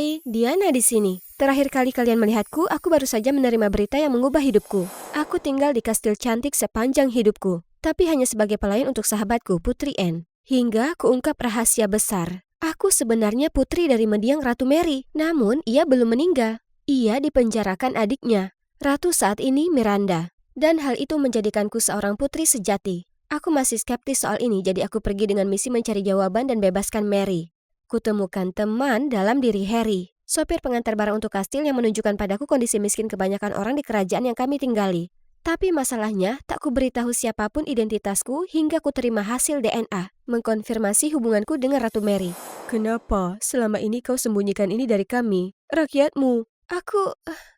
Hai, Diana di sini. Terakhir kali kalian melihatku, aku baru saja menerima berita yang mengubah hidupku. Aku tinggal di kastil cantik sepanjang hidupku, tapi hanya sebagai pelayan untuk sahabatku, Putri Anne. Hingga kuungkap rahasia besar. Aku sebenarnya putri dari mendiang Ratu Mary, namun ia belum meninggal. Ia dipenjarakan adiknya, Ratu saat ini Miranda. Dan hal itu menjadikanku seorang putri sejati. Aku masih skeptis soal ini, jadi aku pergi dengan misi mencari jawaban dan bebaskan Mary. Kutemukan teman dalam diri Harry, sopir pengantar barang untuk kastil yang menunjukkan padaku kondisi miskin kebanyakan orang di kerajaan yang kami tinggali. Tapi masalahnya, tak kuberitahu siapapun identitasku hingga ku terima hasil DNA, mengkonfirmasi hubunganku dengan Ratu Mary. Kenapa selama ini kau sembunyikan ini dari kami, rakyatmu?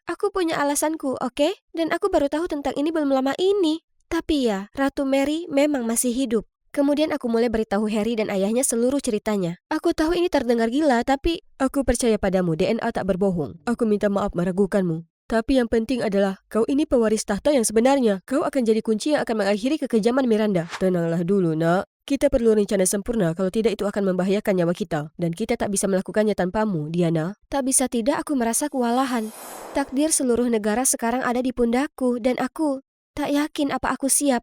Aku punya alasanku, oke? Dan aku baru tahu tentang ini belum lama ini. Tapi ya, Ratu Mary memang masih hidup. Kemudian aku mulai beritahu Harry dan ayahnya seluruh ceritanya. Aku tahu ini terdengar gila, tapi aku percaya padamu, DNA tak berbohong. Aku minta maaf meragukanmu. Tapi yang penting adalah, kau ini pewaris tahta yang sebenarnya. Kau akan jadi kunci yang akan mengakhiri kekejaman Miranda. Tenanglah dulu, nak. Kita perlu rencana sempurna, kalau tidak itu akan membahayakan nyawa kita. Dan kita tak bisa melakukannya tanpamu, Diana. Tak bisa tidak aku merasa kewalahan. Takdir seluruh negara sekarang ada di pundakku, dan aku tak yakin apa aku siap.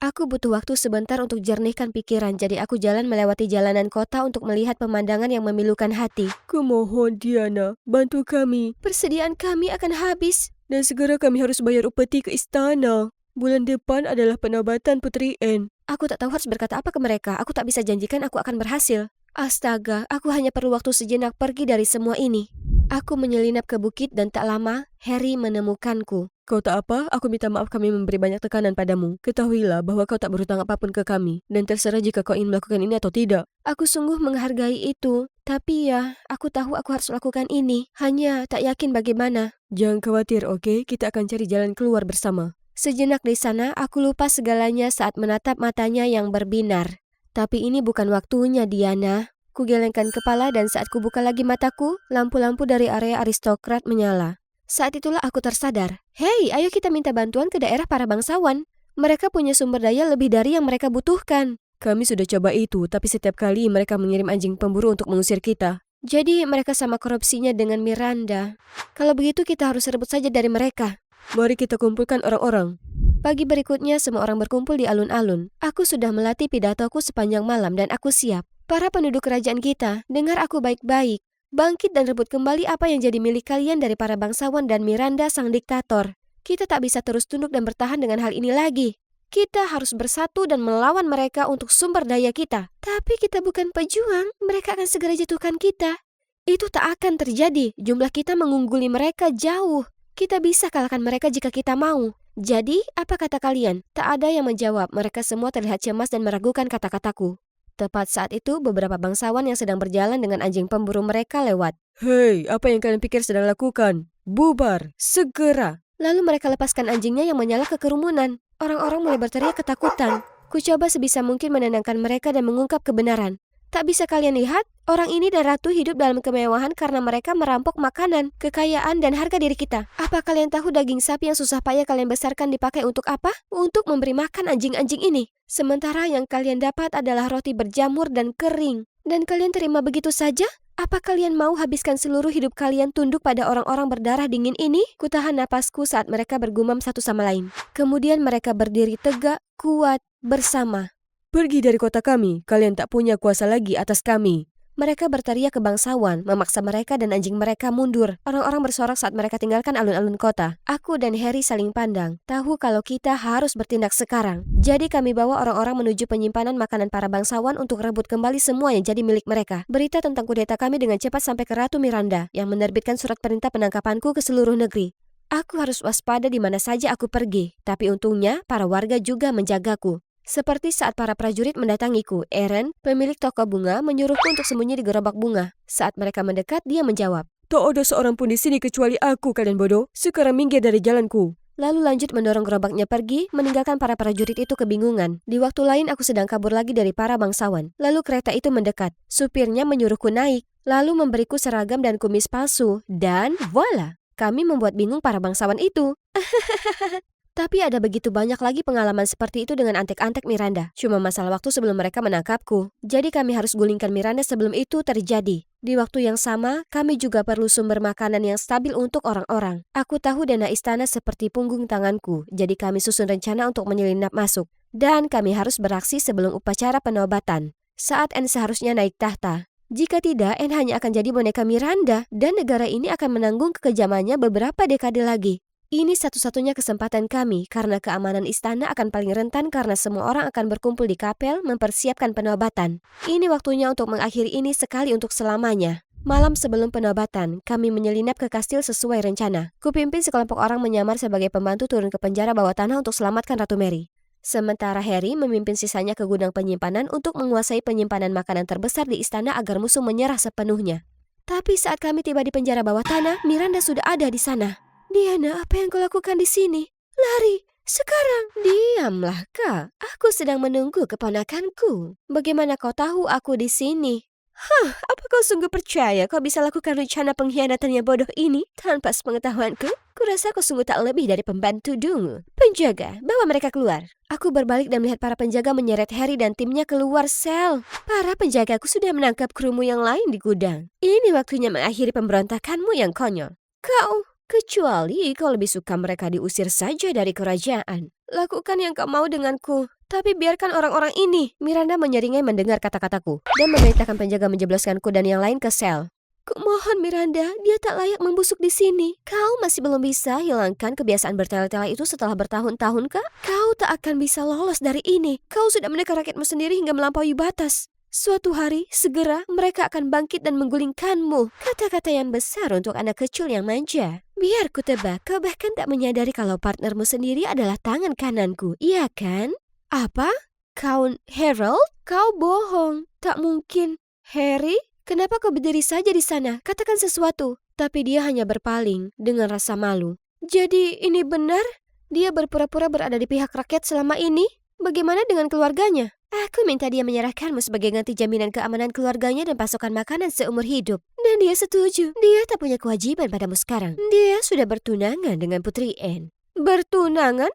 Aku butuh waktu sebentar untuk jernihkan pikiran, jadi aku jalan melewati jalanan kota untuk melihat pemandangan yang memilukan hati. Kumohon Diana, bantu kami. Persediaan kami akan habis. Dan segera kami harus bayar upeti ke istana. Bulan depan adalah penobatan Putri Anne. Aku tak tahu harus berkata apa ke mereka. Aku tak bisa janjikan aku akan berhasil. Astaga, aku hanya perlu waktu sejenak pergi dari semua ini. Aku menyelinap ke bukit dan tak lama, Harry menemukanku. Kau tak apa, aku minta maaf kami memberi banyak tekanan padamu. Ketahuilah bahwa kau tak berhutang apapun ke kami, dan terserah jika kau ingin melakukan ini atau tidak. Aku sungguh menghargai itu, tapi ya, aku tahu aku harus lakukan ini. Hanya tak yakin bagaimana. Jangan khawatir, oke? Kita akan cari jalan keluar bersama. Sejenak di sana, aku lupa segalanya saat menatap matanya yang berbinar. Tapi ini bukan waktunya, Diana. Kugelengkan kepala dan saat kubuka lagi mataku, lampu-lampu dari area aristokrat menyala. Saat itulah aku tersadar. Hei, ayo kita minta bantuan ke daerah para bangsawan. Mereka punya sumber daya lebih dari yang mereka butuhkan. Kami sudah coba itu, tapi setiap kali mereka mengirim anjing pemburu untuk mengusir kita. Jadi mereka sama korupsinya dengan Miranda. Kalau begitu kita harus rebut saja dari mereka. Mari kita kumpulkan orang-orang. Pagi berikutnya semua orang berkumpul di alun-alun. Aku sudah melatih pidatoku sepanjang malam dan aku siap. Para penduduk kerajaan kita, dengar aku baik-baik. Bangkit dan rebut kembali apa yang jadi milik kalian dari para bangsawan dan Miranda sang diktator. Kita tak bisa terus tunduk dan bertahan dengan hal ini lagi. Kita harus bersatu dan melawan mereka untuk sumber daya kita. Tapi kita bukan pejuang, mereka akan segera jatuhkan kita. Itu tak akan terjadi, jumlah kita mengungguli mereka jauh. Kita bisa kalahkan mereka jika kita mau. Jadi, apa kata kalian? Tak ada yang menjawab, mereka semua terlihat cemas dan meragukan kata-kataku. Tepat saat itu, beberapa bangsawan yang sedang berjalan dengan anjing pemburu mereka lewat. Hei, apa yang kalian pikir sedang lakukan? Bubar, segera! Lalu mereka lepaskan anjingnya yang menyala ke kerumunan. Orang-orang mulai berteriak ketakutan. Ku coba sebisa mungkin menenangkan mereka dan mengungkap kebenaran. Tak bisa kalian lihat? Orang ini dan ratu hidup dalam kemewahan karena mereka merampok makanan, kekayaan, dan harga diri kita. Apa kalian tahu daging sapi yang susah payah kalian besarkan dipakai untuk apa? Untuk memberi makan anjing-anjing ini. Sementara yang kalian dapat adalah roti berjamur dan kering. Dan kalian terima begitu saja? Apa kalian mau habiskan seluruh hidup kalian tunduk pada orang-orang berdarah dingin ini? Kutahan napasku saat mereka bergumam satu sama lain. Kemudian mereka berdiri tegak, kuat, bersama. Pergi dari kota kami, kalian tak punya kuasa lagi atas kami. Mereka berteriak ke bangsawan, memaksa mereka dan anjing mereka mundur. Orang-orang bersorak saat mereka tinggalkan alun-alun kota. Aku dan Harry saling pandang, tahu kalau kita harus bertindak sekarang. Jadi kami bawa orang-orang menuju penyimpanan makanan para bangsawan untuk rebut kembali semua yang jadi milik mereka. Berita tentang kudeta kami dengan cepat sampai ke Ratu Miranda, yang menerbitkan surat perintah penangkapanku ke seluruh negeri. Aku harus waspada di mana saja aku pergi, tapi untungnya para warga juga menjagaku. Seperti saat para prajurit mendatangiku, Aaron, pemilik toko bunga, menyuruhku untuk sembunyi di gerobak bunga. Saat mereka mendekat, dia menjawab, "Tak ada seorang pun di sini kecuali aku, kalian bodoh. Sekarang minggir dari jalanku." Lalu lanjut mendorong gerobaknya pergi, meninggalkan para prajurit itu kebingungan. Di waktu lain aku sedang kabur lagi dari para bangsawan. Lalu kereta itu mendekat. Supirnya menyuruhku naik, lalu memberiku seragam dan kumis palsu. Dan voila, kami membuat bingung para bangsawan itu. Tapi ada begitu banyak lagi pengalaman seperti itu dengan antek-antek Miranda. Cuma masalah waktu sebelum mereka menangkapku. Jadi kami harus gulingkan Miranda sebelum itu terjadi. Di waktu yang sama, kami juga perlu sumber makanan yang stabil untuk orang-orang. Aku tahu dana istana seperti punggung tanganku, jadi kami susun rencana untuk menyelinap masuk. Dan kami harus beraksi sebelum upacara penobatan. Saat Anne seharusnya naik tahta. Jika tidak, Anne hanya akan jadi boneka Miranda, dan negara ini akan menanggung kekejamannya beberapa dekade lagi. Ini satu-satunya kesempatan kami karena keamanan istana akan paling rentan karena semua orang akan berkumpul di kapel mempersiapkan penobatan. Ini waktunya untuk mengakhiri ini sekali untuk selamanya. Malam sebelum penobatan, kami menyelinap ke kastil sesuai rencana. Kupimpin sekelompok orang menyamar sebagai pembantu turun ke penjara bawah tanah untuk selamatkan Ratu Mary. Sementara Harry memimpin sisanya ke gudang penyimpanan untuk menguasai penyimpanan makanan terbesar di istana agar musuh menyerah sepenuhnya. Tapi saat kami tiba di penjara bawah tanah, Miranda sudah ada di sana. Diana, apa yang kau lakukan di sini? Lari, sekarang. Diamlah, Kak. Aku sedang menunggu keponakanku. Bagaimana kau tahu aku di sini? Apa kau sungguh percaya kau bisa lakukan rencana pengkhianatan yang bodoh ini tanpa sepengetahuanku? Kurasa kau sungguh tak lebih dari pembantu dungu. Penjaga, bawa mereka keluar. Aku berbalik dan melihat para penjaga menyeret Harry dan timnya keluar sel. Para penjagaku sudah menangkap krumu yang lain di gudang. Ini waktunya mengakhiri pemberontakanmu yang konyol. Kecuali kau lebih suka mereka diusir saja dari kerajaan. Lakukan yang kau mau denganku, tapi biarkan orang-orang ini. Miranda menyeringai mendengar kata-kataku dan memerintahkan penjaga menjebloskanku dan yang lain ke sel. Kumohon Miranda, dia tak layak membusuk di sini. Kau masih belum bisa hilangkan kebiasaan bertele-tele itu setelah bertahun-tahun, Kak? Kau tak akan bisa lolos dari ini. Kau sudah menekan rakyatmu sendiri hingga melampaui batas. Suatu hari, segera mereka akan bangkit dan menggulingkanmu. Kata-kata yang besar untuk anak kecil yang manja. Biar ku tebak, kau bahkan tak menyadari kalau partnermu sendiri adalah tangan kananku, iya kan? Apa? Count Harold? Kau bohong. Tak mungkin. Harry? Kenapa kau berdiri saja di sana? Katakan sesuatu. Tapi dia hanya berpaling dengan rasa malu. Jadi ini benar? Dia berpura-pura berada di pihak rakyat selama ini? Bagaimana dengan keluarganya? Aku minta dia menyerahkanmu sebagai ganti jaminan keamanan keluarganya dan pasokan makanan seumur hidup. Dan dia setuju. Dia tak punya kewajiban padamu sekarang. Dia sudah bertunangan dengan Putri Anne. Bertunangan?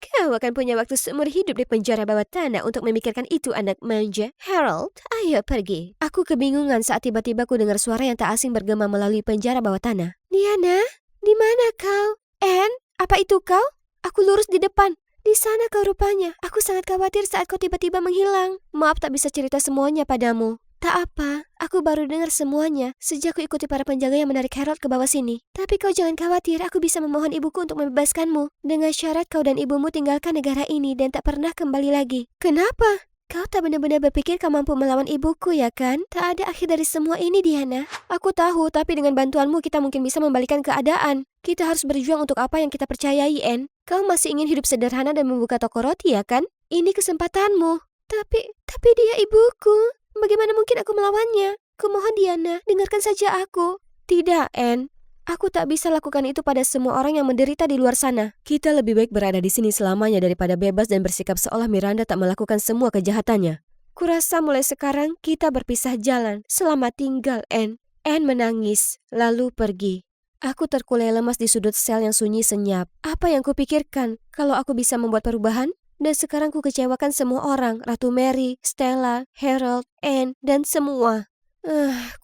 Kau akan punya waktu seumur hidup di penjara bawah tanah untuk memikirkan itu, anak manja. Harold, ayo pergi. Aku kebingungan saat tiba-tiba ku dengar suara yang tak asing bergema melalui penjara bawah tanah. Diana, di mana kau? Anne, apa itu kau? Aku lurus di depan. Di sana kau rupanya. Aku sangat khawatir saat kau tiba-tiba menghilang. Maaf tak bisa cerita semuanya padamu. Tak apa, aku baru dengar semuanya sejak ku ikuti para penjaga yang menarik Harold ke bawah sini. Tapi kau jangan khawatir, aku bisa memohon ibuku untuk membebaskanmu. Dengan syarat kau dan ibumu tinggalkan negara ini dan tak pernah kembali lagi. Kenapa? Kau tak benar-benar berpikir kau mampu melawan ibuku, ya kan? Tak ada akhir dari semua ini, Diana. Aku tahu, tapi dengan bantuanmu kita mungkin bisa membalikan keadaan. Kita harus berjuang untuk apa yang kita percayai, Anne. Kau masih ingin hidup sederhana dan membuka toko roti, ya kan? Ini kesempatanmu. Tapi dia ibuku. Bagaimana mungkin aku melawannya? Kumohon Diana, dengarkan saja aku. Tidak, Anne. Aku tak bisa lakukan itu pada semua orang yang menderita di luar sana. Kita lebih baik berada di sini selamanya daripada bebas dan bersikap seolah Miranda tak melakukan semua kejahatannya. Kurasa mulai sekarang kita berpisah jalan. Selamat tinggal, Anne. Anne menangis, lalu pergi. Aku terkulai lemas di sudut sel yang sunyi senyap. Apa yang kupikirkan kalau aku bisa membuat perubahan? Dan sekarang ku kecewakan semua orang, Ratu Mary, Stella, Harold, Anne, dan semua.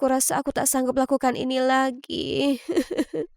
Kurasa aku tak sanggup lakukan ini lagi.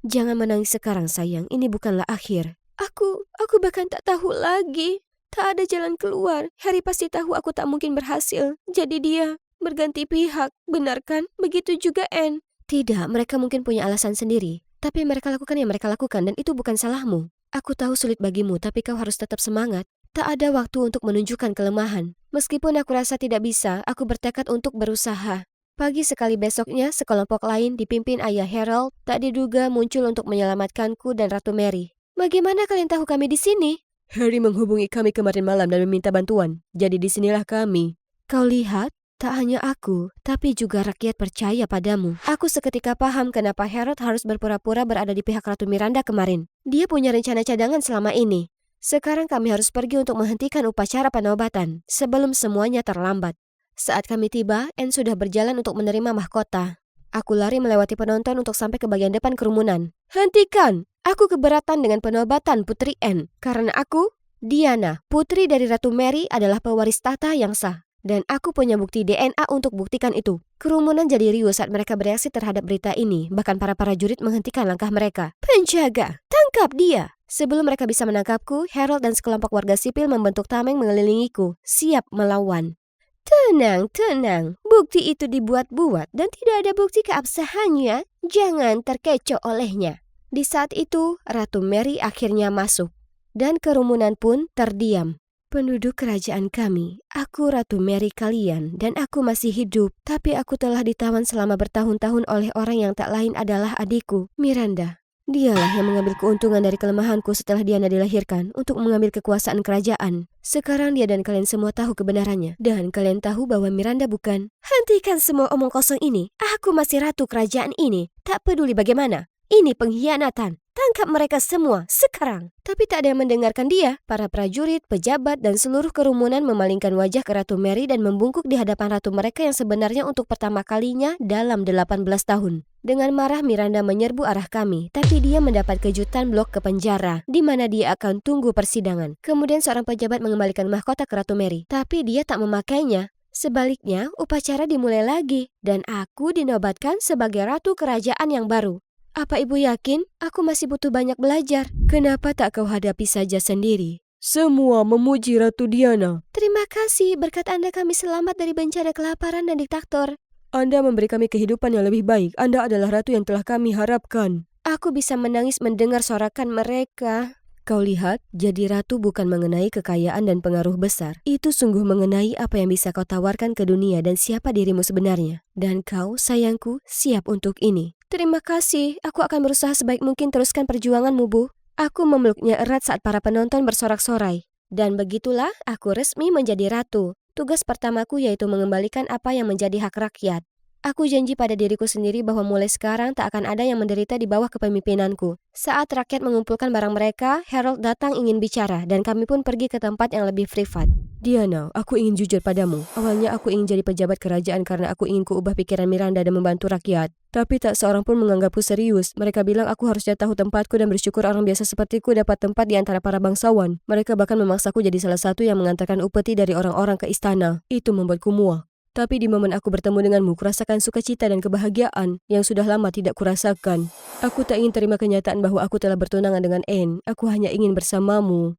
Jangan menangis sekarang, sayang. Ini bukanlah akhir. Aku bahkan tak tahu lagi. Tak ada jalan keluar. Harry pasti tahu aku tak mungkin berhasil. Jadi dia berganti pihak. Benar kan? Begitu juga Anne. Tidak, mereka mungkin punya alasan sendiri. Tapi mereka lakukan yang mereka lakukan dan itu bukan salahmu. Aku tahu sulit bagimu, tapi kau harus tetap semangat. Tak ada waktu untuk menunjukkan kelemahan. Meskipun aku rasa tidak bisa, aku bertekad untuk berusaha. Pagi sekali besoknya, sekelompok lain dipimpin ayah Harold tak diduga muncul untuk menyelamatkanku dan Ratu Mary. Bagaimana kalian tahu kami di sini? Harry menghubungi kami kemarin malam dan meminta bantuan. Jadi disinilah kami. Kau lihat? Tak hanya aku, tapi juga rakyat percaya padamu. Aku seketika paham kenapa Harold harus berpura-pura berada di pihak Ratu Miranda kemarin. Dia punya rencana cadangan selama ini. Sekarang kami harus pergi untuk menghentikan upacara penobatan sebelum semuanya terlambat. Saat kami tiba, Anne sudah berjalan untuk menerima mahkota. Aku lari melewati penonton untuk sampai ke bagian depan kerumunan. Hentikan! Aku keberatan dengan penobatan Putri Anne karena aku, Diana, putri dari Ratu Mary adalah pewaris tahta yang sah. Dan aku punya bukti DNA untuk buktikan itu. Kerumunan jadi riuh saat mereka bereaksi terhadap berita ini. Bahkan para prajurit menghentikan langkah mereka. Penjaga, tangkap dia! Sebelum mereka bisa menangkapku, Harold dan sekelompok warga sipil membentuk tameng mengelilingiku, siap melawan. Tenang, tenang. Bukti itu dibuat-buat dan tidak ada bukti keabsahannya. Jangan terkecoh olehnya. Di saat itu, Ratu Mary akhirnya masuk. Dan kerumunan pun terdiam. Penduduk kerajaan kami, aku Ratu Mary kalian, dan aku masih hidup. Tapi aku telah ditawan selama bertahun-tahun oleh orang yang tak lain adalah adikku, Miranda. Dialah yang mengambil keuntungan dari kelemahanku setelah Diana dilahirkan untuk mengambil kekuasaan kerajaan. Sekarang dia dan kalian semua tahu kebenarannya. Dan kalian tahu bahwa Miranda bukan. Hentikan semua omong kosong ini. Aku masih ratu kerajaan ini. Tak peduli bagaimana. Ini pengkhianatan. Tangkap mereka semua, sekarang. Tapi tak ada yang mendengarkan dia. Para prajurit, pejabat, dan seluruh kerumunan memalingkan wajah ke Ratu Mary dan membungkuk di hadapan ratu mereka yang sebenarnya untuk pertama kalinya dalam 18 tahun. Dengan marah Miranda menyerbu arah kami, tapi dia mendapat kejutan blok ke penjara, di mana dia akan tunggu persidangan. Kemudian seorang pejabat mengembalikan mahkota ke Ratu Mary, tapi dia tak memakainya. Sebaliknya, upacara dimulai lagi, dan aku dinobatkan sebagai ratu kerajaan yang baru. Apa ibu yakin? Aku masih butuh banyak belajar. Kenapa tak kau hadapi saja sendiri? Semua memuji Ratu Diana. Terima kasih, berkat Anda kami selamat dari bencana kelaparan dan diktator. Anda memberi kami kehidupan yang lebih baik. Anda adalah ratu yang telah kami harapkan. Aku bisa menangis mendengar sorakan mereka. Kau lihat, jadi ratu bukan mengenai kekayaan dan pengaruh besar. Itu sungguh mengenai apa yang bisa kau tawarkan ke dunia dan siapa dirimu sebenarnya. Dan kau, sayangku, siap untuk ini. Terima kasih, aku akan berusaha sebaik mungkin teruskan perjuanganmu, Bu. Aku memeluknya erat saat para penonton bersorak-sorai. Dan begitulah aku resmi menjadi ratu. Tugas pertamaku yaitu mengembalikan apa yang menjadi hak rakyat. Aku janji pada diriku sendiri bahwa mulai sekarang tak akan ada yang menderita di bawah kepemimpinanku. Saat rakyat mengumpulkan barang mereka, Harold datang ingin bicara dan kami pun pergi ke tempat yang lebih privat. Diana, aku ingin jujur padamu. Awalnya aku ingin jadi pejabat kerajaan karena aku ingin kuubah pikiran Miranda dan membantu rakyat. Tapi tak seorang pun menganggapku serius. Mereka bilang aku harusnya tahu tempatku dan bersyukur orang biasa sepertiku dapat tempat di antara para bangsawan. Mereka bahkan memaksaku jadi salah satu yang mengantarkan upeti dari orang-orang ke istana. Itu membuatku muak. Tapi di momen aku bertemu denganmu, kurasakan sukacita dan kebahagiaan yang sudah lama tidak kurasakan. Aku tak ingin terima kenyataan bahwa aku telah bertunangan dengan Anne. Aku hanya ingin bersamamu.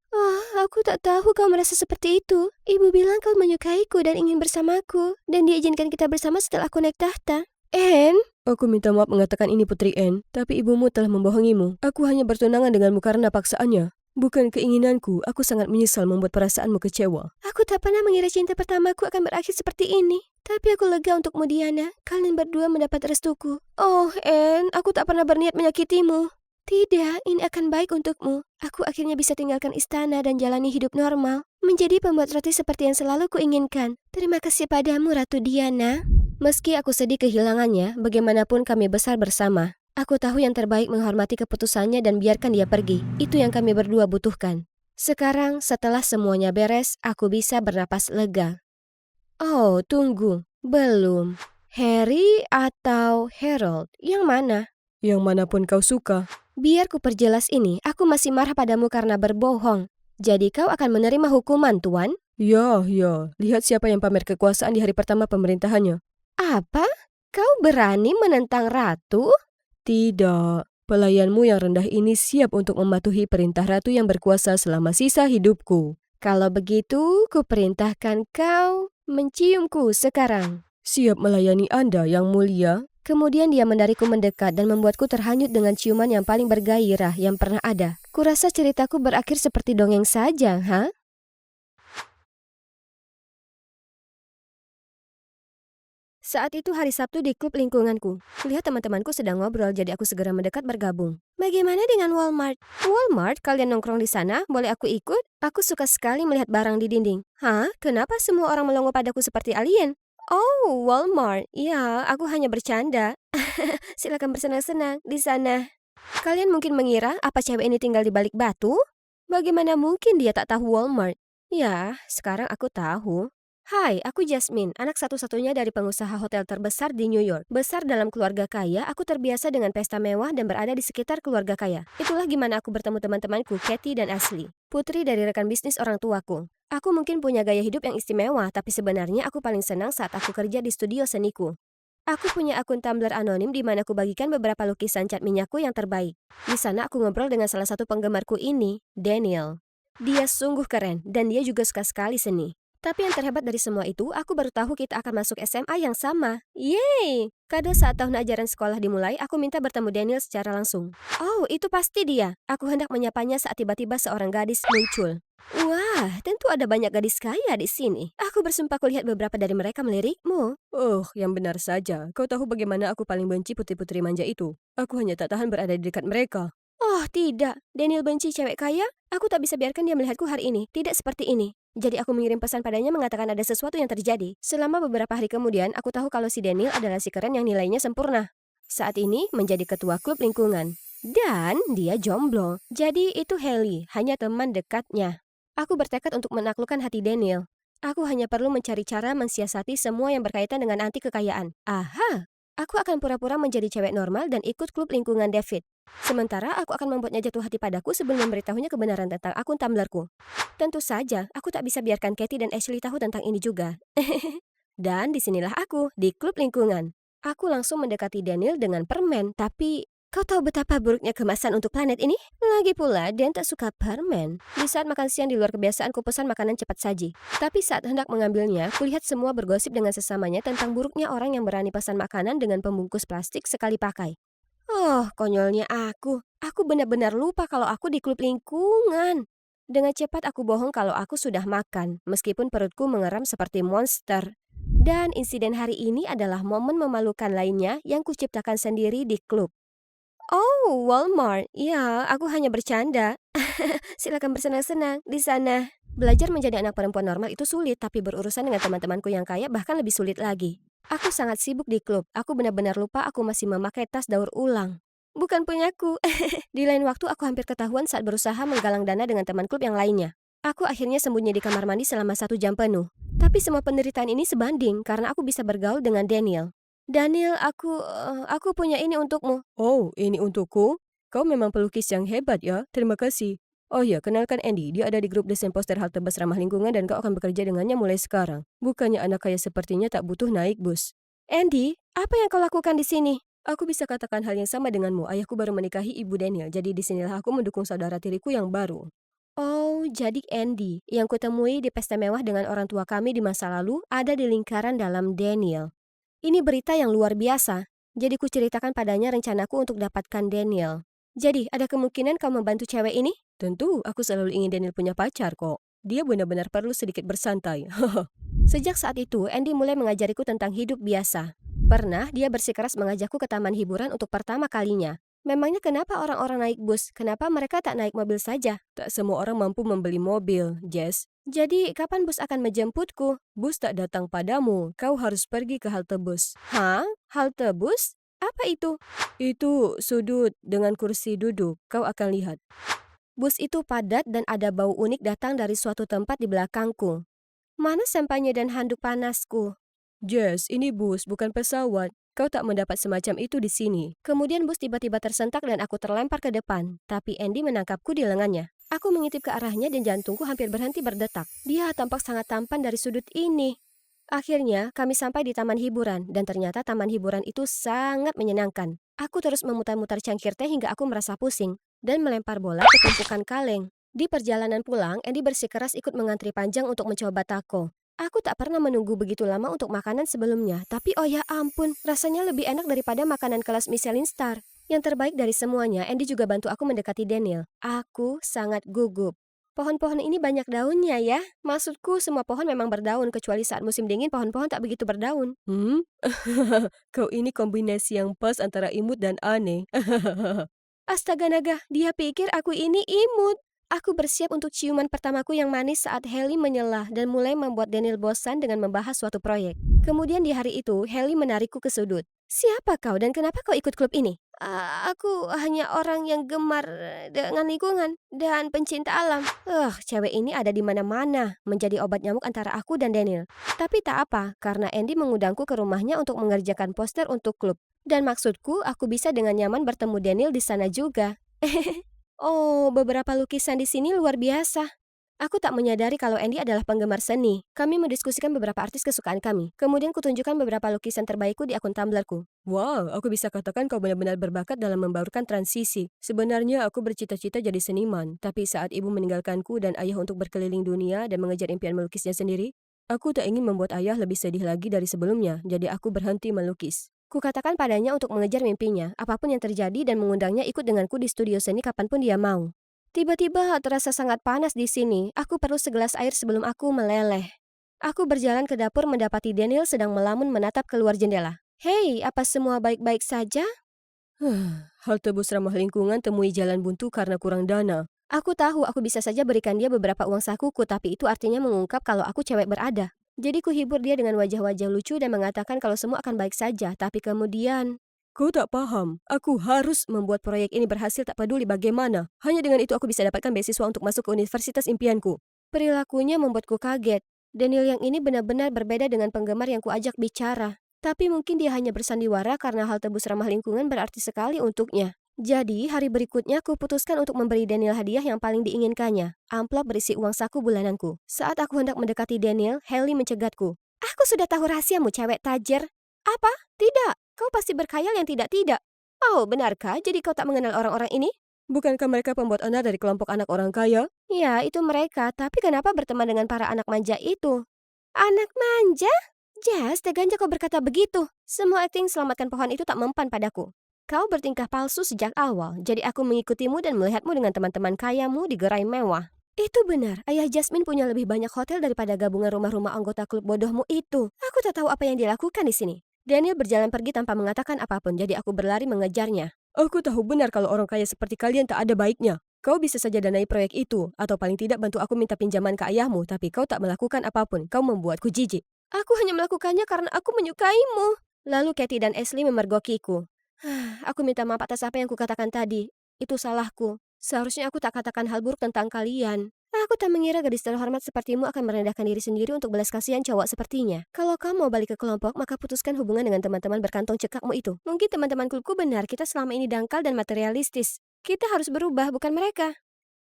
Aku tak tahu kau merasa seperti itu. Ibu bilang kau menyukaiku dan ingin bersamaku. Dan diizinkan kita bersama setelah aku naik tahta. Anne? Aku minta maaf mengatakan ini Putri Anne, tapi ibumu telah membohongimu. Aku hanya bertunangan denganmu karena paksaannya. Bukan keinginanku, aku sangat menyesal membuat perasaanmu kecewa. Aku tak pernah mengira cinta pertamaku akan berakhir seperti ini. Tapi aku lega untukmu, Diana. Kalian berdua mendapat restuku. Oh, Anne, aku tak pernah berniat menyakitimu. Tidak, ini akan baik untukmu. Aku akhirnya bisa tinggalkan istana dan jalani hidup normal. Menjadi pembuat roti seperti yang selalu kuinginkan. Terima kasih padamu, Ratu Diana. Meski aku sedih kehilangannya, bagaimanapun kami besar bersama. Aku tahu yang terbaik menghormati keputusannya dan biarkan dia pergi. Itu yang kami berdua butuhkan. Sekarang, setelah semuanya beres, aku bisa bernapas lega. Oh, tunggu. Belum. Harry atau Harold? Yang mana? Yang manapun kau suka. Biar ku perjelas ini, aku masih marah padamu karena berbohong. Jadi kau akan menerima hukuman, Tuan? Ya. Lihat siapa yang pamer kekuasaan di hari pertama pemerintahannya. Apa? Kau berani menentang ratu? Tidak. Pelayanmu yang rendah ini siap untuk mematuhi perintah ratu yang berkuasa selama sisa hidupku. Kalau begitu, kuperintahkan kau menciumku sekarang. Siap melayani Anda, Yang Mulia. Kemudian dia menarikku mendekat dan membuatku terhanyut dengan ciuman yang paling bergairah yang pernah ada. Kurasa ceritaku berakhir seperti dongeng saja, ha? Saat itu hari Sabtu di klub lingkunganku. Lihat teman-temanku sedang ngobrol, jadi aku segera mendekat bergabung. Bagaimana dengan Walmart? Walmart? Kalian nongkrong di sana? Boleh aku ikut? Aku suka sekali melihat barang di dinding. Hah? Kenapa semua orang melongo padaku seperti alien? Oh, Walmart. Ya, aku hanya bercanda. Silakan bersenang-senang di sana. Kalian mungkin mengira apa cewek ini tinggal di balik batu? Bagaimana mungkin dia tak tahu Walmart? Ya, sekarang aku tahu. Hai, aku Jasmine, anak satu-satunya dari pengusaha hotel terbesar di New York. Besar dalam keluarga kaya, aku terbiasa dengan pesta mewah dan berada di sekitar keluarga kaya. Itulah gimana aku bertemu teman-temanku, Kathy dan Ashley. Putri dari rekan bisnis orang tuaku. Aku mungkin punya gaya hidup yang istimewa, tapi sebenarnya aku paling senang saat aku kerja di studio seniku. Aku punya akun Tumblr anonim di mana aku bagikan beberapa lukisan cat minyakku yang terbaik. Di sana aku ngobrol dengan salah satu penggemarku ini, Daniel. Dia sungguh keren, dan dia juga suka sekali seni. Tapi yang terhebat dari semua itu, aku baru tahu kita akan masuk SMA yang sama. Yeay! Kado saat tahun ajaran sekolah dimulai, aku minta bertemu Daniel secara langsung. Oh, itu pasti dia. Aku hendak menyapanya saat tiba-tiba seorang gadis muncul. Wah, tentu ada banyak gadis kaya di sini. Aku bersumpah kulihat beberapa dari mereka melirikmu. Oh, yang benar saja. Kau tahu bagaimana aku paling benci putri-putri manja itu. Aku hanya tak tahan berada di dekat mereka. Oh, tidak. Daniel benci cewek kaya? Aku tak bisa biarkan dia melihatku hari ini. Tidak seperti ini. Jadi aku mengirim pesan padanya mengatakan ada sesuatu yang terjadi. Selama beberapa hari kemudian, aku tahu kalau si Daniel adalah si keren yang nilainya sempurna. Saat ini menjadi ketua klub lingkungan. Dan dia jomblo. Jadi itu Haley, hanya teman dekatnya. Aku bertekad untuk menaklukkan hati Daniel. Aku hanya perlu mencari cara mensiasati semua yang berkaitan dengan anti kekayaan. Aha! Aku akan pura-pura menjadi cewek normal dan ikut klub lingkungan David. Sementara aku akan membuatnya jatuh hati padaku sebelum memberitahunya kebenaran tentang akun Tumblrku. Tentu saja, aku tak bisa biarkan Kathy dan Ashley tahu tentang ini juga. Dan disinilah aku, di klub lingkungan. Aku langsung mendekati Daniel dengan permen, tapi kau tahu betapa buruknya kemasan untuk planet ini? Lagi pula, Dan tak suka permen. Di saat makan siang di luar kebiasaan, ku pesan makanan cepat saji. Tapi saat hendak mengambilnya, kulihat semua bergosip dengan sesamanya tentang buruknya orang yang berani pesan makanan dengan pembungkus plastik sekali pakai. Oh, konyolnya aku. Aku benar-benar lupa kalau aku di klub lingkungan. Dengan cepat aku bohong kalau aku sudah makan, meskipun perutku mengeram seperti monster. Dan insiden hari ini adalah momen memalukan lainnya yang kuciptakan sendiri di klub. Oh, Walmart. Ya, aku hanya bercanda. Silakan bersenang-senang di sana. Belajar menjadi anak perempuan normal itu sulit, tapi berurusan dengan teman-temanku yang kaya bahkan lebih sulit lagi. Aku sangat sibuk di klub. Aku benar-benar lupa aku masih memakai tas daur ulang. Bukan punyaku. Di lain waktu aku hampir ketahuan saat berusaha menggalang dana dengan teman klub yang lainnya. Aku akhirnya sembunyi di kamar mandi selama 1 jam penuh. Tapi semua penderitaan ini sebanding karena aku bisa bergaul dengan Daniel. Daniel, aku punya ini untukmu. Oh, ini untukku? Kau memang pelukis yang hebat ya, terima kasih. Oh ya, kenalkan Andy, dia ada di grup desain poster halte bus ramah lingkungan dan kau akan bekerja dengannya mulai sekarang. Bukannya anak kaya sepertinya tak butuh naik bus. Andy, apa yang kau lakukan di sini? Aku bisa katakan hal yang sama denganmu, ayahku baru menikahi ibu Daniel, jadi disinilah aku mendukung saudara tiriku yang baru. Oh, jadi Andy, yang kutemui di pesta mewah dengan orang tua kami di masa lalu, ada di lingkaran dalam Daniel. Ini berita yang luar biasa. Jadi kuceritakan padanya rencanaku untuk dapatkan Daniel. Jadi, ada kemungkinan kau membantu cewek ini? Tentu, aku selalu ingin Daniel punya pacar kok. Dia benar-benar perlu sedikit bersantai. Sejak saat itu, Andy mulai mengajariku tentang hidup biasa. Pernah, dia bersikeras mengajakku ke taman hiburan untuk pertama kalinya. Memangnya kenapa orang-orang naik bus? Kenapa mereka tak naik mobil saja? Tak semua orang mampu membeli mobil, Jess. Jadi, kapan bus akan menjemputku? Bus tak datang padamu, kau harus pergi ke halte bus. Hah? Halte bus? Apa itu? Itu sudut dengan kursi duduk, kau akan lihat. Bus itu padat dan ada bau unik datang dari suatu tempat di belakangku. Mana sampahnya dan handuk panasku? Jess, ini bus, bukan pesawat. Kau tak mendapat semacam itu di sini. Kemudian bus tiba-tiba tersentak dan aku terlempar ke depan. Tapi Andy menangkapku di lengannya. Aku mengintip ke arahnya dan jantungku hampir berhenti berdetak. Dia tampak sangat tampan dari sudut ini. Akhirnya, kami sampai di taman hiburan, dan ternyata taman hiburan itu sangat menyenangkan. Aku terus memutar-mutar cangkir teh hingga aku merasa pusing, dan melempar bola ke tumpukan kaleng. Di perjalanan pulang, Andy bersikeras ikut mengantri panjang untuk mencoba taco. Aku tak pernah menunggu begitu lama untuk makanan sebelumnya, tapi oh ya ampun, rasanya lebih enak daripada makanan kelas Michelin Star. Yang terbaik dari semuanya, Andy juga bantu aku mendekati Daniel. Aku sangat gugup. Pohon-pohon ini banyak daunnya ya. Maksudku semua pohon memang berdaun, kecuali saat musim dingin pohon-pohon tak begitu berdaun. Kau ini kombinasi yang pas antara imut dan aneh. Astaga naga, dia pikir aku ini imut. Aku bersiap untuk ciuman pertamaku yang manis saat Haley menyela dan mulai membuat Daniel bosan dengan membahas suatu proyek. Kemudian di hari itu, Haley menarikku ke sudut. Siapa kau dan kenapa kau ikut klub ini? Aku hanya orang yang gemar dengan lingkungan dan pencinta alam. Cewek ini ada di mana-mana, menjadi obat nyamuk antara aku dan Daniel. Tapi tak apa, karena Andy mengundangku ke rumahnya untuk mengerjakan poster untuk klub. Dan maksudku, aku bisa dengan nyaman bertemu Daniel di sana juga. Oh, beberapa lukisan di sini luar biasa. Aku tak menyadari kalau Andy adalah penggemar seni. Kami mendiskusikan beberapa artis kesukaan kami. Kemudian kutunjukkan beberapa lukisan terbaikku di akun Tumblrku. Wow, aku bisa katakan kau benar-benar berbakat dalam membaurkan transisi. Sebenarnya aku bercita-cita jadi seniman, tapi saat ibu meninggalkanku dan ayah untuk berkeliling dunia dan mengejar impian melukisnya sendiri, aku tak ingin membuat ayah lebih sedih lagi dari sebelumnya, jadi aku berhenti melukis. Kukatakan padanya untuk mengejar mimpinya, apapun yang terjadi dan mengundangnya ikut denganku di studio seni kapanpun dia mau. Tiba-tiba terasa sangat panas di sini. Aku perlu segelas air sebelum aku meleleh. Aku berjalan ke dapur mendapati Daniel sedang melamun menatap keluar jendela. Hei, apa semua baik-baik saja? Halte bus ramah lingkungan temui jalan buntu karena kurang dana. Aku tahu aku bisa saja berikan dia beberapa uang sakuku, tapi itu artinya mengungkap kalau aku cewek berada. Jadi kuhibur dia dengan wajah-wajah lucu dan mengatakan kalau semua akan baik saja, tapi kemudian... Kau tak paham, aku harus membuat proyek ini berhasil tak peduli bagaimana. Hanya dengan itu aku bisa dapatkan beasiswa untuk masuk ke universitas impianku. Perilakunya membuatku kaget. Daniel yang ini benar-benar berbeda dengan penggemar yang kuajak bicara. Tapi mungkin dia hanya bersandiwara karena halte bus ramah lingkungan berarti sekali untuknya. Jadi, hari berikutnya kuputuskan untuk memberi Daniel hadiah yang paling diinginkannya. Amplop berisi uang saku bulananku. Saat aku hendak mendekati Daniel, Haley mencegatku. Aku sudah tahu rahasiamu, cewek tajir. Apa? Tidak. Kau pasti berkhayal yang tidak-tidak. Oh, benarkah? Jadi kau tak mengenal orang-orang ini? Bukankah mereka pembuat onar dari kelompok anak orang kaya? Ya, itu mereka. Tapi kenapa berteman dengan para anak manja itu? Anak manja? Jas, teganya kau berkata begitu. Semua akting selamatkan pohon itu tak mempan padaku. Kau bertingkah palsu sejak awal, jadi aku mengikutimu dan melihatmu dengan teman-teman kayamu di gerai mewah. Itu benar, ayah Jasmine punya lebih banyak hotel daripada gabungan rumah-rumah anggota klub bodohmu itu. Aku tak tahu apa yang dilakukan di sini. Daniel berjalan pergi tanpa mengatakan apapun, jadi aku berlari mengejarnya. Aku tahu benar kalau orang kaya seperti kalian tak ada baiknya. Kau bisa saja danai proyek itu, atau paling tidak bantu aku minta pinjaman ke ayahmu, tapi kau tak melakukan apapun. Kau membuatku jijik. Aku hanya melakukannya karena aku menyukaimu. Lalu Katie dan Ashley memergokiku. Aku minta maaf atas apa yang kukatakan tadi. Itu salahku. Seharusnya aku tak katakan hal buruk tentang kalian. Aku tak mengira gadis terhormat sepertimu akan merendahkan diri sendiri untuk belas kasihan cowok sepertinya. Kalau kamu mau balik ke kelompok, maka putuskan hubungan dengan teman-teman berkantong cekakmu itu. Mungkin teman-teman klubku benar, kita selama ini dangkal dan materialistis. Kita harus berubah, bukan mereka.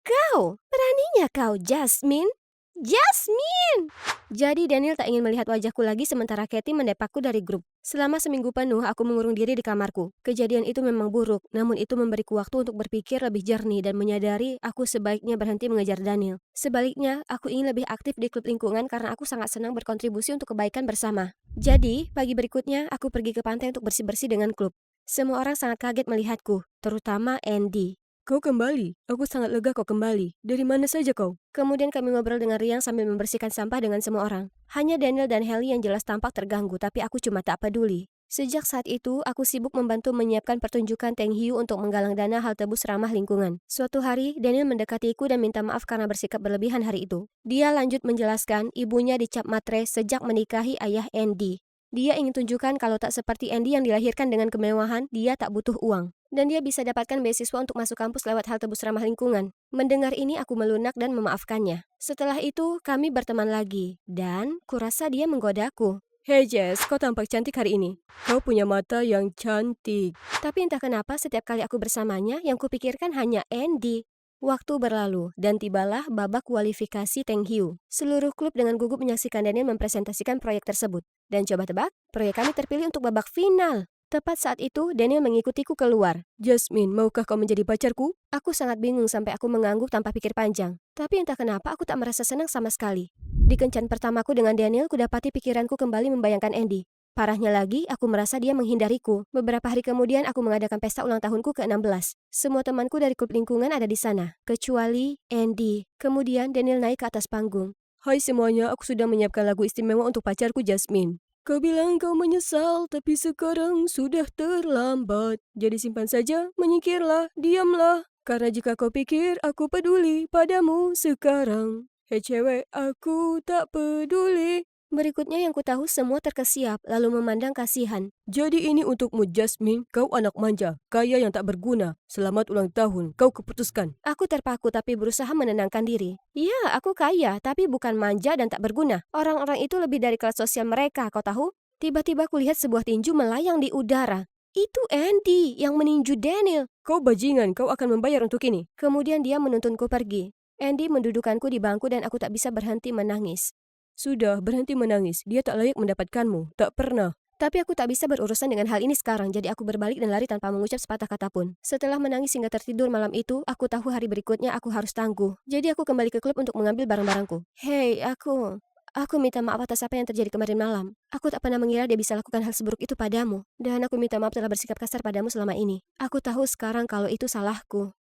Kau, beraninya kau, Jasmine? Jasmine! Jadi Daniel tak ingin melihat wajahku lagi sementara Katie mendepakku dari grup. Selama seminggu penuh aku mengurung diri di kamarku. Kejadian itu memang buruk, namun itu memberiku waktu untuk berpikir lebih jernih dan menyadari aku sebaiknya berhenti mengejar Daniel. Sebaliknya, aku ingin lebih aktif di klub lingkungan karena aku sangat senang berkontribusi untuk kebaikan bersama. Jadi, pagi berikutnya aku pergi ke pantai untuk bersih-bersih dengan klub. Semua orang sangat kaget melihatku, terutama Andy. Kau kembali. Aku sangat lega kau kembali. Dari mana saja kau? Kemudian kami ngobrol dengan riang sambil membersihkan sampah dengan semua orang. Hanya Daniel dan Haley yang jelas tampak terganggu, tapi aku cuma tak peduli. Sejak saat itu, aku sibuk membantu menyiapkan pertunjukan Teng Hiu untuk menggalang dana halte bus ramah lingkungan. Suatu hari, Daniel mendekatiku dan minta maaf karena bersikap berlebihan hari itu. Dia lanjut menjelaskan ibunya dicap matre sejak menikahi ayah Andy. Dia ingin tunjukkan kalau tak seperti Andy yang dilahirkan dengan kemewahan, dia tak butuh uang. Dan dia bisa dapatkan beasiswa untuk masuk kampus lewat halte bus ramah lingkungan. Mendengar ini aku melunak dan memaafkannya. Setelah itu, kami berteman lagi. Dan kurasa dia menggodaku. Hey Jess, kau tampak cantik hari ini. Kau punya mata yang cantik. Tapi entah kenapa setiap kali aku bersamanya, yang kupikirkan hanya Andy. Waktu berlalu, dan tibalah babak kualifikasi Teng Hiu. Seluruh klub dengan gugup menyaksikan Daniel mempresentasikan proyek tersebut. Dan coba tebak, proyek kami terpilih untuk babak final. Tepat saat itu, Daniel mengikutiku keluar. Jasmine, maukah kau menjadi pacarku? Aku sangat bingung sampai aku mengangguk tanpa pikir panjang. Tapi entah kenapa aku tak merasa senang sama sekali. Di kencan pertamaku dengan Daniel, kudapati pikiranku kembali membayangkan Andy. Parahnya lagi, aku merasa dia menghindariku. Beberapa hari kemudian, aku mengadakan pesta ulang tahunku ke-16. Semua temanku dari klub lingkungan ada di sana, kecuali Andy. Kemudian, Daniel naik ke atas panggung. Hai semuanya, aku sudah menyiapkan lagu istimewa untuk pacarku Jasmine. Kau bilang kau menyesal, tapi sekarang sudah terlambat. Jadi simpan saja, menyingkirlah, diamlah. Karena jika kau pikir aku peduli padamu sekarang. Hei cewek, aku tak peduli. Berikutnya yang kutahu semua terkesiap, lalu memandang kasihan. Jadi ini untukmu, Jasmine. Kau anak manja, kaya yang tak berguna. Selamat ulang tahun, kau keputuskan. Aku terpaku tapi berusaha menenangkan diri. Ya, aku kaya, tapi bukan manja dan tak berguna. Orang-orang itu lebih dari kelas sosial mereka, kau tahu? Tiba-tiba kulihat sebuah tinju melayang di udara. Itu Andy yang meninju Daniel. Kau bajingan, kau akan membayar untuk ini. Kemudian dia menuntunku pergi. Andy mendudukanku di bangku dan aku tak bisa berhenti menangis. Sudah, berhenti menangis. Dia tak layak mendapatkanmu. Tak pernah. Tapi aku tak bisa berurusan dengan hal ini sekarang, jadi aku berbalik dan lari tanpa mengucap sepatah kata pun. Setelah menangis hingga tertidur malam itu, aku tahu hari berikutnya aku harus tangguh. Jadi aku kembali ke klub untuk mengambil barang-barangku. Hei, aku minta maaf atas apa yang terjadi kemarin malam. Aku tak pernah mengira dia bisa lakukan hal seburuk itu padamu. Dan aku minta maaf telah bersikap kasar padamu selama ini. Aku tahu sekarang kalau itu salahku.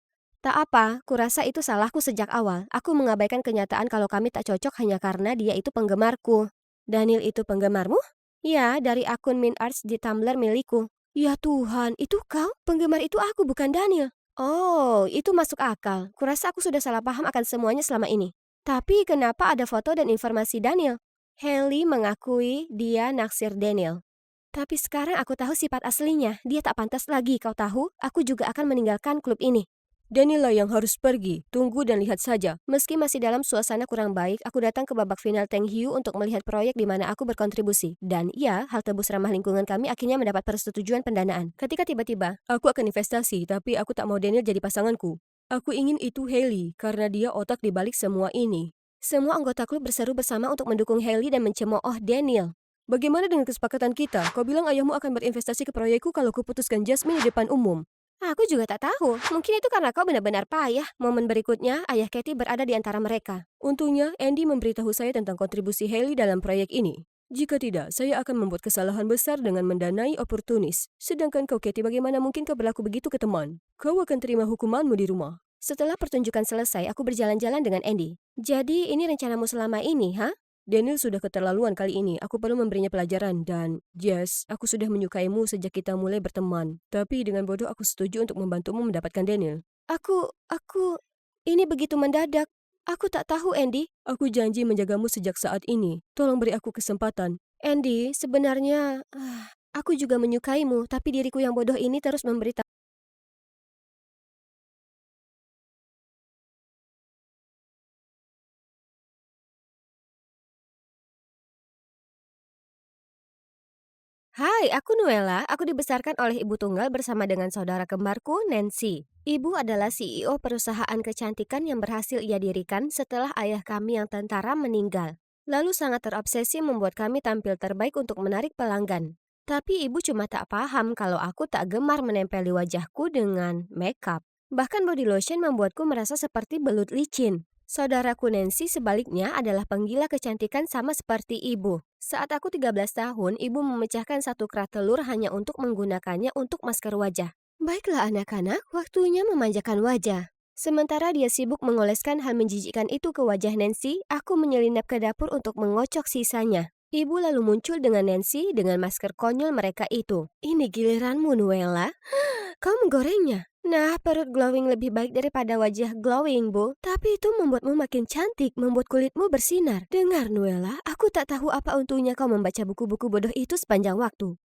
Tak apa, kurasa itu salahku sejak awal. Aku mengabaikan kenyataan kalau kami tak cocok hanya karena dia itu penggemarku. Daniel itu penggemarmu? Ya, dari akun Min Arts di Tumblr milikku. Ya Tuhan, itu kau? Penggemar itu aku, bukan Daniel. Oh, itu masuk akal. Kurasa aku sudah salah paham akan semuanya selama ini. Tapi kenapa ada foto dan informasi Daniel? Hailey mengakui dia naksir Daniel. Tapi sekarang aku tahu sifat aslinya. Dia tak pantas lagi, kau tahu? Aku juga akan meninggalkan klub ini. Daniel lah yang harus pergi. Tunggu dan lihat saja. Meski masih dalam suasana kurang baik, aku datang ke babak final Teng Hiu untuk melihat proyek di mana aku berkontribusi. Dan ya, hal tebus ramah lingkungan kami akhirnya mendapat persetujuan pendanaan. Ketika tiba-tiba, Aku akan investasi, tapi aku tak mau Daniel jadi pasanganku. Aku ingin itu Hailey, karena dia otak di balik semua ini. semua anggota klub berseru bersama untuk mendukung Hailey dan mencemooh Daniel. Bagaimana dengan kesepakatan kita? Kau bilang ayahmu akan berinvestasi ke proyekku kalau kuputuskan Jasmine di depan umum. Aku juga tak tahu, mungkin itu karena kau benar-benar payah. Momen berikutnya, ayah Katie berada di antara mereka. Untungnya, Andy memberitahu saya tentang kontribusi Hailey dalam proyek ini. Jika tidak, saya akan membuat kesalahan besar dengan mendanai oportunis. Sedangkan kau, Katie, bagaimana mungkin kau berlaku begitu ke teman? Kau akan terima hukumanmu di rumah. Setelah pertunjukan selesai, aku berjalan-jalan dengan Andy. Jadi, ini rencanamu selama ini, ha? Daniel sudah keterlaluan kali ini. Aku perlu memberinya pelajaran dan, Jess, aku sudah menyukaimu sejak kita mulai berteman. Tapi dengan bodoh aku setuju untuk membantumu mendapatkan Daniel. Ini begitu mendadak. Aku tak tahu, Andy. Aku janji menjagamu sejak saat ini. Tolong beri aku kesempatan. Andy, sebenarnya aku juga menyukaimu, tapi diriku yang bodoh ini terus memberitahu. Hai, aku Nuella. Aku dibesarkan oleh ibu tunggal bersama dengan saudara kembarku, Nancy. Ibu adalah CEO perusahaan kecantikan yang berhasil ia dirikan setelah ayah kami yang tentara meninggal. Lalu sangat terobsesi membuat kami tampil terbaik untuk menarik pelanggan. Tapi ibu cuma tak paham kalau aku tak gemar menempeli wajahku dengan makeup. Bahkan body lotion membuatku merasa seperti belut licin. Saudaraku Nancy sebaliknya adalah penggila kecantikan sama seperti ibu. Saat aku 13 tahun, ibu memecahkan satu kerat telur hanya untuk menggunakannya untuk masker wajah. Baiklah anak-anak, waktunya memanjakan wajah. Sementara dia sibuk mengoleskan hal menjijikkan itu ke wajah Nancy, aku menyelinap ke dapur untuk mengocok sisanya. Ibu lalu muncul dengan Nancy dengan masker konyol mereka itu. Ini giliranmu, Nuella. Kau menggorengnya. Nah, perut glowing lebih baik daripada wajah glowing, Bu. Tapi itu membuatmu makin cantik, membuat kulitmu bersinar. Dengar, Nuella, aku tak tahu apa untungnya kau membaca buku-buku bodoh itu sepanjang waktu.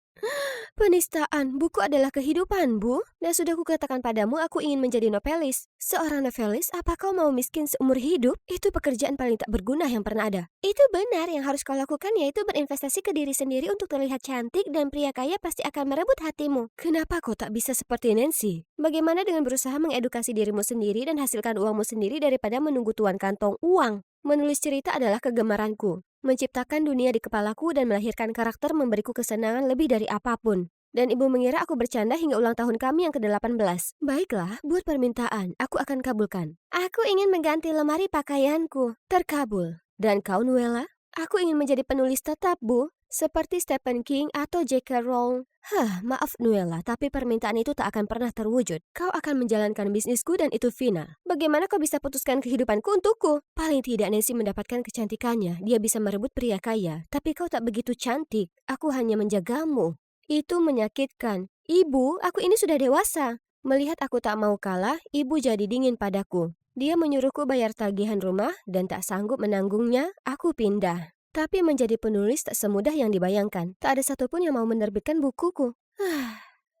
Penistaan, buku adalah kehidupan, Bu. Dan sudah kukatakan padamu, aku ingin menjadi novelis. Seorang novelis, apa kau mau miskin seumur hidup? Itu pekerjaan paling tak berguna yang pernah ada. Itu benar, yang harus kau lakukan yaitu berinvestasi ke diri sendiri untuk terlihat cantik dan pria kaya pasti akan merebut hatimu. Kenapa kau tak bisa seperti Nancy? Bagaimana dengan berusaha mengedukasi dirimu sendiri dan hasilkan uangmu sendiri daripada menunggu tuan kantong uang? Menulis cerita adalah kegemaranku. Menciptakan dunia di kepalaku dan melahirkan karakter memberiku kesenangan lebih dari apapun. Dan ibu mengira aku bercanda hingga ulang tahun kami yang ke-18. Baiklah, buat permintaan, aku akan kabulkan. Aku ingin mengganti lemari pakaianku. Terkabul. Dan kau, Nuella? Aku ingin menjadi penulis tetap, Bu. Seperti Stephen King atau J.K. Rowling. Maaf Nuella, tapi permintaan itu tak akan pernah terwujud. Kau akan menjalankan bisnisku dan itu final. Bagaimana kau bisa putuskan kehidupanku untukku? Paling tidak Nancy mendapatkan kecantikannya. Dia bisa merebut pria kaya. Tapi kau tak begitu cantik. Aku hanya menjagamu. Itu menyakitkan. Ibu, aku ini sudah dewasa. Melihat aku tak mau kalah, ibu jadi dingin padaku. Dia menyuruhku bayar tagihan rumah dan tak sanggup menanggungnya, aku pindah. Tapi menjadi penulis tak semudah yang dibayangkan. Tak ada satupun yang mau menerbitkan bukuku.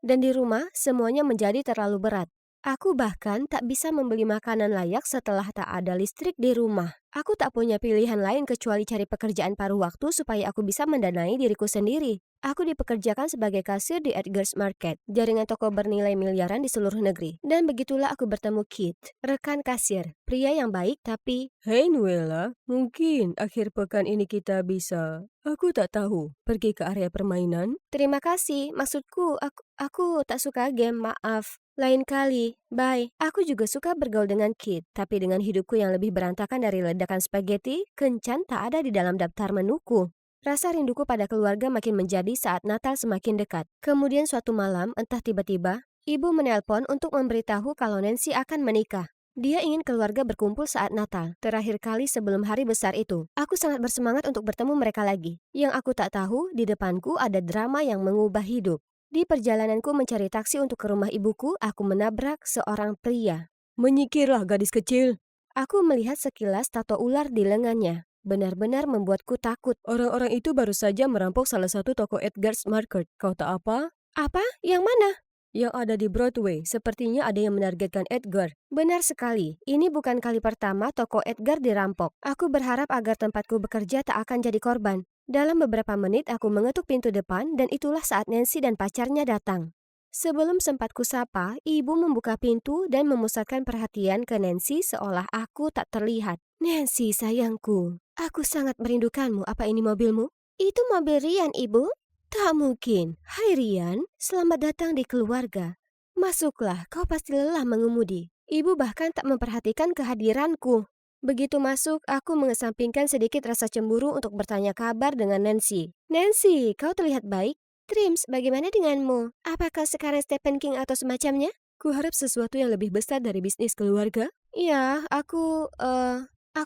Dan di rumah, semuanya menjadi terlalu berat. Aku bahkan tak bisa membeli makanan layak setelah tak ada listrik di rumah. Aku tak punya pilihan lain kecuali cari pekerjaan paruh waktu supaya aku bisa mendanai diriku sendiri. Aku dipekerjakan sebagai kasir di Edgar's Market, jaringan toko bernilai miliaran di seluruh negeri. Dan begitulah aku bertemu Kit, rekan kasir, pria yang baik tapi... Hei Nuela, mungkin akhir pekan ini kita bisa, aku tak tahu, pergi ke area permainan? Terima kasih, maksudku aku tak suka game, maaf. Lain kali, bye. Aku juga suka bergaul dengan Kit, tapi dengan hidupku yang lebih berantakan dari ledakan spaghetti, kencan tak ada di dalam daftar menuku. Rasa rinduku pada keluarga makin menjadi saat Natal semakin dekat. Kemudian suatu malam, entah tiba-tiba, ibu menelpon untuk memberitahu kalau Nancy akan menikah. Dia ingin keluarga berkumpul saat Natal, terakhir kali sebelum hari besar itu. Aku sangat bersemangat untuk bertemu mereka lagi. Yang aku tak tahu, di depanku ada drama yang mengubah hidup. Di perjalananku mencari taksi untuk ke rumah ibuku, aku menabrak seorang pria. Menyikirlah gadis kecil. Aku melihat sekilas tato ular di lengannya. Benar-benar membuatku takut. Orang-orang itu baru saja merampok salah satu toko Edgar's Market. Kau tak apa? Apa? Yang mana? Yang ada di Broadway. Sepertinya ada yang menargetkan Edgar. Benar sekali. Ini bukan kali pertama toko Edgar dirampok. Aku berharap agar tempatku bekerja tak akan jadi korban. Dalam beberapa menit aku mengetuk pintu depan dan itulah saat Nancy dan pacarnya datang. Sebelum sempat kusapa, ibu membuka pintu dan memusatkan perhatian ke Nancy seolah aku tak terlihat. Nancy sayangku, aku sangat merindukanmu. Apa ini mobilmu? Itu mobil Rian, ibu. Tak mungkin. Hai Rian, selamat datang di keluarga. Masuklah, kau pasti lelah mengemudi. Ibu bahkan tak memperhatikan kehadiranku. Begitu masuk, aku mengesampingkan sedikit rasa cemburu untuk bertanya kabar dengan Nancy. Nancy, kau terlihat baik. Trims, bagaimana denganmu? Apakah sekarang Stephen King atau semacamnya? Kuharap sesuatu yang lebih besar dari bisnis keluarga. Ya, aku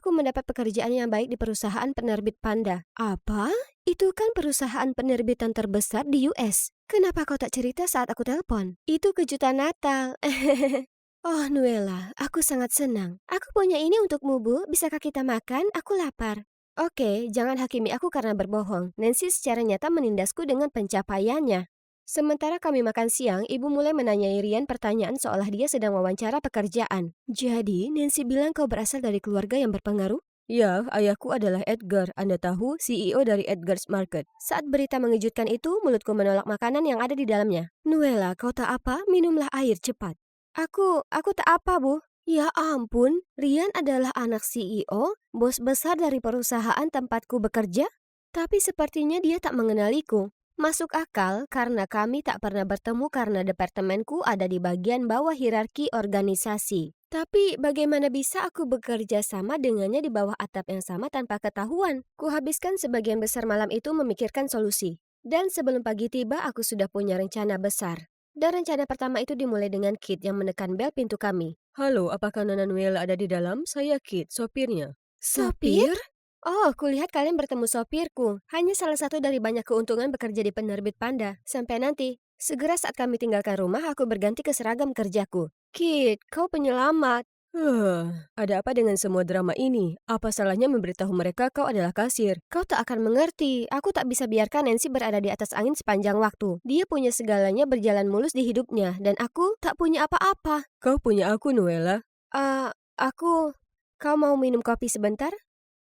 mendapat pekerjaan yang baik di perusahaan penerbit Panda. Apa? Itu kan perusahaan penerbitan terbesar di US. Kenapa kau tak cerita saat aku telepon? Itu kejutan Natal. Oh, Nuela, aku sangat senang. Aku punya ini untukmu, Bu. Bisakah kita makan? Aku lapar. Oke, jangan hakimi aku karena berbohong. Nancy secara nyata menindasku dengan pencapaiannya. Sementara kami makan siang, ibu mulai menanyai Rian pertanyaan seolah dia sedang wawancara pekerjaan. Jadi, Nancy bilang kau berasal dari keluarga yang berpengaruh? Ya, ayahku adalah Edgar. Anda tahu, CEO dari Edgar's Market. Saat berita mengejutkan itu, mulutku menolak makanan yang ada di dalamnya. Nuela, kau tak apa? Minumlah air cepat. Aku tak apa, Bu. Ya ampun, Rian adalah anak CEO, bos besar dari perusahaan tempatku bekerja. Tapi sepertinya dia tak mengenaliku. Masuk akal karena kami tak pernah bertemu karena departemenku ada di bagian bawah hierarki organisasi. Tapi bagaimana bisa aku bekerja sama dengannya di bawah atap yang sama tanpa ketahuan? Kuhabiskan sebagian besar malam itu memikirkan solusi. Dan sebelum pagi tiba, aku sudah punya rencana besar. Dan rencana pertama itu dimulai dengan Kit yang menekan bel pintu kami. Halo, apakah Nona Nuela ada di dalam? Saya Kit, sopirnya. Sopir? Oh, kulihat kalian bertemu sopirku. Hanya salah satu dari banyak keuntungan bekerja di penerbit Panda. Sampai nanti. Segera saat kami tinggalkan rumah, aku berganti ke seragam kerjaku. Kit, kau penyelamat. Ada apa dengan semua drama ini? Apa salahnya memberitahu mereka kau adalah kasir? Kau tak akan mengerti. Aku tak bisa biarkan Nancy berada di atas angin sepanjang waktu. Dia punya segalanya berjalan mulus di hidupnya, dan aku tak punya apa-apa. Kau punya aku, Nuela. Kau mau minum kopi sebentar?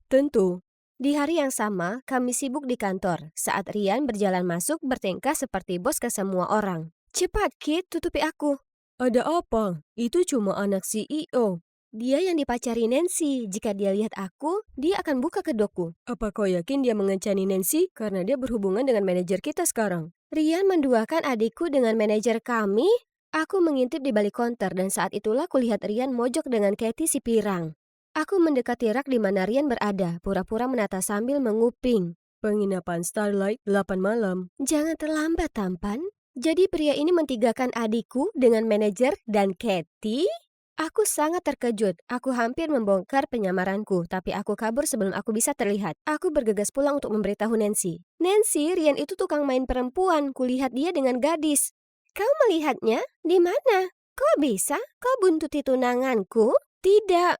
Tentu. Di hari yang sama, kami sibuk di kantor. Saat Rian berjalan masuk, bertingkah seperti bos ke semua orang. Cepat, Kit, tutupi aku. Ada apa? Itu cuma anak CEO. Dia yang dipacari Nancy. Jika dia lihat aku, dia akan buka kedokku. Apa kau yakin dia mengencani Nancy? Karena dia berhubungan dengan manajer kita sekarang. Rian menduakan adikku dengan manajer kami? Aku mengintip di balik konter dan saat itulah kulihat Rian mojok dengan Katie si pirang. Aku mendekati rak di mana Rian berada, pura-pura menata sambil menguping. Penginapan Starlight 8 malam. Jangan terlambat, tampan. Jadi pria ini mentigakan adikku dengan manajer dan Katie? Aku sangat terkejut. Aku hampir membongkar penyamaranku, tapi aku kabur sebelum aku bisa terlihat. Aku bergegas pulang untuk memberitahu Nancy. Nancy, Rian itu tukang main perempuan. Kulihat dia dengan gadis. Kau melihatnya? Di mana? Kok bisa? Kau buntuti tunanganku? Tidak,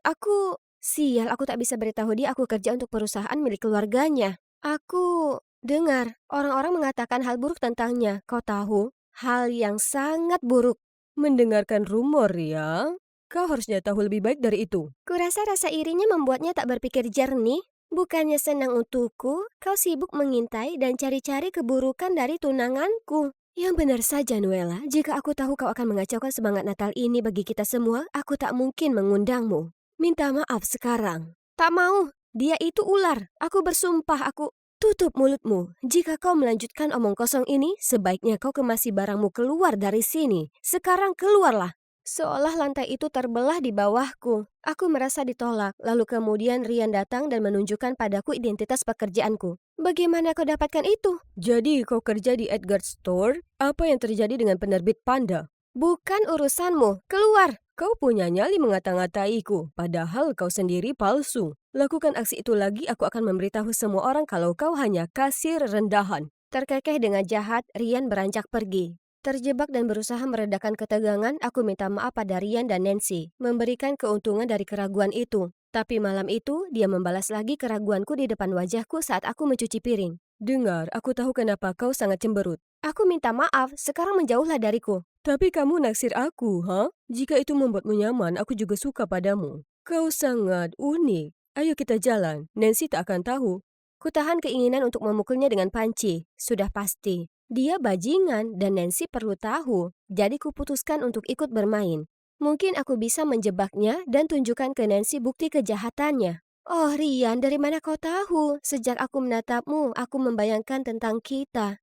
aku... Sial, aku tak bisa beritahu dia aku kerja untuk perusahaan milik keluarganya. Aku dengar orang-orang mengatakan hal buruk tentangnya. Kau tahu? Hal yang sangat buruk. Mendengarkan rumor ya? Kau harusnya tahu lebih baik dari itu. Kurasa rasa irinya membuatnya tak berpikir jernih. Bukannya senang untukku, kau sibuk mengintai dan cari-cari keburukan dari tunanganku. Yang benar saja, Nuela. Jika aku tahu kau akan mengacaukan semangat Natal ini bagi kita semua, aku tak mungkin mengundangmu. Minta maaf sekarang. Tak mau. Dia itu ular. Aku bersumpah aku... Tutup mulutmu. Jika kau melanjutkan omong kosong ini, sebaiknya kau kemasi barangmu keluar dari sini. Sekarang keluarlah. Seolah lantai itu terbelah di bawahku. Aku merasa ditolak, lalu kemudian Rian datang dan menunjukkan padaku identitas pekerjaanku. Bagaimana kau dapatkan itu? Jadi kau kerja di Edgar Store? Apa yang terjadi dengan penerbit Panda? Bukan urusanmu. Keluar! Kau punya nyali mengata-ngataiku, padahal kau sendiri palsu. Lakukan aksi itu lagi, aku akan memberitahu semua orang kalau kau hanya kasir rendahan. Terkekeh dengan jahat, Rian beranjak pergi. Terjebak dan berusaha meredakan ketegangan, aku minta maaf pada Rian dan Nancy, memberikan keuntungan dari keraguan itu. Tapi malam itu, dia membalas lagi keraguanku di depan wajahku saat aku mencuci piring. Dengar, aku tahu kenapa kau sangat cemberut. Aku minta maaf, sekarang menjauhlah dariku. Tapi kamu naksir aku, ha? Jika itu membuatmu nyaman, aku juga suka padamu. Kau sangat unik. Ayo kita jalan, Nancy tak akan tahu. Kutahan keinginan untuk memukulnya dengan panci. Sudah pasti. Dia bajingan dan Nancy perlu tahu. Jadi kuputuskan untuk ikut bermain. Mungkin aku bisa menjebaknya dan tunjukkan ke Nancy bukti kejahatannya. Oh Rian, dari mana kau tahu? Sejak aku menatapmu, aku membayangkan tentang kita.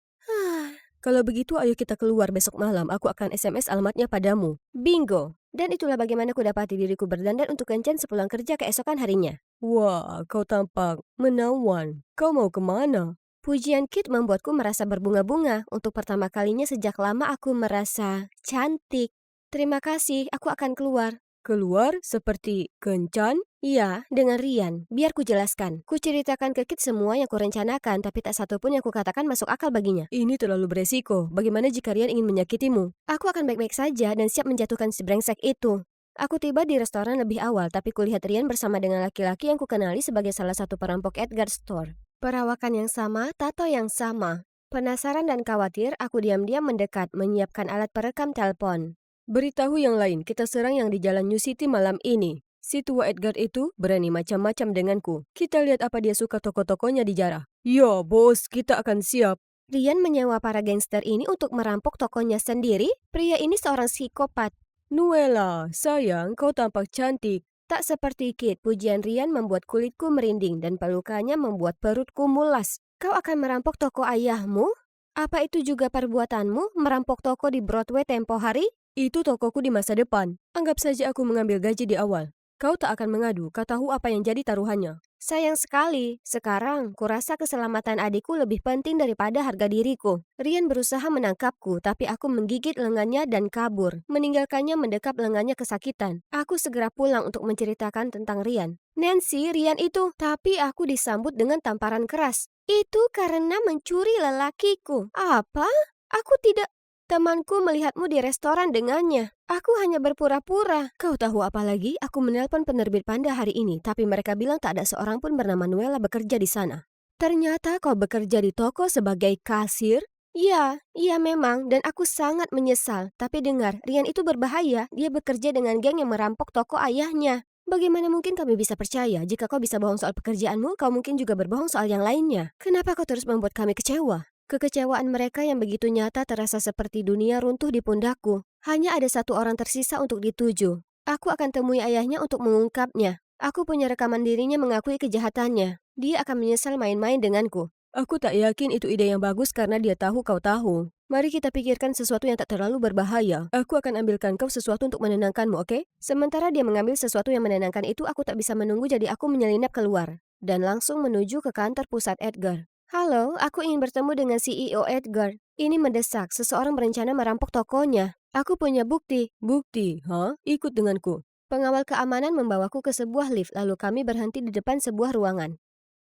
Kalau begitu ayo kita keluar besok malam, aku akan SMS alamatnya padamu. Bingo! Dan itulah bagaimana ku dapati diriku berdandan untuk kencan sepulang kerja keesokan harinya. Wah, kau tampak menawan. Kau mau kemana? Pujian Kit membuatku merasa berbunga-bunga. Untuk pertama kalinya sejak lama aku merasa cantik. Terima kasih, aku akan keluar. Keluar seperti kencan? Iya, dengan Rian. Biar ku jelaskan. Ku ceritakan ke Kit semua yang kurencanakan, tapi tak satu pun yang kukatakan masuk akal baginya. Ini terlalu beresiko. Bagaimana jika Rian ingin menyakitimu? Aku akan baik-baik saja dan siap menjatuhkan si brengsek itu. Aku tiba di restoran lebih awal, tapi kulihat Rian bersama dengan laki-laki yang kukenali sebagai salah satu perampok Edgar Store. Perawakan yang sama, tato yang sama. Penasaran dan khawatir, aku diam-diam mendekat, menyiapkan alat perekam telepon. Beritahu yang lain, kita serang yang di Jalan New City malam ini. Si tua Edgar itu berani macam-macam denganku. Kita lihat apa dia suka toko-tokonya dijarah. Ya, bos, kita akan siap. Rian menyewa para gangster ini untuk merampok tokonya sendiri? Pria ini seorang psikopat. Nuela, sayang, kau tampak cantik. Tak seperti Kit, pujian Rian membuat kulitku merinding dan pelukannya membuat perutku mulas. Kau akan merampok toko ayahmu? Apa itu juga perbuatanmu, merampok toko di Broadway tempo hari? Itu tokoku di masa depan. Anggap saja aku mengambil gaji di awal. Kau tak akan mengadu, kau tahu apa yang jadi taruhannya. Sayang sekali, sekarang kurasa keselamatan adikku lebih penting daripada harga diriku. Rian berusaha menangkapku, tapi aku menggigit lengannya dan kabur, meninggalkannya mendekap lengannya kesakitan. Aku segera pulang untuk menceritakan tentang Rian. Nancy, Rian itu, tapi aku disambut dengan tamparan keras. Itu karena mencuri lelakiku. Apa? Aku tidak... Temanku melihatmu di restoran dengannya. Aku hanya berpura-pura. Kau tahu apa lagi? Aku menelpon penerbit Panda hari ini, tapi mereka bilang tak ada seorang pun bernama Nuela bekerja di sana. Ternyata kau bekerja di toko sebagai kasir? Ya, iya memang, dan aku sangat menyesal. Tapi dengar, Rian itu berbahaya. Dia bekerja dengan geng yang merampok toko ayahnya. Bagaimana mungkin kami bisa percaya? Jika kau bisa bohong soal pekerjaanmu, kau mungkin juga berbohong soal yang lainnya. Kenapa kau terus membuat kami kecewa? Kekecewaan mereka yang begitu nyata terasa seperti dunia runtuh di pundakku. Hanya ada satu orang tersisa untuk dituju. Aku akan temui ayahnya untuk mengungkapnya. Aku punya rekaman dirinya mengakui kejahatannya. Dia akan menyesal main-main denganku. Aku tak yakin itu ide yang bagus karena dia tahu kau tahu. Mari kita pikirkan sesuatu yang tak terlalu berbahaya. Aku akan ambilkan kau sesuatu untuk menenangkanmu, oke? Sementara dia mengambil sesuatu yang menenangkan itu, aku tak bisa menunggu jadi aku menyelinap keluar. Dan langsung menuju ke kantor pusat Edgar. Halo, aku ingin bertemu dengan CEO Edgar. Ini mendesak, seseorang berencana merampok tokonya. Aku punya bukti. Bukti, ha? Ikut denganku. Pengawal keamanan membawaku ke sebuah lift, lalu kami berhenti di depan sebuah ruangan.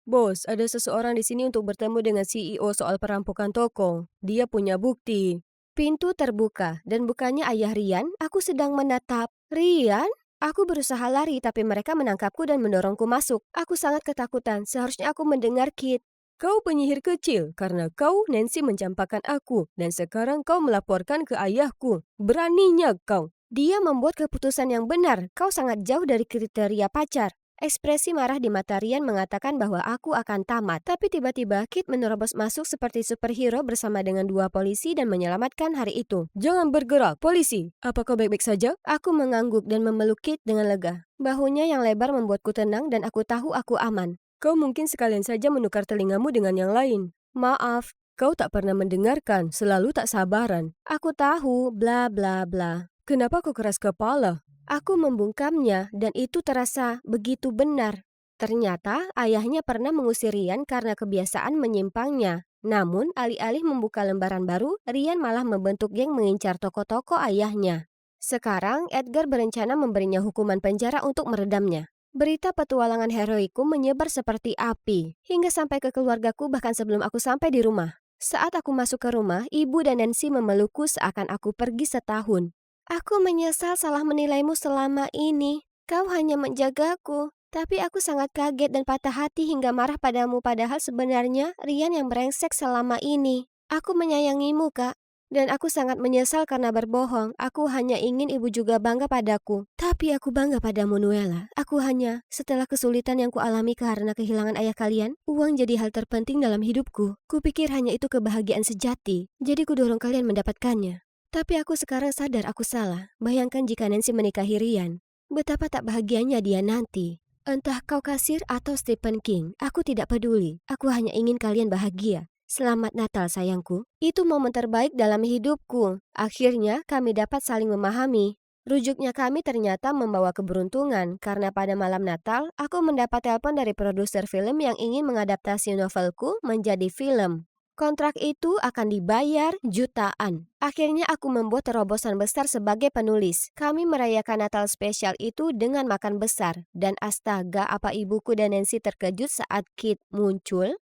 Bos, ada seseorang di sini untuk bertemu dengan CEO soal perampokan toko. Dia punya bukti. Pintu terbuka, dan bukannya ayah Rian, aku sedang menatap. Rian? Aku berusaha lari tapi mereka menangkapku dan mendorongku masuk. Aku sangat ketakutan, seharusnya aku mendengar Kit. Kau penyihir kecil karena kau Nancy mencampakkan aku dan sekarang kau melaporkan ke ayahku. Beraninya kau. Dia membuat keputusan yang benar, kau sangat jauh dari kriteria pacar. Ekspresi marah di mata Rian mengatakan bahwa aku akan tamat. Tapi tiba-tiba Kit menerobos masuk seperti superhero bersama dengan 2 polisi dan menyelamatkan hari itu. Jangan bergerak, polisi. Apa kau baik-baik saja? Aku mengangguk dan memeluk Kit dengan lega. Bahunya yang lebar membuatku tenang dan aku tahu aku aman. Kau mungkin sekalian saja menukar telingamu dengan yang lain. Maaf, Kau tak pernah mendengarkan, selalu tak sabaran. aku tahu, bla bla bla. Kenapa kau keras kepala? Aku membungkamnya dan itu terasa begitu benar. Ternyata ayahnya pernah mengusir Rian karena kebiasaan menyimpangnya. Namun alih-alih membuka lembaran baru, Rian malah membentuk geng mengincar toko-toko ayahnya. Sekarang Edgar berencana memberinya hukuman penjara untuk meredamnya. Berita petualangan heroiku menyebar seperti api, hingga sampai ke keluargaku bahkan sebelum aku sampai di rumah. Saat aku masuk ke rumah, ibu dan Nancy memelukku seakan aku pergi setahun. Aku menyesal salah menilaimu selama ini. Kau hanya menjagaku. Tapi aku sangat kaget dan patah hati hingga marah padamu padahal sebenarnya Rian yang brengsek selama ini. Aku menyayangimu, Kak. Dan aku sangat menyesal karena berbohong. Aku hanya ingin ibu juga bangga padaku. Tapi aku bangga padamu, Nuella. Aku hanya, setelah kesulitan yang kualami karena kehilangan ayah kalian, uang jadi hal terpenting dalam hidupku. Kupikir hanya itu kebahagiaan sejati. Jadi kudorong kalian mendapatkannya. Tapi aku sekarang sadar aku salah. Bayangkan jika Nancy menikahi Rian. Betapa tak bahagianya dia nanti. Entah kau kasir atau Stephen King, aku tidak peduli. Aku hanya ingin kalian bahagia. Selamat Natal sayangku. Itu momen terbaik dalam hidupku. Akhirnya kami dapat saling memahami. Rujuknya kami ternyata membawa keberuntungan karena pada malam Natal, aku mendapat telepon dari produser film yang ingin mengadaptasi novelku menjadi film. Kontrak itu akan dibayar jutaan. Akhirnya aku membuat terobosan besar sebagai penulis. Kami merayakan Natal spesial itu dengan makan besar. Dan astaga, apa ibuku dan Nancy terkejut saat Kit muncul?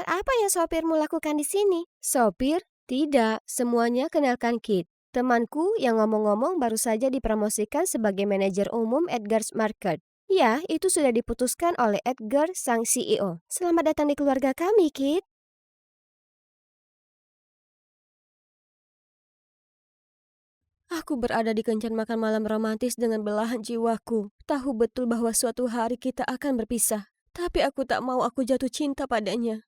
Apa yang sopirmu lakukan di sini? Sopir? Tidak, semuanya kenalkan Kit. Temanku yang ngomong-ngomong baru saja dipromosikan sebagai manajer umum Edgar's Market. Ya, itu sudah diputuskan oleh Edgar, sang CEO. Selamat datang di keluarga kami, Kit. Aku berada di kencan makan malam romantis dengan belahan jiwaku. Tahu betul bahwa suatu hari kita akan berpisah. Tapi aku tak mau aku jatuh cinta padanya.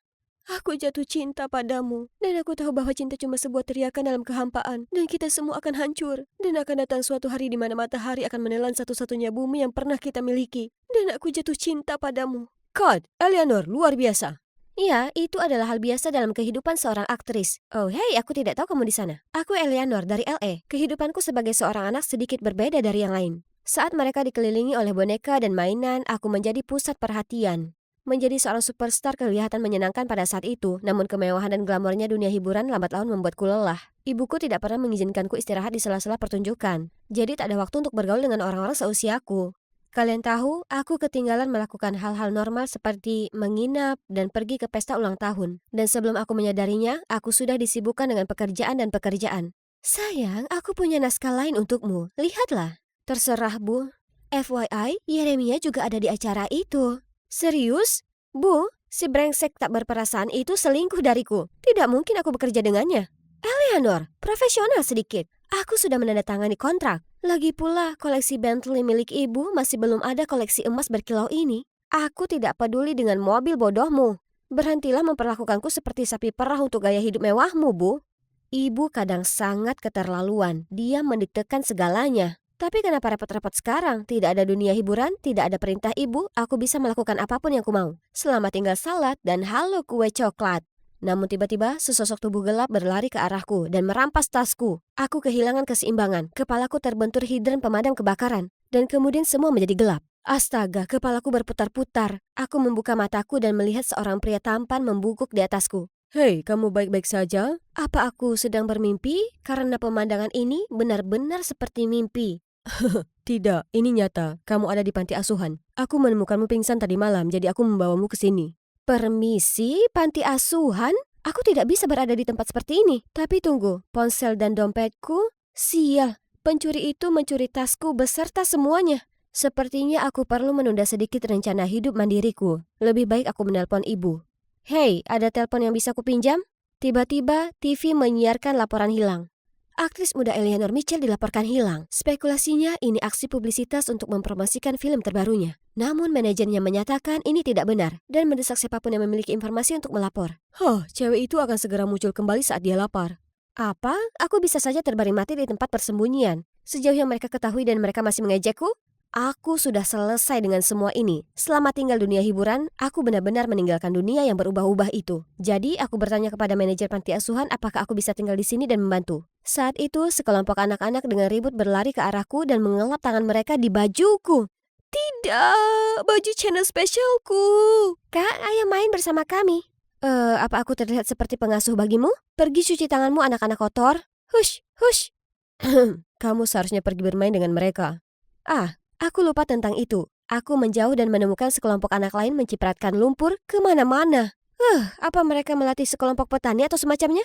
Aku jatuh cinta padamu. Dan aku tahu bahwa cinta cuma sebuah teriakan dalam kehampaan. Dan kita semua akan hancur. Dan akan datang suatu hari di mana matahari akan menelan satu-satunya bumi yang pernah kita miliki. Dan aku jatuh cinta padamu. God, Eleanor, luar biasa. Iya, itu adalah hal biasa dalam kehidupan seorang aktris. Oh, hei, aku tidak tahu kamu di sana. Aku Eleanor dari LA. Kehidupanku sebagai seorang anak sedikit berbeda dari yang lain. Saat mereka dikelilingi oleh boneka dan mainan, aku menjadi pusat perhatian. Menjadi seorang superstar kelihatan menyenangkan pada saat itu, namun kemewahan dan glamornya dunia hiburan lambat laun membuatku lelah. Ibuku tidak pernah mengizinkanku istirahat di sela-sela pertunjukan. Jadi tak ada waktu untuk bergaul dengan orang-orang seusiaku. Kalian tahu, aku ketinggalan melakukan hal-hal normal seperti menginap dan pergi ke pesta ulang tahun. Dan sebelum aku menyadarinya, aku sudah disibukkan dengan pekerjaan dan pekerjaan. Sayang, aku punya naskah lain untukmu. Lihatlah. Terserah, Bu. FYI, Yeremia juga ada di acara itu. Serius? Bu, si brengsek tak berperasaan itu selingkuh dariku. Tidak mungkin aku bekerja dengannya. Eleanor, profesional sedikit. Aku sudah menandatangani kontrak. Lagi pula, koleksi Bentley milik ibu masih belum ada koleksi emas berkilau ini. Aku tidak peduli dengan mobil bodohmu. Berhentilah memperlakukanku seperti sapi perah untuk gaya hidup mewahmu, Bu. Ibu kadang sangat keterlaluan. Dia mendiktekan segalanya. Tapi kenapa repot-repot sekarang? Tidak ada dunia hiburan, tidak ada perintah ibu, aku bisa melakukan apapun yang ku mau. Selamat tinggal salad dan halo kue coklat. Namun tiba-tiba sesosok tubuh gelap berlari ke arahku dan merampas tasku. Aku kehilangan keseimbangan, kepalaku terbentur hidran pemadam kebakaran. Dan kemudian semua menjadi gelap. Astaga, kepalaku berputar-putar. Aku membuka mataku dan melihat seorang pria tampan membungkuk di atasku. Hei, kamu baik-baik saja? Apa aku sedang bermimpi? Karena pemandangan ini benar-benar seperti mimpi. Tidak, ini nyata. Kamu ada di panti asuhan. Aku menemukanmu pingsan tadi malam, jadi aku membawamu ke sini. Permisi, panti asuhan? Aku tidak bisa berada di tempat seperti ini. Tapi tunggu, ponsel dan dompetku? Sial, Pencuri itu mencuri tasku beserta semuanya. Sepertinya aku perlu menunda sedikit rencana hidup mandiriku. Lebih baik aku menelpon ibu. Hei, ada telepon yang bisa kupinjam? Tiba-tiba TV menyiarkan laporan hilang. Aktris muda Eleanor Mitchell dilaporkan hilang. Spekulasinya ini aksi publisitas untuk mempromosikan film terbarunya. Namun manajernya menyatakan ini tidak benar dan mendesak siapapun yang memiliki informasi untuk melapor. Cewek itu akan segera muncul kembali saat dia lapar. Apa? Aku bisa saja terbaring mati di tempat persembunyian. Sejauh yang mereka ketahui dan mereka masih mengejekku? Aku sudah selesai dengan semua ini. Selama tinggal dunia hiburan, aku benar-benar meninggalkan dunia yang berubah-ubah itu. Jadi, aku bertanya kepada manajer panti asuhan apakah aku bisa tinggal di sini dan membantu. Saat itu, sekelompok anak-anak dengan ribut berlari ke arahku dan mengelap tangan mereka di bajuku. Tidak, baju channel spesialku. Kak, ayo main bersama kami. Apa aku terlihat seperti pengasuh bagimu? Pergi cuci tanganmu anak-anak kotor. Hush, hush. Kamu seharusnya pergi bermain dengan mereka. Aku lupa tentang itu. Aku menjauh dan menemukan sekelompok anak lain mencipratkan lumpur kemana-mana. Apa mereka melatih sekelompok petani atau semacamnya?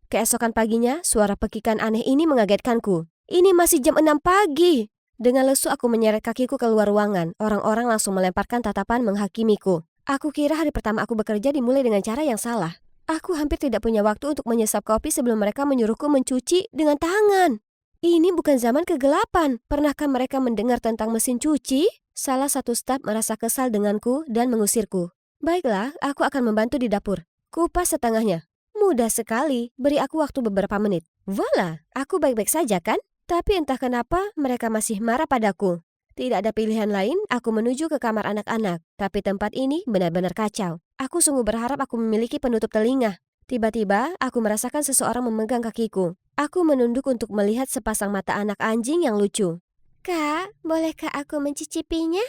Keesokan paginya, suara pekikan aneh ini mengagetkanku. Ini masih jam 6 pagi. Dengan lesu aku menyeret kakiku keluar ruangan. Orang-orang langsung melemparkan tatapan menghakimiku. Aku kira hari pertama aku bekerja dimulai dengan cara yang salah. Aku hampir tidak punya waktu untuk menyesap kopi sebelum mereka menyuruhku mencuci dengan tangan. Ini bukan zaman kegelapan. Pernahkah mereka mendengar tentang mesin cuci? Salah satu staf merasa kesal denganku dan mengusirku. Baiklah, aku akan membantu di dapur. Kupas setengahnya. Mudah sekali, beri aku waktu beberapa menit. Voila, aku baik-baik saja kan? Tapi entah kenapa mereka masih marah padaku. Tidak ada pilihan lain, aku menuju ke kamar anak-anak. Tapi tempat ini benar-benar kacau. Aku sungguh berharap aku memiliki penutup telinga. Tiba-tiba, aku merasakan seseorang memegang kakiku. Aku menunduk untuk melihat sepasang mata anak anjing yang lucu. Kak, bolehkah aku mencicipinya?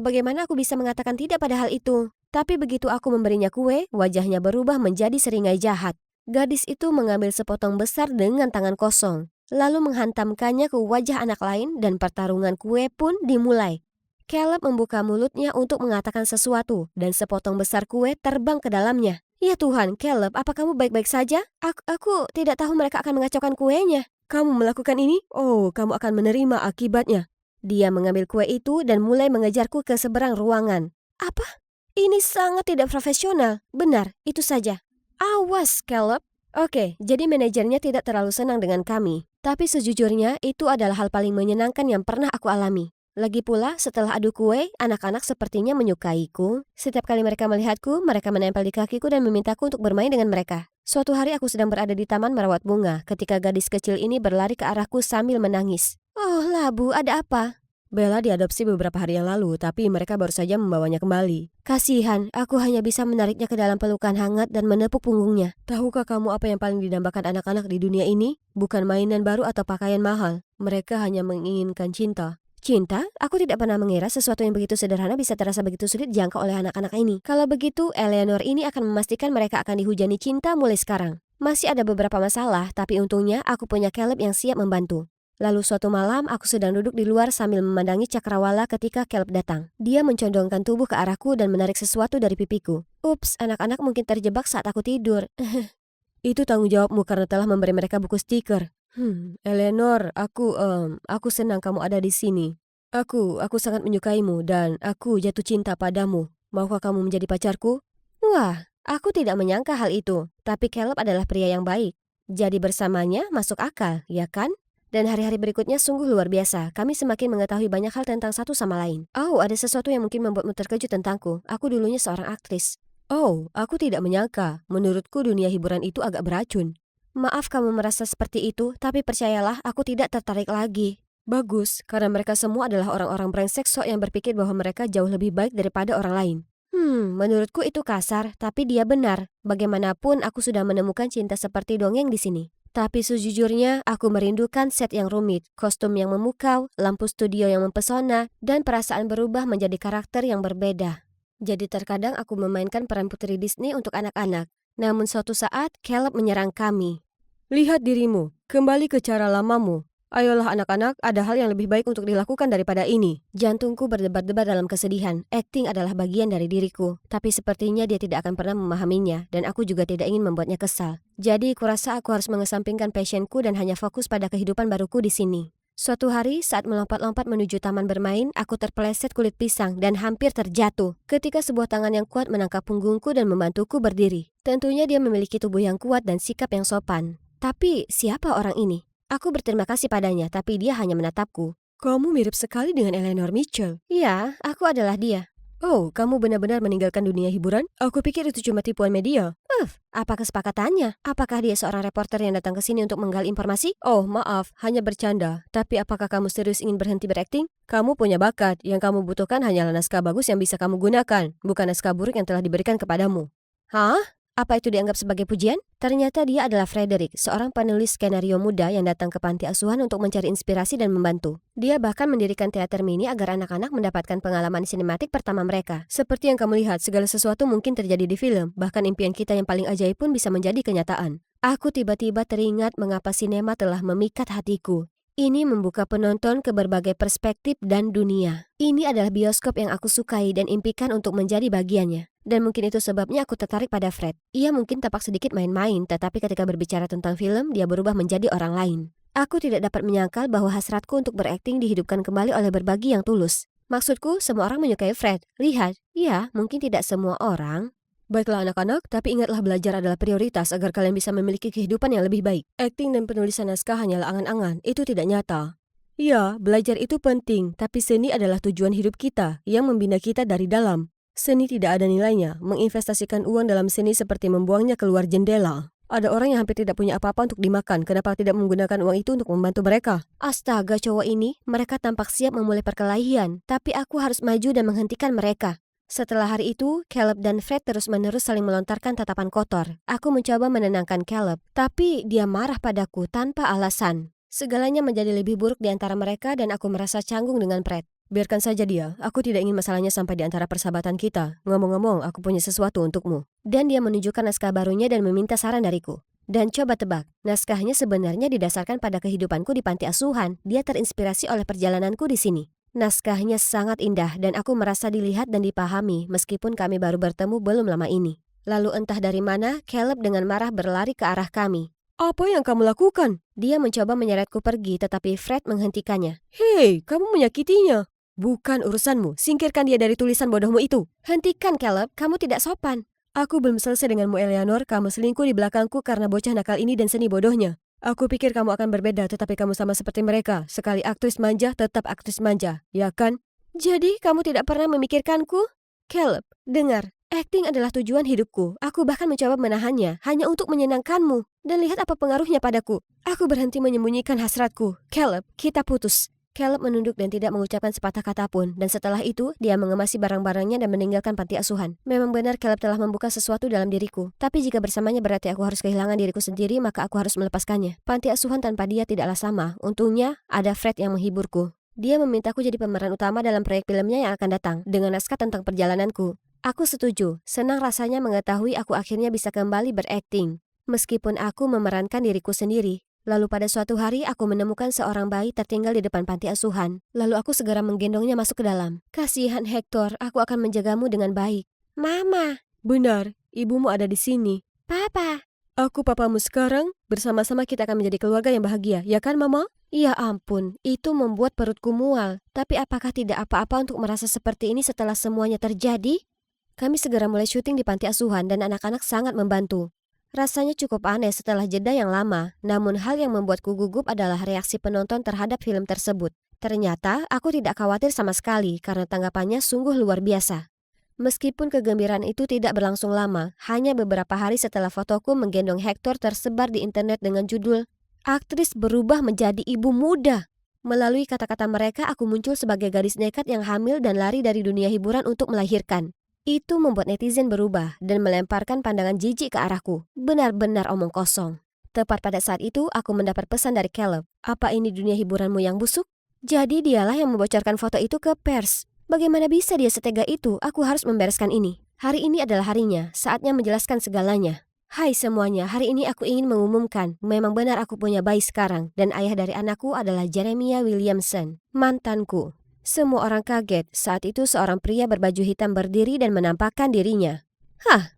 Bagaimana aku bisa mengatakan tidak pada hal itu? Tapi begitu aku memberinya kue, wajahnya berubah menjadi seringai jahat. Gadis itu mengambil sepotong besar dengan tangan kosong, lalu menghantamkannya ke wajah anak lain dan pertarungan kue pun dimulai. Caleb membuka mulutnya untuk mengatakan sesuatu dan sepotong besar kue terbang ke dalamnya. Ya Tuhan, Caleb, apa kamu baik-baik saja? Aku tidak tahu mereka akan mengacaukan kuenya. Kamu melakukan ini? Kamu akan menerima akibatnya. Dia mengambil kue itu dan mulai mengejarku ke seberang ruangan. Apa? Ini sangat tidak profesional. Benar, itu saja. Awas, Caleb. Oke, jadi manajernya tidak terlalu senang dengan kami. Tapi sejujurnya, itu adalah hal paling menyenangkan yang pernah aku alami. Lagi pula, setelah adu kue, anak-anak sepertinya menyukaiku. Setiap kali mereka melihatku, mereka menempel di kakiku dan memintaku untuk bermain dengan mereka. Suatu hari aku sedang berada di taman merawat bunga ketika gadis kecil ini berlari ke arahku sambil menangis. Oh, Labu, ada apa? Bella diadopsi beberapa hari yang lalu, tapi mereka baru saja membawanya kembali. Kasihan, aku hanya bisa menariknya ke dalam pelukan hangat dan menepuk punggungnya. Tahukah kamu apa yang paling didambakan anak-anak di dunia ini? Bukan mainan baru atau pakaian mahal. Mereka hanya menginginkan cinta. Cinta? Aku tidak pernah mengira sesuatu yang begitu sederhana bisa terasa begitu sulit dijangkau oleh anak-anak ini. Kalau begitu, Eleanor ini akan memastikan mereka akan dihujani cinta mulai sekarang. Masih ada beberapa masalah, tapi untungnya aku punya Caleb yang siap membantu. Lalu suatu malam, aku sedang duduk di luar sambil memandangi cakrawala ketika Caleb datang. Dia mencondongkan tubuh ke arahku dan menarik sesuatu dari pipiku. Ups, anak-anak mungkin terjebak saat aku tidur. Itu tanggung jawabmu karena telah memberi mereka buku stiker. Eleanor, aku senang kamu ada di sini. Aku sangat menyukaimu dan aku jatuh cinta padamu. Maukah kamu menjadi pacarku? Wah, aku tidak menyangka hal itu. Tapi Caleb adalah pria yang baik. Jadi bersamanya masuk akal, ya kan? Dan hari-hari berikutnya sungguh luar biasa. Kami semakin mengetahui banyak hal tentang satu sama lain. Oh, ada sesuatu yang mungkin membuatmu terkejut tentangku. Aku dulunya seorang aktris. Oh, aku tidak menyangka. Menurutku dunia hiburan itu agak beracun. Maaf kamu merasa seperti itu, tapi percayalah aku tidak tertarik lagi. Bagus, karena mereka semua adalah orang-orang brengsek sok yang berpikir bahwa mereka jauh lebih baik daripada orang lain. Menurutku itu kasar, tapi dia benar. Bagaimanapun aku sudah menemukan cinta seperti dongeng di sini. Tapi sejujurnya, aku merindukan set yang rumit, kostum yang memukau, lampu studio yang mempesona, dan perasaan berubah menjadi karakter yang berbeda. Jadi terkadang aku memainkan peran putri Disney untuk anak-anak. Namun suatu saat, Caleb menyerang kami. Lihat dirimu, kembali ke cara lamamu. Ayolah anak-anak, ada hal yang lebih baik untuk dilakukan daripada ini. Jantungku berdebar-debar dalam kesedihan. Akting adalah bagian dari diriku. Tapi sepertinya dia tidak akan pernah memahaminya. Dan aku juga tidak ingin membuatnya kesal. Jadi kurasa aku harus mengesampingkan passionku dan hanya fokus pada kehidupan baruku di sini. Suatu hari saat melompat-lompat menuju taman bermain, aku terpeleset kulit pisang dan hampir terjatuh ketika sebuah tangan yang kuat menangkap punggungku dan membantuku berdiri. Tentunya dia memiliki tubuh yang kuat dan sikap yang sopan. Tapi siapa orang ini? Aku berterima kasih padanya, tapi dia hanya menatapku. Kamu mirip sekali dengan Eleanor Mitchell. Ya, aku adalah dia. Oh, kamu benar-benar meninggalkan dunia hiburan? Aku pikir itu cuma tipuan media. Apa kesepakatannya? Apakah dia seorang reporter yang datang ke sini untuk menggali informasi? Oh, maaf, hanya bercanda. Tapi apakah kamu serius ingin berhenti berakting? Kamu punya bakat, yang kamu butuhkan hanyalah naskah bagus yang bisa kamu gunakan, bukan naskah buruk yang telah diberikan kepadamu. Hah? Apa itu dianggap sebagai pujian? Ternyata dia adalah Frederick, seorang penulis skenario muda yang datang ke panti asuhan untuk mencari inspirasi dan membantu. Dia bahkan mendirikan teater mini agar anak-anak mendapatkan pengalaman sinematik pertama mereka. Seperti yang kamu lihat, segala sesuatu mungkin terjadi di film, bahkan impian kita yang paling ajaib pun bisa menjadi kenyataan. Aku tiba-tiba teringat mengapa sinema telah memikat hatiku. Ini membuka penonton ke berbagai perspektif dan dunia. Ini adalah bioskop yang aku sukai dan impikan untuk menjadi bagiannya. Dan mungkin itu sebabnya aku tertarik pada Fred. Ia mungkin tampak sedikit main-main, tetapi ketika berbicara tentang film, dia berubah menjadi orang lain. Aku tidak dapat menyangkal bahwa hasratku untuk berakting dihidupkan kembali oleh berbagi yang tulus. Maksudku, semua orang menyukai Fred. Lihat, ya, mungkin tidak semua orang. Baiklah anak-anak, tapi ingatlah belajar adalah prioritas agar kalian bisa memiliki kehidupan yang lebih baik. Akting dan penulisan naskah hanyalah angan-angan, itu tidak nyata. Ya, belajar itu penting, tapi seni adalah tujuan hidup kita yang membina kita dari dalam. Seni tidak ada nilainya. Menginvestasikan uang dalam seni seperti membuangnya keluar jendela. Ada orang yang hampir tidak punya apa-apa untuk dimakan. Kenapa tidak menggunakan uang itu untuk membantu mereka? Astaga, cowok ini, mereka tampak siap memulai perkelahian, tapi aku harus maju dan menghentikan mereka. Setelah hari itu, Caleb dan Fred terus-menerus saling melontarkan tatapan kotor. Aku mencoba menenangkan Caleb, tapi dia marah padaku tanpa alasan. Segalanya menjadi lebih buruk di antara mereka dan aku merasa canggung dengan Fred. Biarkan saja dia, aku tidak ingin masalahnya sampai di antara persahabatan kita. Ngomong-ngomong, aku punya sesuatu untukmu. Dan dia menunjukkan naskah barunya dan meminta saran dariku. Dan coba tebak, naskahnya sebenarnya didasarkan pada kehidupanku di panti asuhan. Dia terinspirasi oleh perjalananku di sini. Naskahnya sangat indah dan aku merasa dilihat dan dipahami meskipun kami baru bertemu belum lama ini. Lalu entah dari mana, Caleb dengan marah berlari ke arah kami. Apa yang kamu lakukan? Dia mencoba menyeretku pergi tetapi Fred menghentikannya. Hei, kamu menyakitinya. Bukan urusanmu, singkirkan dia dari tulisan bodohmu itu. Hentikan Caleb, kamu tidak sopan. Aku belum selesai denganmu Eleanor, kamu selingkuh di belakangku karena bocah nakal ini dan seni bodohnya. Aku pikir kamu akan berbeda, tetapi kamu sama seperti mereka. Sekali aktris manja, tetap aktris manja, ya kan? Jadi kamu tidak pernah memikirkanku? Caleb, dengar, akting adalah tujuan hidupku. Aku bahkan mencoba menahannya, hanya untuk menyenangkanmu. Dan lihat apa pengaruhnya padaku. Aku berhenti menyembunyikan hasratku. Caleb, kita putus. Caleb menunduk dan tidak mengucapkan sepatah kata pun, dan setelah itu, dia mengemasi barang-barangnya dan meninggalkan panti asuhan. Memang benar Caleb telah membuka sesuatu dalam diriku, tapi jika bersamanya berarti aku harus kehilangan diriku sendiri, maka aku harus melepaskannya. Panti asuhan tanpa dia tidaklah sama. Untungnya, ada Fred yang menghiburku. Dia memintaku jadi pemeran utama dalam proyek filmnya yang akan datang, dengan naskah tentang perjalananku. Aku setuju, senang rasanya mengetahui aku akhirnya bisa kembali berakting. Meskipun aku memerankan diriku sendiri. Lalu pada suatu hari aku menemukan seorang bayi tertinggal di depan panti asuhan. Lalu aku segera menggendongnya masuk ke dalam. Kasihan Hector, aku akan menjagamu dengan baik. Mama. Benar, ibumu ada di sini. Papa. Aku papamu sekarang, bersama-sama kita akan menjadi keluarga yang bahagia, ya kan Mama? Ya ampun, itu membuat perutku mual. Tapi apakah tidak apa-apa untuk merasa seperti ini setelah semuanya terjadi? Kami segera mulai syuting di panti asuhan dan anak-anak sangat membantu. Rasanya cukup aneh setelah jeda yang lama, namun hal yang membuatku gugup adalah reaksi penonton terhadap film tersebut. Ternyata aku tidak khawatir sama sekali karena tanggapannya sungguh luar biasa. Meskipun kegembiraan itu tidak berlangsung lama, hanya beberapa hari setelah fotoku menggendong Hector tersebar di internet dengan judul "Aktris berubah menjadi ibu muda". Melalui kata-kata mereka aku muncul sebagai gadis nekat yang hamil dan lari dari dunia hiburan untuk melahirkan. Itu membuat netizen berubah dan melemparkan pandangan jijik ke arahku. Benar-benar omong kosong. Tepat pada saat itu, aku mendapat pesan dari Caleb. Apa ini dunia hiburanmu yang busuk? Jadi dialah yang membocorkan foto itu ke pers. Bagaimana bisa dia setega itu? Aku harus membereskan ini. Hari ini adalah harinya, saatnya menjelaskan segalanya. Hai semuanya, hari ini aku ingin mengumumkan, memang benar aku punya bayi sekarang, dan ayah dari anakku adalah Jeremiah Williamson, mantanku. Semua orang kaget, saat itu seorang pria berbaju hitam berdiri dan menampakkan dirinya.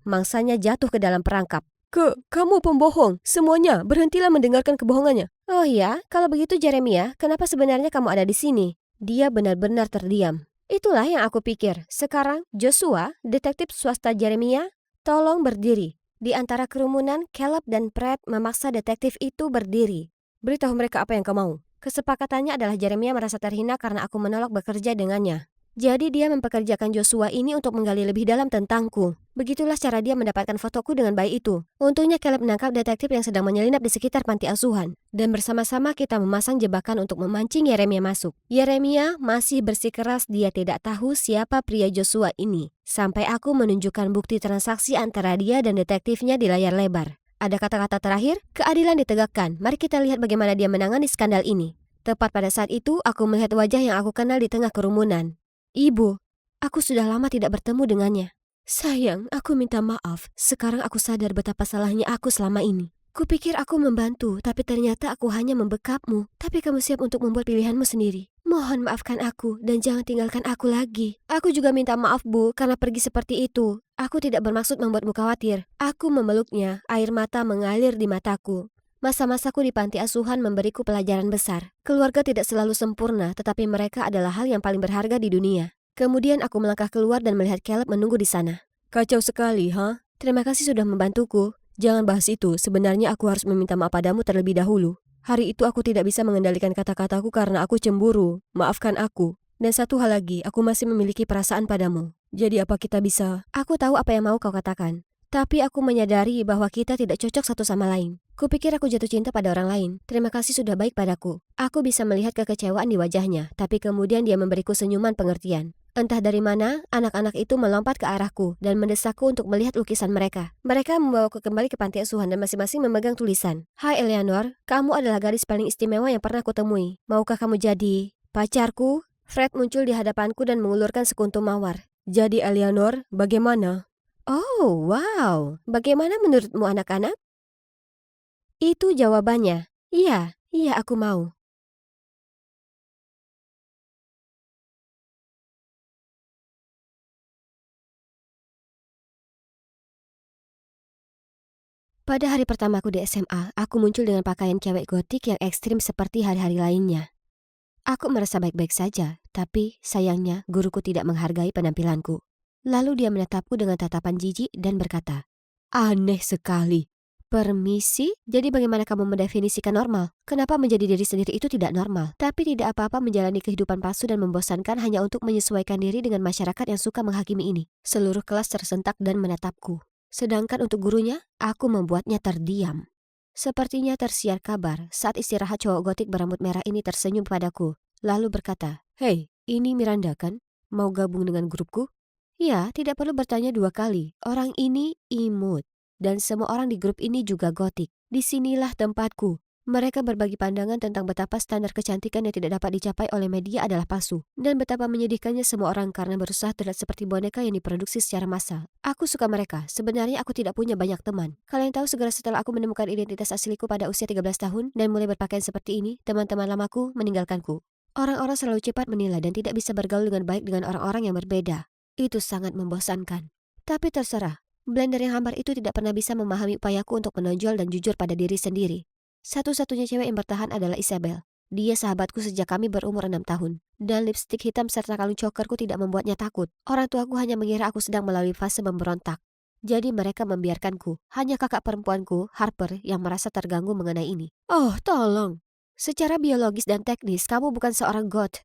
Mangsanya jatuh ke dalam perangkap. Kamu pembohong. Semuanya, berhentilah mendengarkan kebohongannya. Oh ya, kalau begitu Jeremiah, kenapa sebenarnya kamu ada di sini? Dia benar-benar terdiam. Itulah yang aku pikir. Sekarang, Joshua, detektif swasta Jeremiah, tolong berdiri. Di antara kerumunan, Caleb dan Pratt memaksa detektif itu berdiri. Beritahu mereka apa yang kau mau. Kesepakatannya adalah Jeremiah merasa terhina karena aku menolak bekerja dengannya. Jadi dia mempekerjakan Joshua ini untuk menggali lebih dalam tentangku. Begitulah cara dia mendapatkan fotoku dengan bayi itu. Untungnya Caleb menangkap detektif yang sedang menyelinap di sekitar panti asuhan. Dan bersama-sama kita memasang jebakan untuk memancing Yeremia masuk. Yeremia masih bersikeras dia tidak tahu siapa pria Joshua ini. Sampai aku menunjukkan bukti transaksi antara dia dan detektifnya di layar lebar. Ada kata-kata terakhir, keadilan ditegakkan. Mari kita lihat bagaimana dia menangani skandal ini. Tepat pada saat itu, aku melihat wajah yang aku kenal di tengah kerumunan. Ibu, aku sudah lama tidak bertemu dengannya. Sayang, aku minta maaf. Sekarang aku sadar betapa salahnya aku selama ini. Kupikir aku membantu, tapi ternyata aku hanya membekapmu. Tapi kamu siap untuk membuat pilihanmu sendiri. Mohon maafkan aku dan jangan tinggalkan aku lagi. Aku juga minta maaf, Bu, karena pergi seperti itu. Aku tidak bermaksud membuatmu khawatir. Aku memeluknya, air mata mengalir di mataku. Masa-masaku di panti asuhan memberiku pelajaran besar. Keluarga tidak selalu sempurna, tetapi mereka adalah hal yang paling berharga di dunia. Kemudian aku melangkah keluar dan melihat Caleb menunggu di sana. Kacau sekali, ha? Terima kasih sudah membantuku. Jangan bahas itu, sebenarnya aku harus meminta maaf padamu terlebih dahulu. Hari itu aku tidak bisa mengendalikan kata-kataku karena aku cemburu. Maafkan aku. Dan satu hal lagi, aku masih memiliki perasaan padamu. Jadi apa kita bisa? Aku tahu apa yang mau kau katakan. Tapi aku menyadari bahwa kita tidak cocok satu sama lain. Kupikir aku jatuh cinta pada orang lain. Terima kasih sudah baik padaku. Aku bisa melihat kekecewaan di wajahnya, tapi kemudian dia memberiku senyuman pengertian. Entah dari mana, anak-anak itu melompat ke arahku dan mendesakku untuk melihat lukisan mereka. Mereka membawaku kembali ke panti asuhan dan masing-masing memegang tulisan. Hai Eleanor, kamu adalah gadis paling istimewa yang pernah kutemui. Maukah kamu jadi pacarku? Fred muncul di hadapanku dan mengulurkan sekuntum mawar. Jadi Eleanor, bagaimana? Oh, wow. Bagaimana menurutmu anak-anak? Itu jawabannya. Iya, aku mau. Pada hari pertamaku di SMA, aku muncul dengan pakaian cewek gotik yang ekstrim seperti hari-hari lainnya. Aku merasa baik-baik saja, tapi sayangnya guruku tidak menghargai penampilanku. Lalu dia menatapku dengan tatapan jijik dan berkata, "Aneh sekali." Permisi, jadi bagaimana kamu mendefinisikan normal? Kenapa menjadi diri sendiri itu tidak normal? Tapi tidak apa-apa menjalani kehidupan palsu dan membosankan hanya untuk menyesuaikan diri dengan masyarakat yang suka menghakimi ini. Seluruh kelas tersentak dan menatapku. Sedangkan untuk gurunya, aku membuatnya terdiam. Sepertinya tersiar kabar saat istirahat cowok gotik berambut merah ini tersenyum padaku, lalu berkata, "Hei, ini Miranda kan? Mau gabung dengan grupku?" Ya, tidak perlu bertanya dua kali. Orang ini imut. Dan semua orang di grup ini juga gotik. Disinilah tempatku. Mereka berbagi pandangan tentang betapa standar kecantikan yang tidak dapat dicapai oleh media adalah palsu. Dan betapa menyedihkannya semua orang karena berusaha terlihat seperti boneka yang diproduksi secara massal. Aku suka mereka. Sebenarnya aku tidak punya banyak teman. Kalian tahu segera setelah aku menemukan identitas asliku pada usia 13 tahun dan mulai berpakaian seperti ini, teman-teman lamaku meninggalkanku. Orang-orang selalu cepat menilai dan tidak bisa bergaul dengan baik dengan orang-orang yang berbeda. Itu sangat membosankan. Tapi terserah. Blender yang hambar itu tidak pernah bisa memahami upayaku untuk menonjol dan jujur pada diri sendiri. Satu-satunya cewek yang bertahan adalah Isabel. Dia sahabatku sejak kami berumur 6 tahun. Dan lipstik hitam serta kalung chokerku tidak membuatnya takut. Orang tuaku hanya mengira aku sedang melalui fase memberontak. Jadi mereka membiarkanku. Hanya kakak perempuanku, Harper, yang merasa terganggu mengenai ini. Oh, tolong. Secara biologis dan teknis, kamu bukan seorang goth.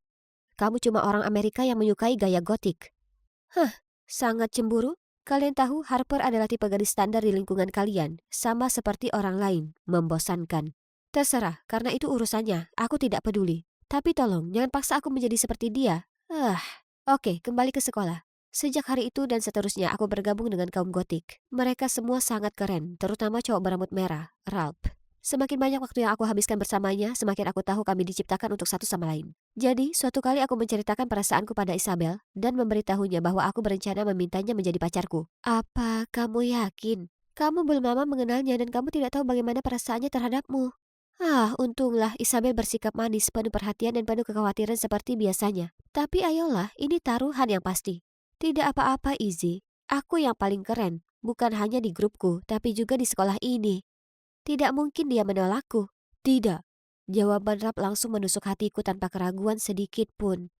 Kamu cuma orang Amerika yang menyukai gaya gotik. Sangat cemburu? Kalian tahu Harper adalah tipe gadis standar di lingkungan kalian, sama seperti orang lain, membosankan. Terserah, karena itu urusannya, aku tidak peduli. Tapi tolong, jangan paksa aku menjadi seperti dia. Oke, kembali ke sekolah. Sejak hari itu dan seterusnya aku bergabung dengan kaum gotik. Mereka semua sangat keren, terutama cowok berambut merah, Ralph. Semakin banyak waktu yang aku habiskan bersamanya, semakin aku tahu kami diciptakan untuk satu sama lain. Jadi, suatu kali aku menceritakan perasaanku pada Isabel dan memberitahunya bahwa aku berencana memintanya menjadi pacarku. Apa kamu yakin? Kamu belum lama mengenalnya dan kamu tidak tahu bagaimana perasaannya terhadapmu. Untunglah Isabel bersikap manis, penuh perhatian dan penuh kekhawatiran seperti biasanya. Tapi ayolah, ini taruhan yang pasti. Tidak apa-apa, Izzy. Aku yang paling keren. bukan hanya di grupku, tapi juga di sekolah ini. Tidak mungkin dia menolakku. Tidak. Jawaban Rap langsung menusuk hatiku tanpa keraguan sedikit pun.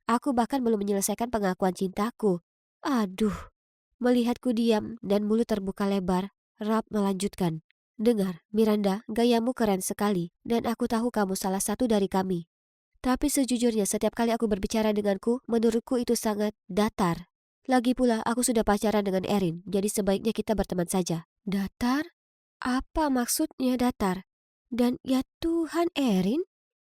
Aku bahkan belum menyelesaikan pengakuan cintaku. Aduh, melihatku diam dan mulut terbuka lebar, Rap melanjutkan. Dengar, Miranda, gayamu keren sekali dan aku tahu kamu salah satu dari kami. Tapi sejujurnya setiap kali aku berbicara denganku, menurutku itu sangat datar. Lagi pula aku sudah pacaran dengan Erin, jadi sebaiknya kita berteman saja. Datar? Apa maksudnya datar? Dan ya Tuhan, Erin?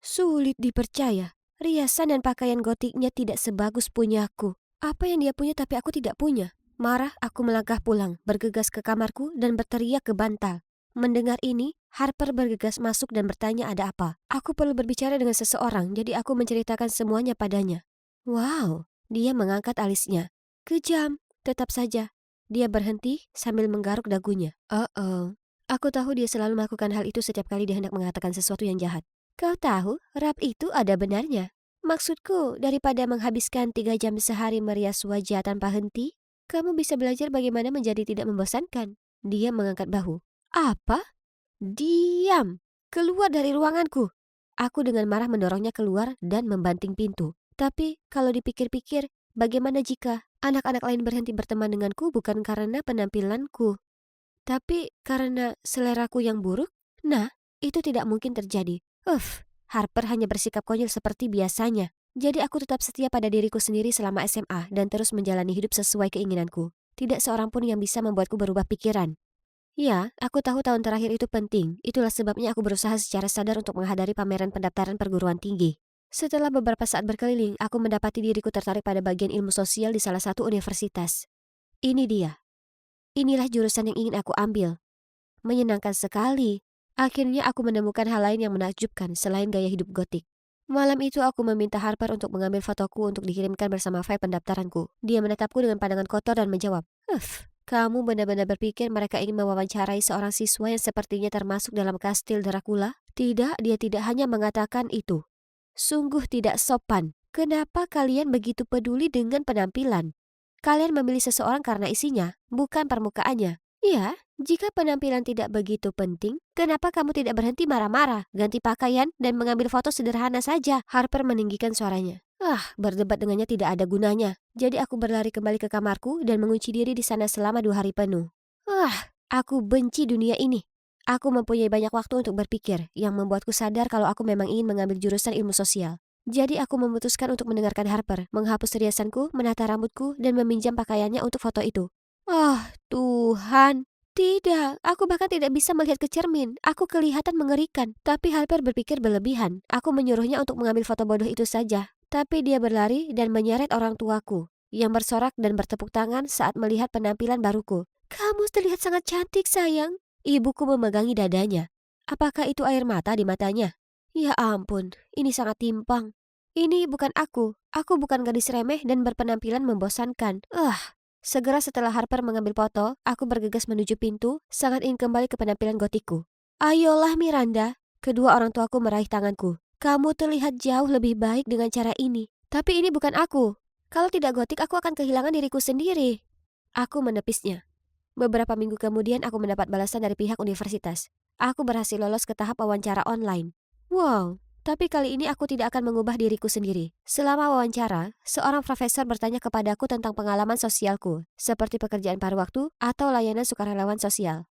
Sulit dipercaya. Riasan dan pakaian gotiknya tidak sebagus punyaku. Apa yang dia punya tapi aku tidak punya. Marah, aku melangkah pulang, bergegas ke kamarku dan berteriak ke bantal. Mendengar ini, Harper bergegas masuk dan bertanya ada apa. Aku perlu berbicara dengan seseorang, jadi aku menceritakan semuanya padanya. Wow, dia mengangkat alisnya. Kejam, tetap saja. Dia berhenti sambil menggaruk dagunya. Oh, aku tahu dia selalu melakukan hal itu setiap kali dia hendak mengatakan sesuatu yang jahat. Kau tahu, rap itu ada benarnya. Maksudku, daripada menghabiskan 3 jam sehari merias wajah tanpa henti, kamu bisa belajar bagaimana menjadi tidak membosankan. Dia mengangkat bahu. Apa? Diam! Keluar dari ruanganku! Aku dengan marah mendorongnya keluar dan membanting pintu. Tapi, kalau dipikir-pikir, bagaimana jika anak-anak lain berhenti berteman denganku bukan karena penampilanku, tapi karena seleraku yang buruk? Nah, itu tidak mungkin terjadi. Harper hanya bersikap konyol seperti biasanya. Jadi aku tetap setia pada diriku sendiri selama SMA dan terus menjalani hidup sesuai keinginanku. Tidak seorang pun yang bisa membuatku berubah pikiran. Ya, aku tahu tahun terakhir itu penting. Itulah sebabnya aku berusaha secara sadar untuk menghadiri pameran pendaftaran perguruan tinggi. Setelah beberapa saat berkeliling, aku mendapati diriku tertarik pada bagian ilmu sosial di salah satu universitas. Ini dia. Inilah jurusan yang ingin aku ambil. Menyenangkan sekali. Akhirnya aku menemukan hal lain yang menakjubkan selain gaya hidup gotik. Malam itu aku meminta Harper untuk mengambil fotoku untuk dikirimkan bersama file pendaftaranku. Dia menatapku dengan pandangan kotor dan menjawab, kamu benar-benar berpikir mereka ingin mewawancarai seorang siswa yang sepertinya termasuk dalam kastil Dracula? Tidak, dia tidak hanya mengatakan itu. Sungguh tidak sopan. Kenapa kalian begitu peduli dengan penampilan? Kalian memilih seseorang karena isinya, bukan permukaannya. Ya, jika penampilan tidak begitu penting, kenapa kamu tidak berhenti marah-marah, ganti pakaian, dan mengambil foto sederhana saja? Harper meninggikan suaranya. Berdebat dengannya tidak ada gunanya. Jadi aku berlari kembali ke kamarku dan mengunci diri di sana selama 2 hari penuh. Aku benci dunia ini. Aku mempunyai banyak waktu untuk berpikir, yang membuatku sadar kalau aku memang ingin mengambil jurusan ilmu sosial. Jadi aku memutuskan untuk mendengarkan Harper, menghapus riasanku, menata rambutku, dan meminjam pakaiannya untuk foto itu. Tuhan. Tidak, aku bahkan tidak bisa melihat ke cermin. Aku kelihatan mengerikan. Tapi Harper berpikir berlebihan. Aku menyuruhnya untuk mengambil foto bodoh itu saja. Tapi dia berlari dan menyeret orang tuaku, yang bersorak dan bertepuk tangan saat melihat penampilan baruku. Kamu terlihat sangat cantik, sayang. Ibuku memegangi dadanya. Apakah itu air mata di matanya? Ya ampun, ini sangat timpang. Ini bukan aku. Aku bukan gadis remeh dan berpenampilan membosankan. Segera setelah Harper mengambil foto, aku bergegas menuju pintu, sangat ingin kembali ke penampilan gotikku. Ayolah Miranda, kedua orang tuaku meraih tanganku. Kamu terlihat jauh lebih baik dengan cara ini. Tapi ini bukan aku. Kalau tidak gotik, aku akan kehilangan diriku sendiri. Aku menepisnya. Beberapa minggu kemudian aku mendapat balasan dari pihak universitas. Aku berhasil lolos ke tahap wawancara online. Wow, tapi kali ini aku tidak akan mengubah diriku sendiri. Selama wawancara, seorang profesor bertanya kepadaku tentang pengalaman sosialku, seperti pekerjaan paruh waktu atau layanan sukarelawan sosial.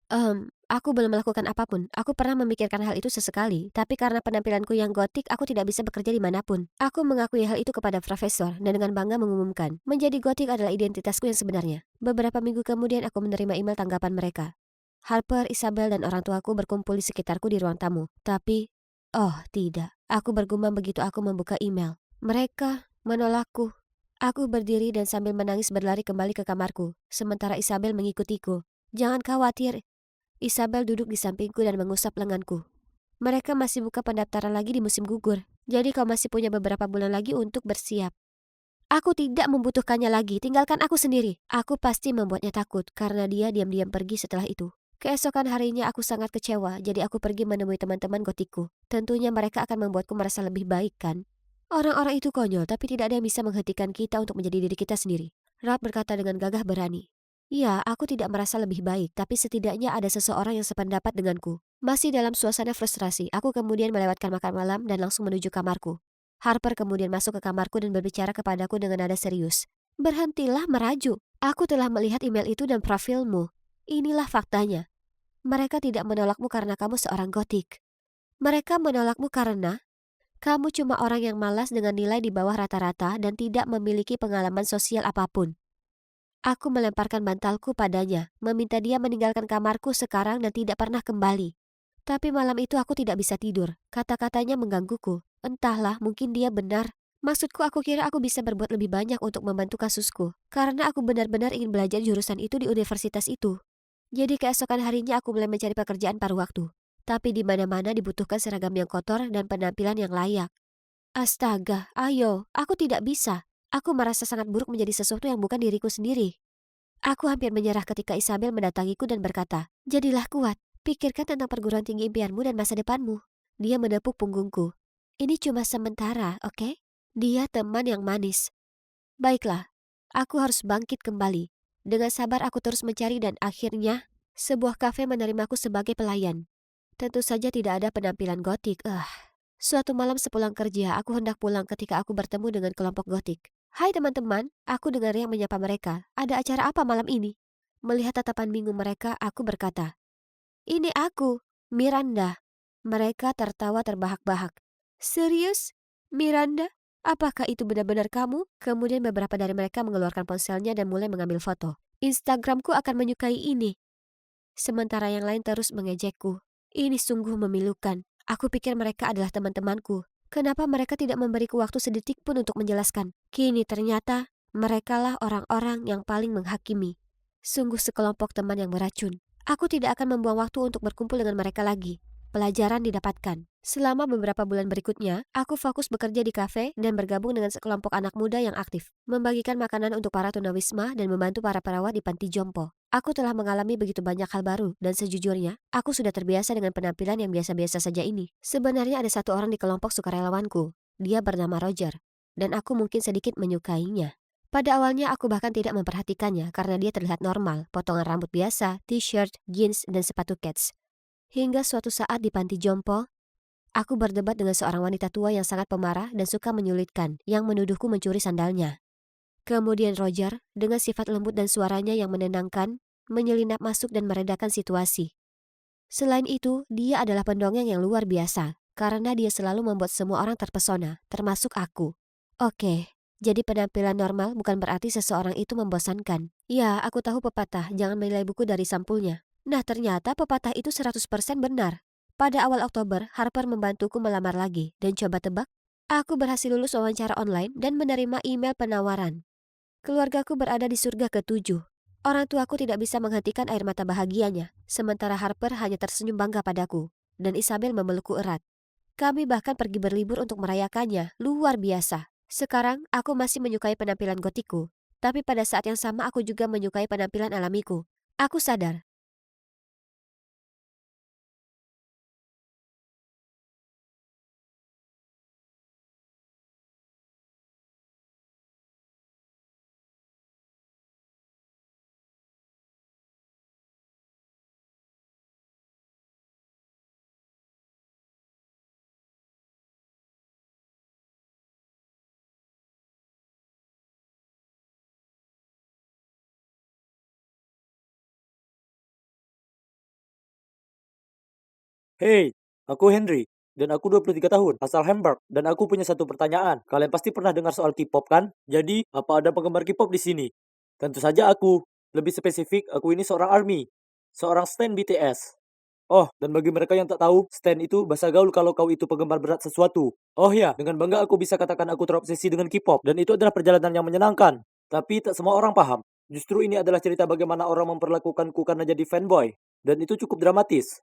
Aku belum melakukan apapun. Aku pernah memikirkan hal itu sesekali, tapi karena penampilanku yang gotik, aku tidak bisa bekerja dimanapun. Aku mengakui hal itu kepada profesor dan dengan bangga mengumumkan, menjadi gotik adalah identitasku yang sebenarnya. Beberapa minggu kemudian aku menerima email tanggapan mereka. Harper, Isabel, dan orang tuaku berkumpul di sekitarku di ruang tamu. Tapi, tidak. Aku bergumam begitu aku membuka email. Mereka menolakku. Aku berdiri dan sambil menangis berlari kembali ke kamarku, sementara Isabel mengikutiku. Jangan khawatir. Isabel duduk di sampingku dan mengusap lenganku. Mereka masih buka pendaftaran lagi di musim gugur, jadi kau masih punya beberapa bulan lagi untuk bersiap. Aku tidak membutuhkannya lagi, tinggalkan aku sendiri. Aku pasti membuatnya takut karena dia diam-diam pergi setelah itu. Keesokan harinya aku sangat kecewa, jadi aku pergi menemui teman-teman gotikku. Tentunya mereka akan membuatku merasa lebih baik, kan? Orang-orang itu konyol, tapi tidak ada yang bisa menghentikan kita untuk menjadi diri kita sendiri. Rap berkata dengan gagah berani. Ya, aku tidak merasa lebih baik, tapi setidaknya ada seseorang yang sependapat denganku. Masih dalam suasana frustrasi, aku kemudian melewatkan makan malam dan langsung menuju kamarku. Harper kemudian masuk ke kamarku dan berbicara kepadaku dengan nada serius. Berhentilah merajuk. Aku telah melihat email itu dan profilmu. Inilah faktanya. Mereka tidak menolakmu karena kamu seorang gotik. Mereka menolakmu karena kamu cuma orang yang malas dengan nilai di bawah rata-rata dan tidak memiliki pengalaman sosial apapun. Aku melemparkan bantalku padanya, meminta dia meninggalkan kamarku sekarang dan tidak pernah kembali. Tapi malam itu aku tidak bisa tidur. Kata-katanya menggangguku. Entahlah, mungkin dia benar. Maksudku, aku kira aku bisa berbuat lebih banyak untuk membantu kasusku. Karena aku benar-benar ingin belajar jurusan itu di universitas itu. Jadi keesokan harinya aku mulai mencari pekerjaan paruh waktu. Tapi di mana-mana dibutuhkan seragam yang kotor dan penampilan yang layak. Astaga, ayo, aku tidak bisa. Aku merasa sangat buruk menjadi sesuatu yang bukan diriku sendiri. Aku hampir menyerah ketika Isabel mendatangiku dan berkata, "Jadilah kuat, pikirkan tentang perguruan tinggi impianmu dan masa depanmu." Dia menepuk punggungku. "Ini cuma sementara, oke?" Dia teman yang manis. Baiklah, aku harus bangkit kembali. Dengan sabar aku terus mencari dan akhirnya, sebuah kafe menerimaku sebagai pelayan. Tentu saja tidak ada penampilan gotik. Suatu malam sepulang kerja, aku hendak pulang ketika aku bertemu dengan kelompok gotik. "Hai teman-teman," aku dengar yang menyapa mereka. "Ada acara apa malam ini?" Melihat tatapan bingung mereka, aku berkata, "Ini aku, Miranda." Mereka tertawa terbahak-bahak. "Serius? Miranda? Apakah itu benar-benar kamu?" Kemudian beberapa dari mereka mengeluarkan ponselnya dan mulai mengambil foto. "Instagramku akan menyukai ini." Sementara yang lain terus mengejekku. Ini sungguh memilukan. Aku pikir mereka adalah teman-temanku. Kenapa mereka tidak memberiku waktu sedetik pun untuk menjelaskan? Kini ternyata merekalah orang-orang yang paling menghakimi. Sungguh sekelompok teman yang beracun. Aku tidak akan membuang waktu untuk berkumpul dengan mereka lagi. Pelajaran didapatkan. Selama beberapa bulan berikutnya, aku fokus bekerja di kafe dan bergabung dengan sekelompok anak muda yang aktif, membagikan makanan untuk para tunawisma dan membantu para perawat di panti jompo. Aku telah mengalami begitu banyak hal baru dan sejujurnya, aku sudah terbiasa dengan penampilan yang biasa-biasa saja ini. Sebenarnya ada satu orang di kelompok sukarelawanku. Dia bernama Roger, dan aku mungkin sedikit menyukainya. Pada awalnya aku bahkan tidak memperhatikannya karena dia terlihat normal, potongan rambut biasa, t-shirt, jeans, dan sepatu kets. Hingga suatu saat di panti jompo, aku berdebat dengan seorang wanita tua yang sangat pemarah dan suka menyulitkan, yang menuduhku mencuri sandalnya. Kemudian Roger, dengan sifat lembut dan suaranya yang menenangkan, menyelinap masuk dan meredakan situasi. Selain itu, dia adalah pendongeng yang luar biasa, karena dia selalu membuat semua orang terpesona, termasuk aku. Oke, jadi penampilan normal bukan berarti seseorang itu membosankan. Ya, aku tahu pepatah, jangan menilai buku dari sampulnya. Nah, ternyata pepatah itu 100% benar. Pada awal Oktober, Harper membantuku melamar lagi, dan coba tebak? Aku berhasil lulus wawancara online dan menerima email penawaran. Keluargaku berada di surga ketujuh. Orang tuaku tidak bisa menghentikan air mata bahagianya, sementara Harper hanya tersenyum bangga padaku, dan Isabel memelukku erat. Kami bahkan pergi berlibur untuk merayakannya, luar biasa. Sekarang, aku masih menyukai penampilan gotiku, tapi pada saat yang sama aku juga menyukai penampilan alamiku. Aku sadar. Hei, aku Henry, dan aku 23 tahun, asal Hamburg, dan aku punya satu pertanyaan. Kalian pasti pernah dengar soal K-pop kan? Jadi, apa ada penggemar K-pop di sini? Tentu saja aku. Lebih spesifik, aku ini seorang ARMY, seorang stan BTS. Oh, dan bagi mereka yang tak tahu, stan itu bahasa gaul kalau kau itu penggemar berat sesuatu. Oh ya, dengan bangga aku bisa katakan aku terobsesi dengan K-pop, dan itu adalah perjalanan yang menyenangkan. Tapi tak semua orang paham. Justru ini adalah cerita bagaimana orang memperlakukanku karena jadi fanboy, dan itu cukup dramatis.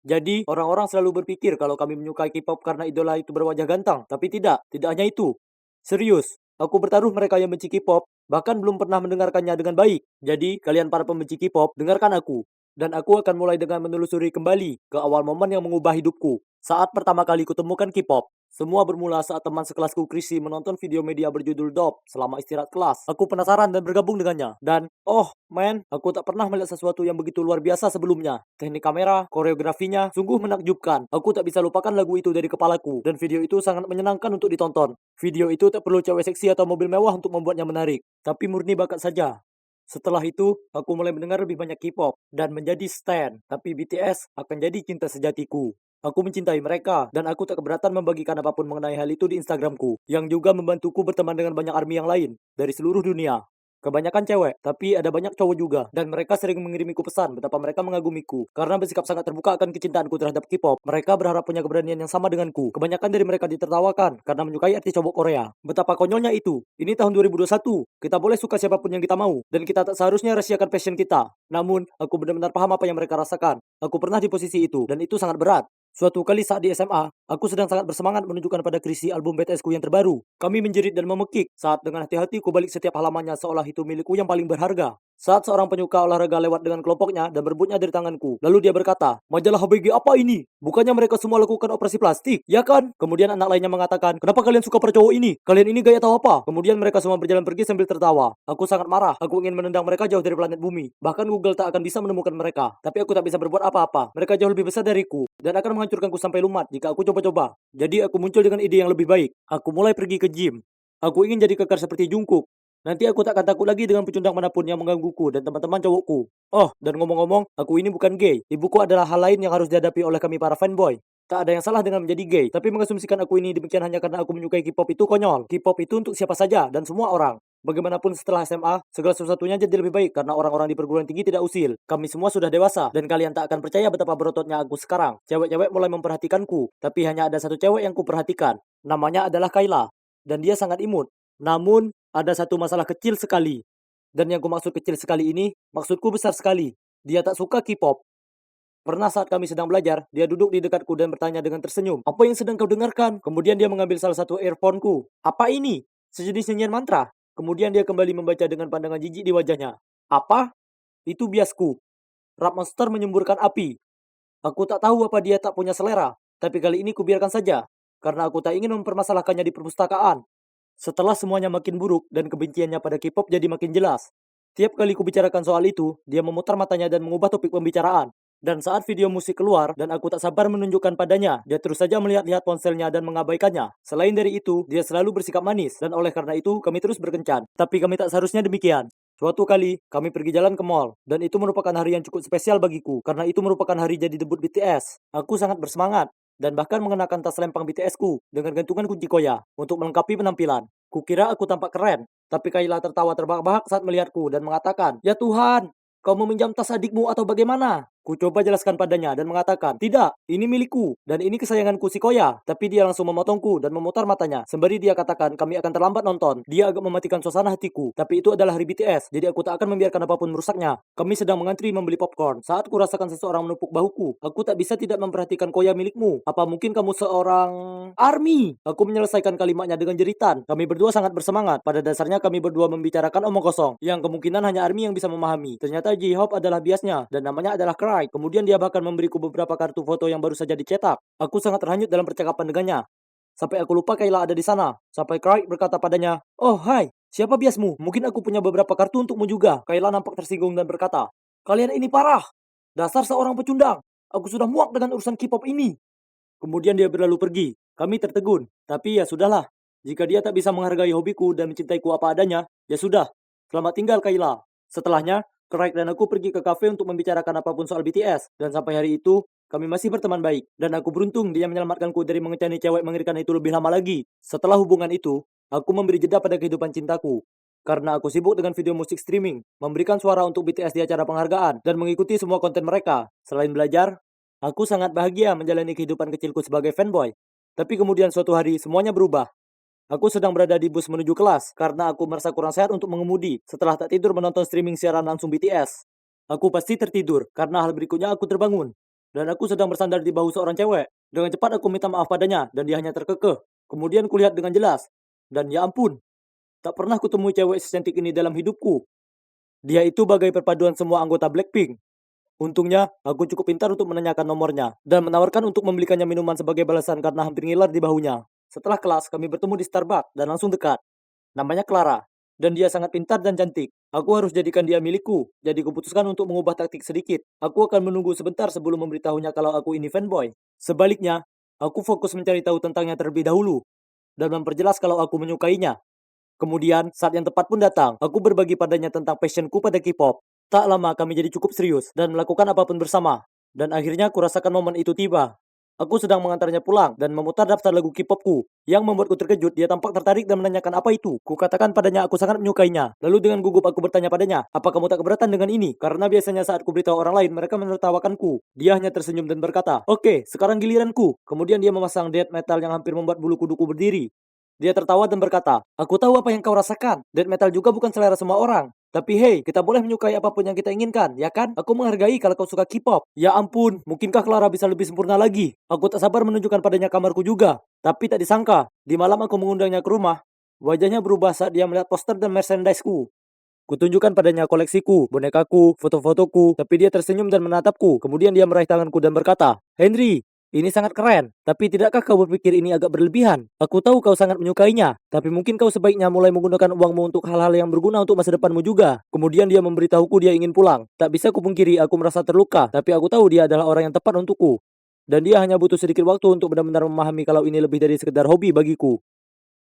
Jadi, orang-orang selalu berpikir kalau kami menyukai K-pop karena idola itu berwajah ganteng. Tapi tidak, tidak hanya itu. Serius, aku bertaruh mereka yang benci K-pop bahkan belum pernah mendengarkannya dengan baik. Jadi, kalian para pembenci K-pop, dengarkan aku. Dan aku akan mulai dengan menelusuri kembali ke awal momen yang mengubah hidupku. Saat pertama kali kutemukan K-pop, semua bermula saat teman sekelasku Chrissy menonton video media berjudul Dope selama istirahat kelas. Aku penasaran dan bergabung dengannya. Dan, oh man, aku tak pernah melihat sesuatu yang begitu luar biasa sebelumnya. Teknik kamera, koreografinya, sungguh menakjubkan. Aku tak bisa lupakan lagu itu dari kepalaku. Dan video itu sangat menyenangkan untuk ditonton. Video itu tak perlu cewek seksi atau mobil mewah untuk membuatnya menarik. Tapi murni bakat saja. Setelah itu, aku mulai mendengar lebih banyak K-pop dan menjadi stan. Tapi BTS akan jadi cinta sejatiku. Aku mencintai mereka, dan aku tak keberatan membagikan apapun mengenai hal itu di Instagramku, yang juga membantuku berteman dengan banyak ARMY yang lain dari seluruh dunia. Kebanyakan cewek, tapi ada banyak cowok juga. Dan mereka sering mengirimiku pesan betapa mereka mengagumiku. Karena bersikap sangat terbuka akan kecintaanku terhadap K-pop, mereka berharap punya keberanian yang sama denganku. Kebanyakan dari mereka ditertawakan karena menyukai artis cowok Korea. Betapa konyolnya itu. Ini tahun 2021. Kita boleh suka siapapun yang kita mau. Dan kita tak seharusnya rahasiakan passion kita. Namun, aku benar-benar paham apa yang mereka rasakan. Aku pernah di posisi itu, dan itu sangat berat. Suatu kali saat di SMA, aku sedang sangat bersemangat menunjukkan pada Chrissy album BTS-ku yang terbaru. Kami menjerit dan memekik saat dengan hati-hati ku balik setiap halamannya seolah itu milikku yang paling berharga. Saat seorang penyuka olahraga lewat dengan kelompoknya dan berebutnya dari tanganku. Lalu dia berkata, majalah HBG apa ini? Bukannya mereka semua lakukan operasi plastik, ya kan? Kemudian anak lainnya mengatakan, kenapa kalian suka pada cowok ini? Kalian ini gaya tahu apa? Kemudian mereka semua berjalan pergi sambil tertawa. Aku sangat marah. Aku ingin menendang mereka jauh dari planet bumi. Bahkan Google tak akan bisa menemukan mereka. Tapi aku tak bisa berbuat apa-apa. Mereka jauh lebih besar dariku dan akan menghancurkanku sampai lumat jika aku coba-coba. Jadi aku muncul dengan ide yang lebih baik. Aku mulai pergi ke gym. Aku ingin jadi kekar seperti Jungkook. Nanti aku tak akan takut lagi dengan pecundang manapun yang menggangguku dan teman-teman cowokku. Oh, dan ngomong-ngomong, aku ini bukan gay. Ibuku adalah hal lain yang harus dihadapi oleh kami para fanboy. Tak ada yang salah dengan menjadi gay, tapi mengasumsikan aku ini demikian hanya karena aku menyukai K-pop itu konyol. K-pop itu untuk siapa saja dan semua orang. Bagaimanapun setelah SMA, segala sesuatunya jadi lebih baik karena orang-orang di perguruan tinggi tidak usil. Kami semua sudah dewasa, dan kalian tak akan percaya betapa berototnya aku sekarang. Cewek-cewek mulai memperhatikanku, tapi hanya ada satu cewek yang kuperhatikan. Namanya adalah Kayla, dan dia sangat imut. Namun, ada satu masalah kecil sekali. Dan yang kumaksud kecil sekali ini, maksudku besar sekali. Dia tak suka K-pop. Pernah saat kami sedang belajar, dia duduk di dekatku dan bertanya dengan tersenyum, apa yang sedang kau dengarkan? Kemudian dia mengambil salah satu earphone-ku. Apa ini? Sejenis nyanyian mantra. Kemudian dia kembali membaca dengan pandangan jijik di wajahnya. Apa? Itu biasku. Rap monster menyemburkan api. Aku tak tahu apa dia tak punya selera, tapi kali ini kubiarkan saja, karena aku tak ingin mempermasalahkannya di perpustakaan. Setelah semuanya makin buruk dan kebenciannya pada K-pop jadi makin jelas. Tiap kali kubicarakan soal itu, dia memutar matanya dan mengubah topik pembicaraan. Dan saat video musik keluar dan aku tak sabar menunjukkan padanya, dia terus saja melihat-lihat ponselnya dan mengabaikannya. Selain dari itu, dia selalu bersikap manis dan oleh karena itu kami terus berkencan. Tapi kami tak seharusnya demikian. Suatu kali, kami pergi jalan ke mall, dan itu merupakan hari yang cukup spesial bagiku, karena itu merupakan hari jadi debut BTS. Aku sangat bersemangat, dan bahkan mengenakan tas lempang BTS-ku dengan gantungan kunci koya untuk melengkapi penampilan. Kukira aku tampak keren, tapi Kayla tertawa terbahak-bahak saat melihatku dan mengatakan, ya Tuhan, kau meminjam tas adikmu atau bagaimana? Ku coba jelaskan padanya dan mengatakan, tidak, ini milikku, dan ini kesayanganku si Koya. Tapi dia langsung memotongku dan memutar matanya. Sembari dia katakan, kami akan terlambat nonton. Dia agak mematikan suasana hatiku, tapi itu adalah hari BTS, jadi aku tak akan membiarkan apapun merusaknya. Kami sedang mengantri membeli popcorn. Saat ku rasakan seseorang menepuk bahuku, aku tak bisa tidak memperhatikan Koya milikmu. Apa mungkin kamu seorang ARMY? Aku menyelesaikan kalimatnya dengan jeritan. Kami berdua sangat bersemangat. Pada dasarnya kami berdua membicarakan omong kosong, yang kemungkinan hanya ARMY yang bisa memahami. Ternyata J-Hope adalah biasnya, dan namanya adalah Cry. Kemudian dia bahkan memberiku beberapa kartu foto yang baru saja dicetak. Aku sangat terhanyut dalam percakapan dengannya. Sampai aku lupa Kayla ada di sana. Sampai Craig berkata padanya, oh hai, siapa biasmu? Mungkin aku punya beberapa kartu untukmu juga. Kayla nampak tersinggung dan berkata, kalian ini parah. Dasar seorang pecundang. Aku sudah muak dengan urusan K-pop ini. Kemudian dia berlalu pergi. Kami tertegun. Tapi ya sudahlah. Jika dia tak bisa menghargai hobiku dan mencintaiku apa adanya, ya sudah. Selamat tinggal Kayla. Setelahnya, Craig dan aku pergi ke kafe untuk membicarakan apapun soal BTS. Dan sampai hari itu, kami masih berteman baik. Dan aku beruntung dia menyelamatkanku dari mengecani cewek mengerikan itu lebih lama lagi. Setelah hubungan itu, aku memberi jeda pada kehidupan cintaku. Karena aku sibuk dengan video musik streaming, memberikan suara untuk BTS di acara penghargaan, dan mengikuti semua konten mereka. Selain belajar, aku sangat bahagia menjalani kehidupan kecilku sebagai fanboy. Tapi kemudian suatu hari, semuanya berubah. Aku sedang berada di bus menuju kelas karena aku merasa kurang sehat untuk mengemudi setelah tak tidur menonton streaming siaran langsung BTS. Aku pasti tertidur karena hal berikutnya aku terbangun. Dan aku sedang bersandar di bahu seorang cewek. Dengan cepat aku minta maaf padanya dan dia hanya terkekeh. Kemudian kulihat dengan jelas. Dan ya ampun, tak pernah kutemui cewek secantik ini dalam hidupku. Dia itu bagai perpaduan semua anggota Blackpink. Untungnya, aku cukup pintar untuk menanyakan nomornya dan menawarkan untuk membelikannya minuman sebagai balasan karena hampir ngiler di bahunya. Setelah kelas, kami bertemu di Starbucks dan langsung dekat. Namanya Clara, dan dia sangat pintar dan cantik. Aku harus jadikan dia milikku, jadi kuputuskan untuk mengubah taktik sedikit. Aku akan menunggu sebentar sebelum memberitahunya kalau aku ini fanboy. Sebaliknya, aku fokus mencari tahu tentangnya terlebih dahulu dan memperjelas kalau aku menyukainya. Kemudian, saat yang tepat pun datang. Aku berbagi padanya tentang passionku pada K-pop. Tak lama kami jadi cukup serius dan melakukan apapun bersama. Dan akhirnya aku rasakan momen itu tiba. Aku sedang mengantarnya pulang dan memutar daftar lagu K-popku. Yang membuatku terkejut, dia tampak tertarik dan menanyakan apa itu. Kukatakan padanya aku sangat menyukainya. Lalu dengan gugup aku bertanya padanya, apa kamu tak keberatan dengan ini? Karena biasanya saat ku beritahu orang lain, mereka menertawakanku. Dia hanya tersenyum dan berkata, oke, sekarang giliranku. Kemudian dia memasang death metal yang hampir membuat bulu kuduku berdiri. Dia tertawa dan berkata, aku tahu apa yang kau rasakan. Death metal juga bukan selera semua orang. Tapi hey, kita boleh menyukai apapun yang kita inginkan, ya kan? Aku menghargai kalau kau suka K-pop. Ya ampun, mungkinkah Clara bisa lebih sempurna lagi? Aku tak sabar menunjukkan padanya kamarku juga. Tapi tak disangka, di malam aku mengundangnya ke rumah. Wajahnya berubah saat dia melihat poster dan merchandise-ku. Kutunjukkan padanya koleksiku, bonekaku, foto-fotoku, tapi dia tersenyum dan menatapku. Kemudian dia meraih tanganku dan berkata, Henry, ini sangat keren, tapi tidakkah kau berpikir ini agak berlebihan? Aku tahu kau sangat menyukainya, tapi mungkin kau sebaiknya mulai menggunakan uangmu untuk hal-hal yang berguna untuk masa depanmu juga. Kemudian dia memberitahuku dia ingin pulang. Tak bisa kupungkiri aku merasa terluka, tapi aku tahu dia adalah orang yang tepat untukku. Dan dia hanya butuh sedikit waktu untuk benar-benar memahami kalau ini lebih dari sekedar hobi bagiku.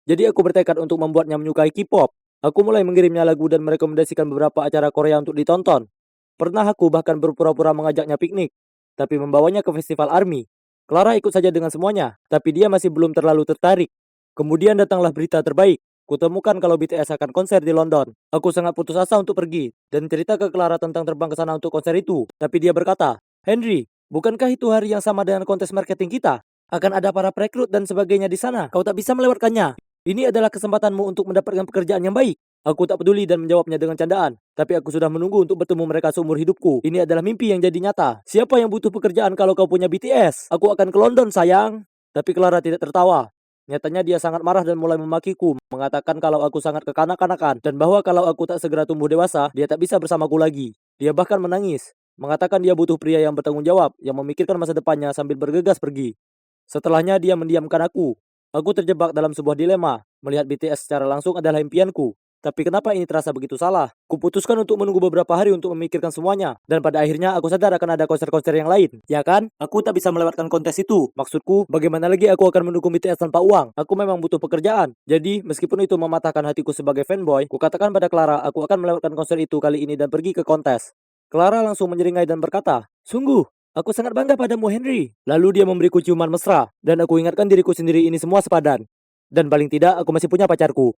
Jadi aku bertekad untuk membuatnya menyukai K-pop. Aku mulai mengirimnya lagu dan merekomendasikan beberapa acara Korea untuk ditonton. Pernah aku bahkan berpura-pura mengajaknya piknik, tapi membawanya ke festival ARMY. Clara ikut saja dengan semuanya, tapi dia masih belum terlalu tertarik. Kemudian datanglah berita terbaik. Kutemukan kalau BTS akan konser di London. Aku sangat putus asa untuk pergi, dan cerita ke Clara tentang terbang ke sana untuk konser itu. Tapi dia berkata, Henry, bukankah itu hari yang sama dengan kontes marketing kita? Akan ada para perekrut dan sebagainya di sana. Kau tak bisa melewatkannya. Ini adalah kesempatanmu untuk mendapatkan pekerjaan yang baik. Aku tak peduli dan menjawabnya dengan candaan. Tapi aku sudah menunggu untuk bertemu mereka seumur hidupku. Ini adalah mimpi yang jadi nyata. Siapa yang butuh pekerjaan kalau kau punya BTS? Aku akan ke London, sayang. Tapi Clara tidak tertawa. Nyatanya dia sangat marah dan mulai memakiku, mengatakan kalau aku sangat kekanak-kanakan dan bahwa kalau aku tak segera tumbuh dewasa, dia tak bisa bersamaku lagi. Dia bahkan menangis, mengatakan dia butuh pria yang bertanggung jawab, yang memikirkan masa depannya sambil bergegas pergi. Setelahnya dia mendiamkan aku. Aku terjebak dalam sebuah dilema. Melihat BTS secara langsung adalah impianku. Tapi kenapa ini terasa begitu salah? Kuputuskan untuk menunggu beberapa hari untuk memikirkan semuanya. Dan pada akhirnya aku sadar akan ada konser-konser yang lain. Ya kan? Aku tak bisa melewatkan kontes itu. Maksudku, bagaimana lagi aku akan mendukung BTS tanpa uang? Aku memang butuh pekerjaan. Jadi, meskipun itu mematahkan hatiku sebagai fanboy, kukatakan pada Clara aku akan melewatkan konser itu kali ini dan pergi ke kontes. Clara langsung menyeringai dan berkata, sungguh, aku sangat bangga padamu, Henry. Lalu dia memberiku ciuman mesra, dan aku ingatkan diriku sendiri ini semua sepadan. Dan paling tidak, aku masih punya pacarku.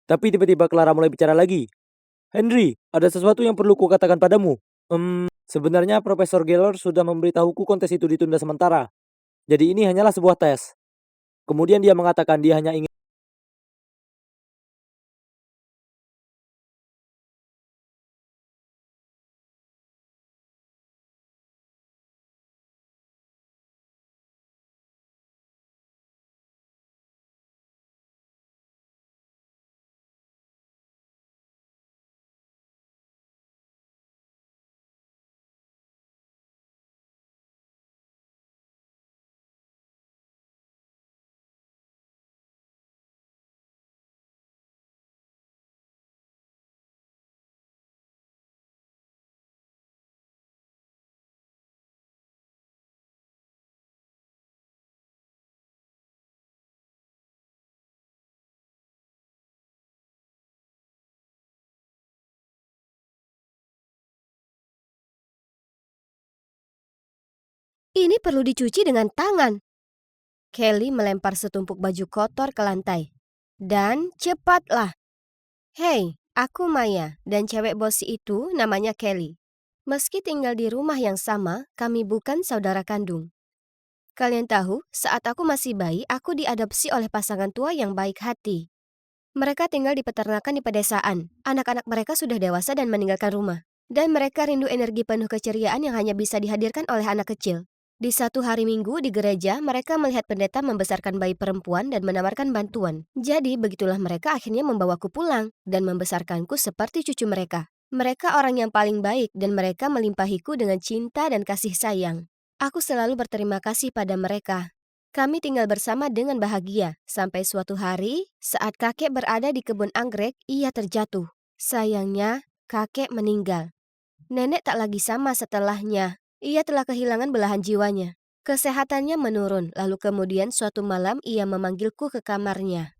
Tapi tiba-tiba Clara mulai bicara lagi. Henry, ada sesuatu yang perlu kukatakan padamu. Sebenarnya Profesor Geller sudah memberitahuku kontes itu ditunda sementara. Jadi ini hanyalah sebuah tes. Kemudian dia mengatakan dia hanya ingin Ini perlu dicuci dengan tangan. Kelly melempar setumpuk baju kotor ke lantai. Dan cepatlah. Hei, aku Maya dan cewek bos itu namanya Kelly. Meski tinggal di rumah yang sama, kami bukan saudara kandung. Kalian tahu, saat aku masih bayi, aku diadopsi oleh pasangan tua yang baik hati. Mereka tinggal di peternakan di pedesaan. Anak-anak mereka sudah dewasa dan meninggalkan rumah. Dan mereka rindu energi penuh keceriaan yang hanya bisa dihadirkan oleh anak kecil. Di satu hari Minggu di gereja, mereka melihat pendeta membesarkan bayi perempuan dan menawarkan bantuan. Jadi, begitulah mereka akhirnya membawaku pulang dan membesarkanku seperti cucu mereka. Mereka orang yang paling baik dan mereka melimpahiku dengan cinta dan kasih sayang. Aku selalu berterima kasih pada mereka. Kami tinggal bersama dengan bahagia, sampai suatu hari, saat kakek berada di kebun anggrek, ia terjatuh. Sayangnya, kakek meninggal. Nenek tak lagi sama setelahnya. Ia telah kehilangan belahan jiwanya. Kesehatannya menurun, lalu kemudian suatu malam ia memanggilku ke kamarnya.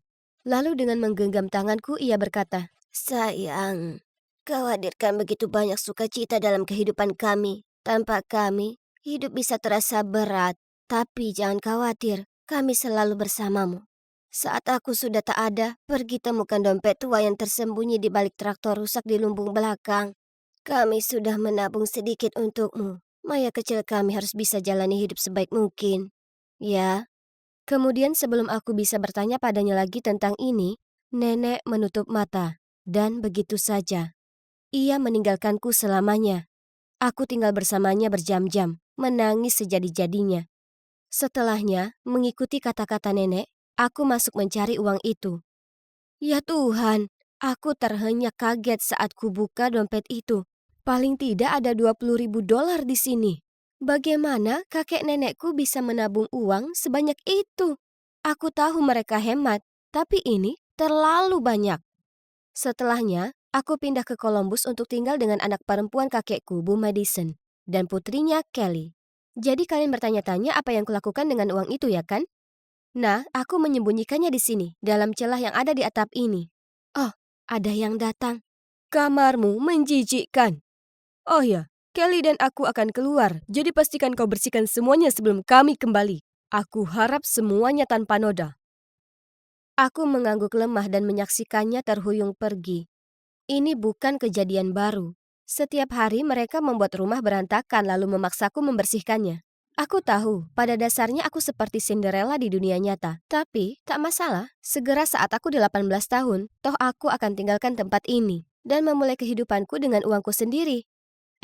Lalu dengan menggenggam tanganku, ia berkata, "Sayang, kau hadirkan begitu banyak sukacita dalam kehidupan kami. Tanpa kami, hidup bisa terasa berat. Tapi jangan khawatir, kami selalu bersamamu. Saat aku sudah tak ada, pergi temukan dompet tua yang tersembunyi di balik traktor rusak di lumbung belakang. Kami sudah menabung sedikit untukmu. Maya kecil kami harus bisa jalani hidup sebaik mungkin. Ya." Kemudian sebelum aku bisa bertanya padanya lagi tentang ini, nenek menutup mata. Dan begitu saja. Ia meninggalkanku selamanya. Aku tinggal bersamanya berjam-jam, menangis sejadi-jadinya. Setelahnya, mengikuti kata-kata nenek, aku masuk mencari uang itu. Ya Tuhan, aku terhenyak kaget saat kubuka dompet itu. Paling tidak ada 20.000 dolar di sini. Bagaimana kakek nenekku bisa menabung uang sebanyak itu? Aku tahu mereka hemat, tapi ini terlalu banyak. Setelahnya, aku pindah ke Columbus untuk tinggal dengan anak perempuan kakekku, Bu Madison, dan putrinya Kelly. Jadi kalian bertanya-tanya apa yang kulakukan dengan uang itu ya kan? Nah, aku menyembunyikannya di sini, dalam celah yang ada di atap ini. Oh, ada yang datang. Kamarmu menjijikkan. Oh ya, Kelly dan aku akan keluar, jadi pastikan kau bersihkan semuanya sebelum kami kembali. Aku harap semuanya tanpa noda. Aku mengangguk lemah dan menyaksikannya terhuyung pergi. Ini bukan kejadian baru. Setiap hari mereka membuat rumah berantakan lalu memaksaku membersihkannya. Aku tahu, pada dasarnya aku seperti Cinderella di dunia nyata. Tapi, tak masalah, segera saat aku 18 tahun, toh aku akan tinggalkan tempat ini dan memulai kehidupanku dengan uangku sendiri.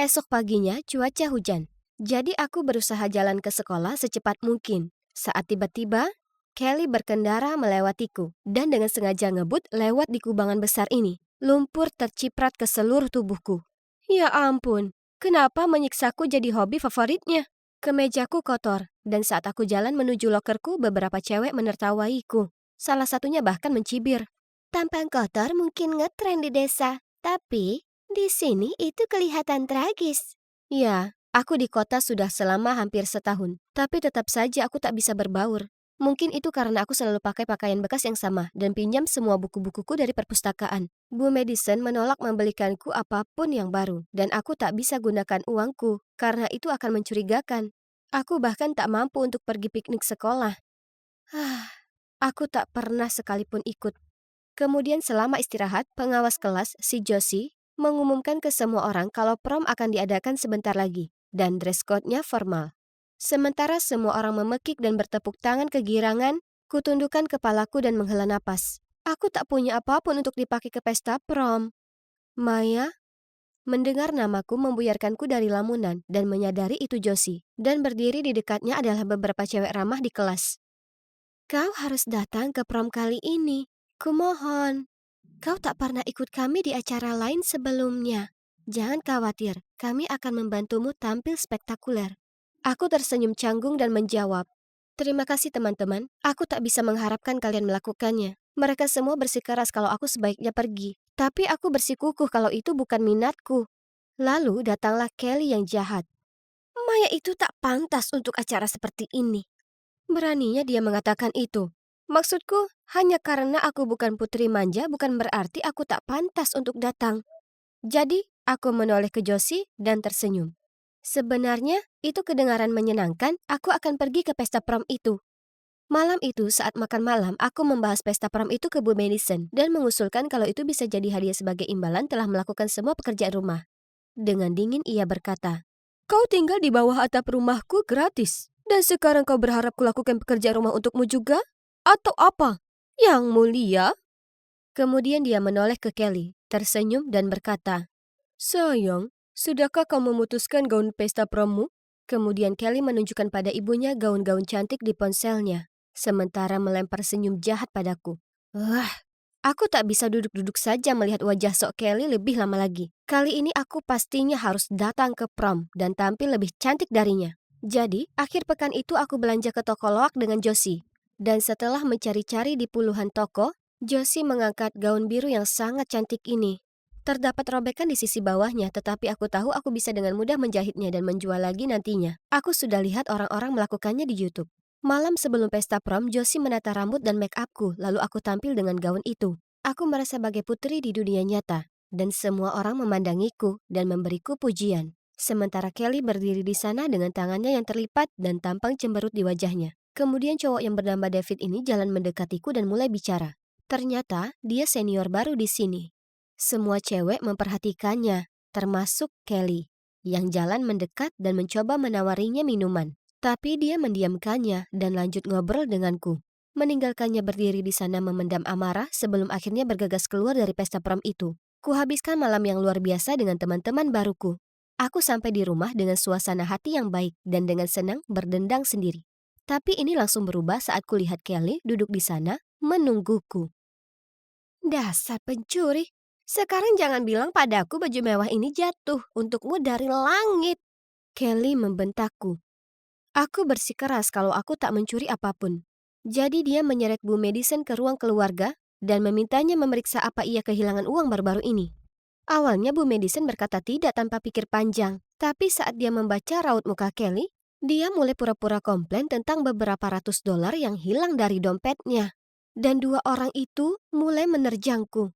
Esok paginya cuaca hujan, jadi aku berusaha jalan ke sekolah secepat mungkin. Saat tiba-tiba, Kelly berkendara melewatiku dan dengan sengaja ngebut lewat di kubangan besar ini. Lumpur terciprat ke seluruh tubuhku. Ya ampun, kenapa menyiksaku jadi hobi favoritnya? Kemejaku kotor, dan saat aku jalan menuju lokerku, beberapa cewek menertawaiku. Salah satunya bahkan mencibir. Tampang kotor mungkin ngetren di desa, tapi di sini itu kelihatan tragis. Ya, aku di kota sudah selama hampir setahun, tapi tetap saja aku tak bisa berbaur. Mungkin itu karena aku selalu pakai pakaian bekas yang sama dan pinjam semua buku-bukuku dari perpustakaan. Bu Madison menolak membelikanku apapun yang baru, dan aku tak bisa gunakan uangku karena itu akan mencurigakan. Aku bahkan tak mampu untuk pergi piknik sekolah. Aku tak pernah sekalipun ikut. Kemudian selama istirahat, pengawas kelas, si Josie, mengumumkan ke semua orang kalau prom akan diadakan sebentar lagi, dan dress code-nya formal. Sementara semua orang memekik dan bertepuk tangan kegirangan, kutundukkan kepalaku dan menghela napas. Aku tak punya apapun untuk dipakai ke pesta prom. Maya, mendengar namaku membuyarkanku dari lamunan dan menyadari itu Josie, dan berdiri di dekatnya adalah beberapa cewek ramah di kelas. Kau harus datang ke prom kali ini. Kumohon. Kau tak pernah ikut kami di acara lain sebelumnya. Jangan khawatir, kami akan membantumu tampil spektakuler. Aku tersenyum canggung dan menjawab, "Terima kasih teman-teman, aku tak bisa mengharapkan kalian melakukannya." Mereka semua bersikeras kalau aku sebaiknya pergi, tapi aku bersikukuh kalau itu bukan minatku. Lalu datanglah Kelly yang jahat. Maya itu tak pantas untuk acara seperti ini. Beraninya dia mengatakan itu. Maksudku, hanya karena aku bukan putri manja bukan berarti aku tak pantas untuk datang. Jadi, aku menoleh ke Josie dan tersenyum. Sebenarnya, itu kedengaran menyenangkan, aku akan pergi ke pesta prom itu. Malam itu, saat makan malam, aku membahas pesta prom itu ke Bu Madison dan mengusulkan kalau itu bisa jadi hadiah sebagai imbalan telah melakukan semua pekerjaan rumah. Dengan dingin ia berkata, "Kau tinggal di bawah atap rumahku gratis, dan sekarang kau berharap kulakukan pekerjaan rumah untukmu juga? Atau apa? Yang mulia?" Kemudian dia menoleh ke Kelly, tersenyum dan berkata, "Sayang, sudahkah kau memutuskan gaun pesta prommu?" Kemudian Kelly menunjukkan pada ibunya gaun-gaun cantik di ponselnya, sementara melempar senyum jahat padaku. Wah, Aku tak bisa duduk-duduk saja melihat wajah sok Kelly lebih lama lagi. Kali ini aku pastinya harus datang ke prom dan tampil lebih cantik darinya. Jadi, akhir pekan itu aku belanja ke toko loak dengan Josie. Dan setelah mencari-cari di puluhan toko, Josie mengangkat gaun biru yang sangat cantik ini. Terdapat robekan di sisi bawahnya, tetapi aku tahu aku bisa dengan mudah menjahitnya dan menjual lagi nantinya. Aku sudah lihat orang-orang melakukannya di YouTube. Malam sebelum pesta prom, Josie menata rambut dan make upku, lalu aku tampil dengan gaun itu. Aku merasa sebagai putri di dunia nyata, dan semua orang memandangiku dan memberiku pujian. Sementara Kelly berdiri di sana dengan tangannya yang terlipat dan tampang cemberut di wajahnya. Kemudian cowok yang bernama David ini jalan mendekatiku dan mulai bicara. Ternyata dia senior baru di sini. Semua cewek memperhatikannya, termasuk Kelly, yang jalan mendekat dan mencoba menawarinya minuman. Tapi dia mendiamkannya dan lanjut ngobrol denganku. Meninggalkannya berdiri di sana memendam amarah sebelum akhirnya bergegas keluar dari pesta prom itu. Kuhabiskan malam yang luar biasa dengan teman-teman baruku. Aku sampai di rumah dengan suasana hati yang baik dan dengan senang berdendang sendiri. Tapi ini langsung berubah saat kulihat Kelly duduk di sana menungguku. Dasar pencuri. Sekarang jangan bilang padaku baju mewah ini jatuh untukmu dari langit. Kelly membentakku. Aku bersikeras kalau aku tak mencuri apapun. Jadi dia menyeret Bu Madison ke ruang keluarga dan memintanya memeriksa apa ia kehilangan uang baru-baru ini. Awalnya Bu Madison berkata tidak tanpa pikir panjang, tapi saat dia membaca raut muka Kelly, dia mulai pura-pura komplain tentang beberapa ratus dolar yang hilang dari dompetnya. Dan dua orang itu mulai menerjangku.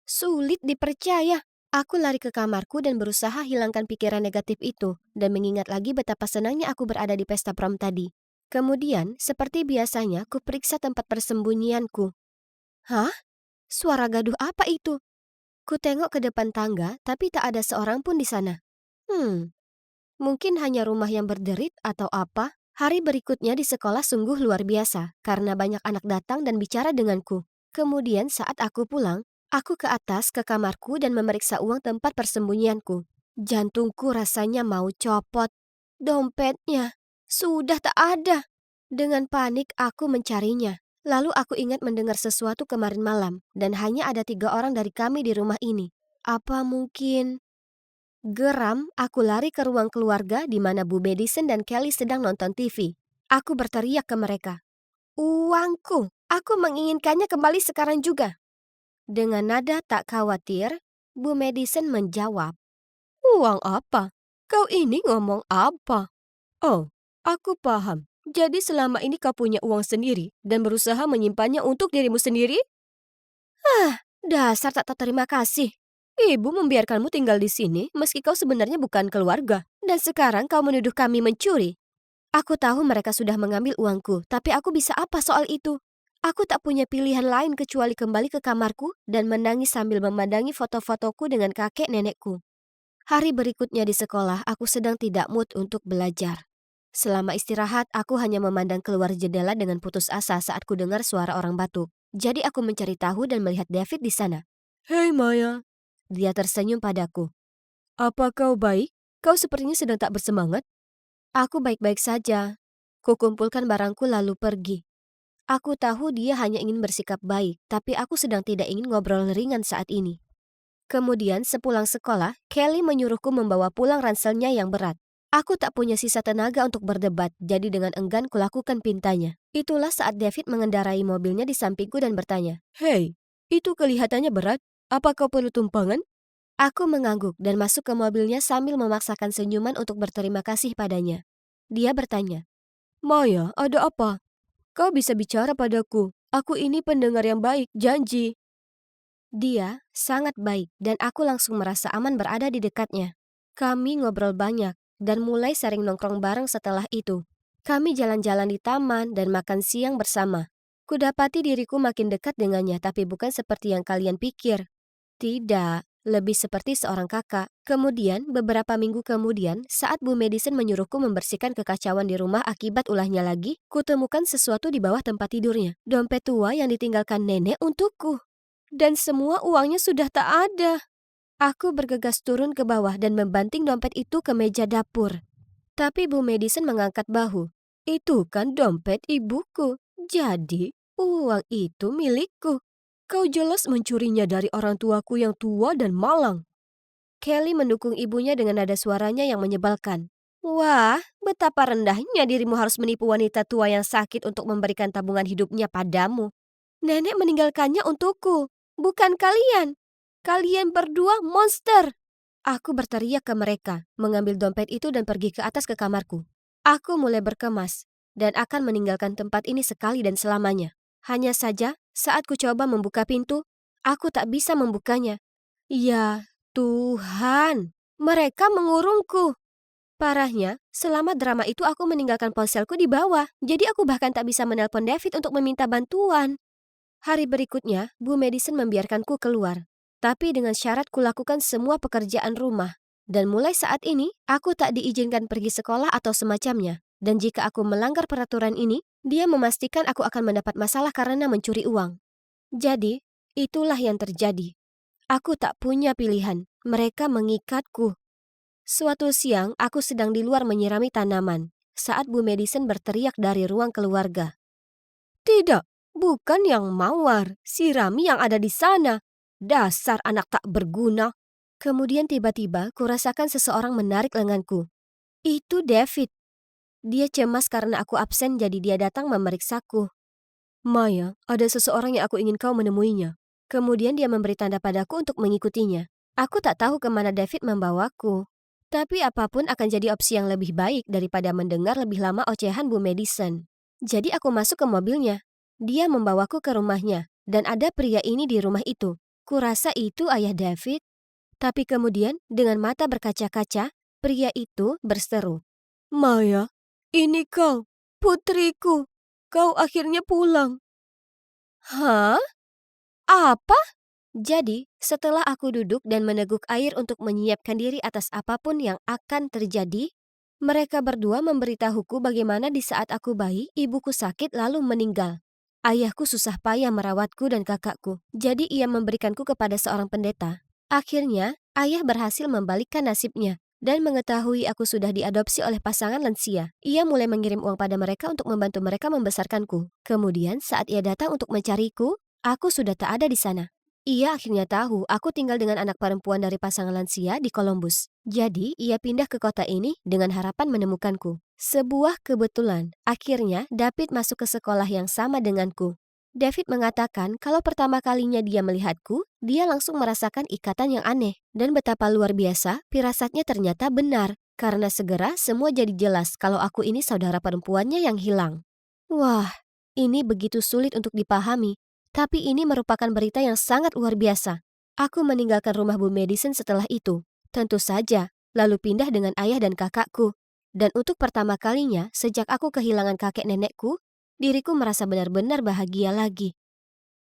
Sulit dipercaya. Aku lari ke kamarku dan berusaha hilangkan pikiran negatif itu dan mengingat lagi betapa senangnya aku berada di pesta prom tadi. Kemudian, seperti biasanya, kuperiksa tempat persembunyianku. Hah? Suara gaduh apa itu? Ku tengok ke depan tangga, tapi tak ada seorang pun di sana. Mungkin hanya rumah yang berderit atau apa. Hari berikutnya di sekolah sungguh luar biasa karena banyak anak datang dan bicara denganku. Kemudian saat aku pulang, aku ke atas ke kamarku dan memeriksa uang tempat persembunyianku. Jantungku rasanya mau copot. Dompetnya sudah tak ada. Dengan panik aku mencarinya. Lalu aku ingat mendengar sesuatu kemarin malam dan hanya ada 3 orang dari kami di rumah ini. Apa mungkin... Geram, aku lari ke ruang keluarga di mana Bu Madison dan Kelly sedang nonton TV. Aku berteriak ke mereka. Uangku, aku menginginkannya kembali sekarang juga. Dengan nada tak khawatir, Bu Madison menjawab. Uang apa? Kau ini ngomong apa? Oh, aku paham. Jadi selama ini kau punya uang sendiri dan berusaha menyimpannya untuk dirimu sendiri? Dasar tak tahu terima kasih. Ibu membiarkanmu tinggal di sini meski kau sebenarnya bukan keluarga. Dan sekarang kau menuduh kami mencuri. Aku tahu mereka sudah mengambil uangku, tapi aku bisa apa soal itu? Aku tak punya pilihan lain kecuali kembali ke kamarku dan menangis sambil memandangi foto-fotoku dengan kakek nenekku. Hari berikutnya di sekolah, aku sedang tidak mood untuk belajar. Selama istirahat, aku hanya memandang keluar jendela dengan putus asa saat ku dengar suara orang batuk. Jadi aku mencari tahu dan melihat David di sana. Hei Maya, dia tersenyum padaku. Apa kau baik? Kau sepertinya sedang tak bersemangat. Aku baik-baik saja. Kukumpulkan barangku lalu pergi. Aku tahu dia hanya ingin bersikap baik, tapi aku sedang tidak ingin ngobrol ringan saat ini. Kemudian sepulang sekolah, Kelly menyuruhku membawa pulang ranselnya yang berat. Aku tak punya sisa tenaga untuk berdebat, jadi dengan enggan kulakukan pintanya. Itulah saat David mengendarai mobilnya di sampingku dan bertanya, Hei, itu kelihatannya berat. Apa kau perlu tumpangan? Aku mengangguk dan masuk ke mobilnya sambil memaksakan senyuman untuk berterima kasih padanya. Dia bertanya, Maya, ada apa? Kau bisa bicara padaku. Aku ini pendengar yang baik, janji. Dia sangat baik dan aku langsung merasa aman berada di dekatnya. Kami ngobrol banyak dan mulai sering nongkrong bareng setelah itu. Kami jalan-jalan di taman dan makan siang bersama. Kudapati diriku makin dekat dengannya, tapi bukan seperti yang kalian pikir. Tidak, lebih seperti seorang kakak. Kemudian, beberapa minggu kemudian, saat Bu Madison menyuruhku membersihkan kekacauan di rumah akibat ulahnya lagi, kutemukan sesuatu di bawah tempat tidurnya. Dompet tua yang ditinggalkan nenek untukku. Dan semua uangnya sudah tak ada. Aku bergegas turun ke bawah dan membanting dompet itu ke meja dapur. Tapi Bu Madison mengangkat bahu. Itu kan dompet ibuku. Jadi, uang itu milikku. Kau jelas mencurinya dari orang tuaku yang tua dan malang. Kelly mendukung ibunya dengan nada suaranya yang menyebalkan. Wah, betapa rendahnya dirimu harus menipu wanita tua yang sakit untuk memberikan tabungan hidupnya padamu. Nenek meninggalkannya untukku, bukan kalian. Kalian berdua monster. Aku berteriak ke mereka, mengambil dompet itu dan pergi ke atas ke kamarku. Aku mulai berkemas dan akan meninggalkan tempat ini sekali dan selamanya. Hanya saja, saat ku coba membuka pintu, aku tak bisa membukanya. Ya Tuhan, mereka mengurungku. Parahnya, selama drama itu aku meninggalkan ponselku di bawah, jadi aku bahkan tak bisa menelpon David untuk meminta bantuan. Hari berikutnya, Bu Madison membiarkanku keluar. Tapi dengan syarat kulakukan semua pekerjaan rumah. Dan mulai saat ini, aku tak diizinkan pergi sekolah atau semacamnya. Dan jika aku melanggar peraturan ini, dia memastikan aku akan mendapat masalah karena mencuri uang. Jadi, itulah yang terjadi. Aku tak punya pilihan. Mereka mengikatku. Suatu siang, aku sedang di luar menyirami tanaman. Saat Bu Madison berteriak dari ruang keluarga. Tidak, bukan yang mawar. Sirami yang ada di sana. Dasar anak tak berguna. Kemudian tiba-tiba kurasakan seseorang menarik lenganku. Itu David. Dia cemas karena aku absen jadi dia datang memeriksaku. Maya, ada seseorang yang aku ingin kau menemuinya. Kemudian dia memberi tanda padaku untuk mengikutinya. Aku tak tahu kemana David membawaku. Tapi apapun akan jadi opsi yang lebih baik daripada mendengar lebih lama ocehan Bu Madison. Jadi aku masuk ke mobilnya. Dia membawaku ke rumahnya. Dan ada pria ini di rumah itu. Kurasa itu ayah David. Tapi kemudian dengan mata berkaca-kaca, pria itu berseru. Maya, ini kau, putriku. Kau akhirnya pulang. Hah? Apa? Jadi, setelah aku duduk dan meneguk air untuk menyiapkan diri atas apapun yang akan terjadi, mereka berdua memberitahuku bagaimana di saat aku bayi, ibuku sakit lalu meninggal. Ayahku susah payah merawatku dan kakakku, jadi ia memberikanku kepada seorang pendeta. Akhirnya, ayah berhasil membalikkan nasibnya, dan mengetahui aku sudah diadopsi oleh pasangan lansia. Ia mulai mengirim uang pada mereka untuk membantu mereka membesarkanku. Kemudian, saat ia datang untuk mencariku, aku sudah tak ada di sana. Ia akhirnya tahu aku tinggal dengan anak perempuan dari pasangan lansia di Columbus. Jadi, ia pindah ke kota ini dengan harapan menemukanku. Sebuah kebetulan, akhirnya David masuk ke sekolah yang sama denganku. David mengatakan kalau pertama kalinya dia melihatku, dia langsung merasakan ikatan yang aneh. Dan betapa luar biasa, firasatnya ternyata benar. Karena segera semua jadi jelas kalau aku ini saudara perempuannya yang hilang. Wah, ini begitu sulit untuk dipahami. Tapi ini merupakan berita yang sangat luar biasa. Aku meninggalkan rumah Bu Madison setelah itu. Tentu saja, lalu pindah dengan ayah dan kakakku. Dan untuk pertama kalinya, sejak aku kehilangan kakek nenekku, diriku merasa benar-benar bahagia lagi.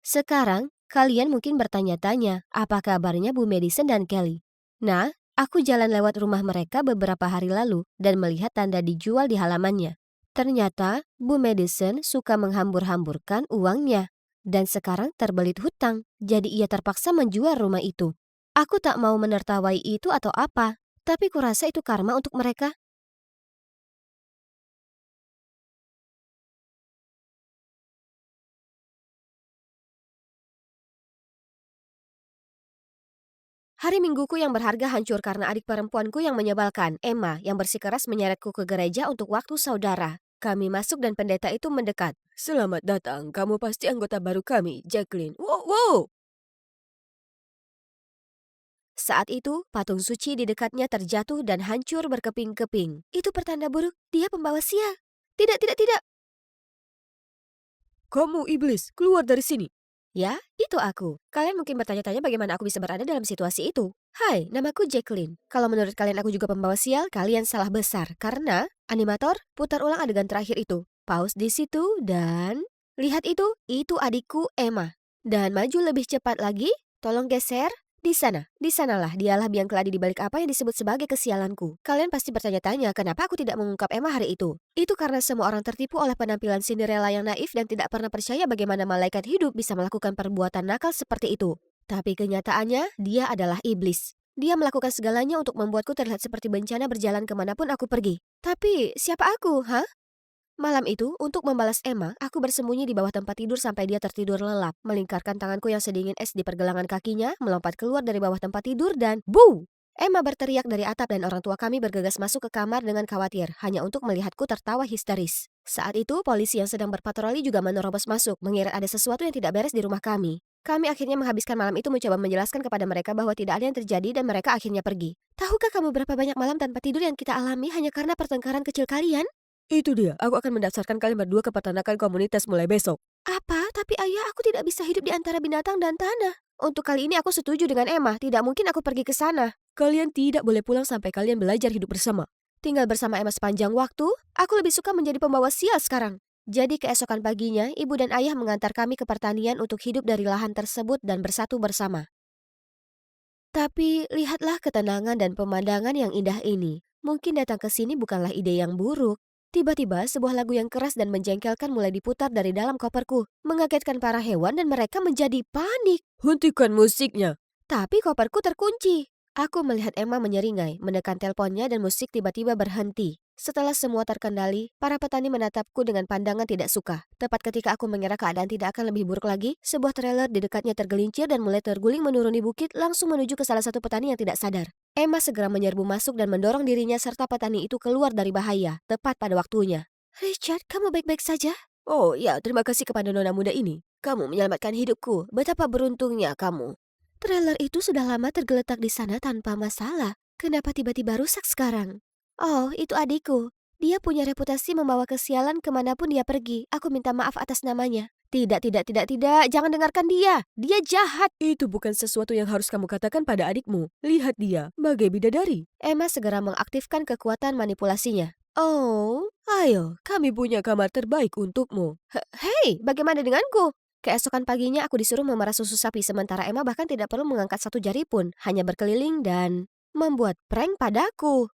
Sekarang, kalian mungkin bertanya-tanya, apa kabarnya Bu Madison dan Kelly? Nah, aku jalan lewat rumah mereka beberapa hari lalu dan melihat tanda dijual di halamannya. Ternyata, Bu Madison suka menghambur-hamburkan uangnya. Dan sekarang terbelit hutang, jadi ia terpaksa menjual rumah itu. Aku tak mau menertawai itu atau apa, tapi kurasa itu karma untuk mereka. Hari Mingguku yang berharga hancur karena adik perempuanku yang menyebalkan, Emma, yang bersikeras menyeretku ke gereja untuk waktu saudara. Kami masuk dan pendeta itu mendekat. Selamat datang, kamu pasti anggota baru kami, Jacqueline. Wow. Saat itu, patung suci di dekatnya terjatuh dan hancur berkeping-keping. Itu pertanda buruk, dia pembawa sial. Tidak, tidak, tidak. Kamu iblis, keluar dari sini. Ya, itu aku. Kalian mungkin bertanya-tanya bagaimana aku bisa berada dalam situasi itu. Hai, namaku Jacqueline. Kalau menurut kalian aku juga pembawa sial, kalian salah besar. Karena, animator, putar ulang adegan terakhir itu. Pause di situ dan... Lihat itu adikku Emma. Dan maju lebih cepat lagi, tolong geser. Di sanalah dialah biang keladi di balik apa yang disebut sebagai kesialanku. Kalian pasti bertanya-tanya kenapa aku tidak mengungkap Emma hari itu. Itu karena semua orang tertipu oleh penampilan Cinderella yang naif dan tidak pernah percaya bagaimana malaikat hidup bisa melakukan perbuatan nakal seperti itu. Tapi kenyataannya, dia adalah iblis. Dia melakukan segalanya untuk membuatku terlihat seperti bencana berjalan kemanapun aku pergi. Tapi, siapa aku, hah? Malam itu, untuk membalas Emma, aku bersembunyi di bawah tempat tidur sampai dia tertidur lelap, melingkarkan tanganku yang sedingin es di pergelangan kakinya, melompat keluar dari bawah tempat tidur dan buu! Emma berteriak dari atap dan orang tua kami bergegas masuk ke kamar dengan khawatir, hanya untuk melihatku tertawa histeris. Saat itu, polisi yang sedang berpatroli juga menerobos masuk, mengira ada sesuatu yang tidak beres di rumah kami. Kami akhirnya menghabiskan malam itu mencoba menjelaskan kepada mereka bahwa tidak ada yang terjadi dan mereka akhirnya pergi. Tahukah kamu berapa banyak malam tanpa tidur yang kita alami hanya karena pertengkaran kecil kalian? Itu dia, aku akan mendaftarkan kalian berdua ke peternakan komunitas mulai besok. Apa? Tapi ayah, aku tidak bisa hidup di antara binatang dan tanah. Untuk kali ini aku setuju dengan Emma, tidak mungkin aku pergi ke sana. Kalian tidak boleh pulang sampai kalian belajar hidup bersama. Tinggal bersama Emma sepanjang waktu, aku lebih suka menjadi pembawa sial sekarang. Jadi keesokan paginya, ibu dan ayah mengantar kami ke pertanian untuk hidup dari lahan tersebut dan bersatu bersama. Tapi lihatlah ketenangan dan pemandangan yang indah ini. Mungkin datang ke sini bukanlah ide yang buruk. Tiba-tiba sebuah lagu yang keras dan menjengkelkan mulai diputar dari dalam koperku, mengagetkan para hewan dan mereka menjadi panik. Hentikan musiknya. Tapi koperku terkunci. Aku melihat Emma menyeringai, menekan teleponnya dan musik tiba-tiba berhenti. Setelah semua terkendali, para petani menatapku dengan pandangan tidak suka. Tepat ketika aku mengira keadaan tidak akan lebih buruk lagi, sebuah trailer di dekatnya tergelincir dan mulai terguling menuruni bukit langsung menuju ke salah satu petani yang tidak sadar. Emma segera menyerbu masuk dan mendorong dirinya serta petani itu keluar dari bahaya, tepat pada waktunya. Richard, kamu baik-baik saja? Oh ya, terima kasih kepada nona muda ini. Kamu menyelamatkan hidupku. Betapa beruntungnya kamu. Trailer itu sudah lama tergeletak di sana tanpa masalah. Kenapa tiba-tiba rusak sekarang? Oh, itu adikku. Dia punya reputasi membawa kesialan kemanapun dia pergi. Aku minta maaf atas namanya. Tidak. Jangan dengarkan dia. Dia jahat. Itu bukan sesuatu yang harus kamu katakan pada adikmu. Lihat dia, bagai bidadari. Emma segera mengaktifkan kekuatan manipulasinya. Oh, ayo, kami punya kamar terbaik untukmu. Hei, bagaimana denganku? Keesokan paginya aku disuruh memerah susu sapi sementara Emma bahkan tidak perlu mengangkat satu jari pun, hanya berkeliling dan membuat prank padaku.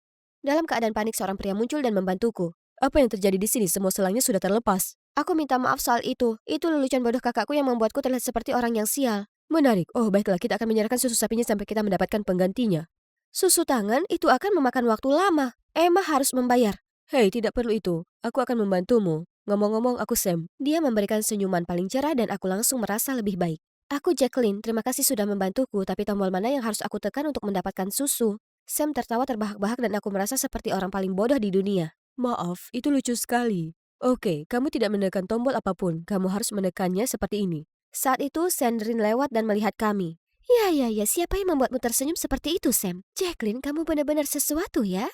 Dalam keadaan panik seorang pria muncul dan membantuku. Apa yang terjadi di sini? Semua selangnya sudah terlepas. Aku minta maaf soal itu. Itu lelucon bodoh kakakku yang membuatku terlihat seperti orang yang sial. Menarik. Oh, baiklah, kita akan menyerahkan susu sapinya sampai kita mendapatkan penggantinya. Susu tangan itu akan memakan waktu lama. Emma harus membayar. Hei, tidak perlu itu. Aku akan membantumu. Ngomong-ngomong, aku Sam. Dia memberikan senyuman paling cerah dan aku langsung merasa lebih baik. Aku Jacqueline, terima kasih sudah membantuku, tapi tombol mana yang harus aku tekan untuk mendapatkan susu? Sam tertawa terbahak-bahak dan aku merasa seperti orang paling bodoh di dunia. Maaf, itu lucu sekali. Oke, kamu tidak menekan tombol apapun. Kamu harus menekannya seperti ini. Saat itu, Sandrine lewat dan melihat kami. Ya, siapa yang membuatmu tersenyum seperti itu, Sam? Jacqueline, kamu benar-benar sesuatu ya?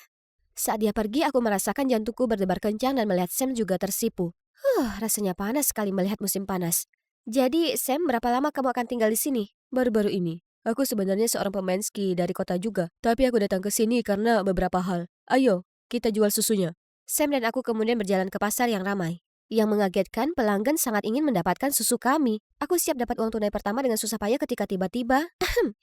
Saat dia pergi, aku merasakan jantungku berdebar kencang dan melihat Sam juga tersipu. Rasanya panas sekali melihat musim panas. Jadi, Sam, berapa lama kamu akan tinggal di sini? Baru-baru ini. Aku sebenarnya seorang pemain ski dari kota juga, tapi aku datang ke sini karena beberapa hal. Ayo, kita jual susunya. Sam dan aku kemudian berjalan ke pasar yang ramai. Yang mengagetkan, pelanggan sangat ingin mendapatkan susu kami. Aku siap dapat uang tunai pertama dengan susah payah ketika tiba-tiba,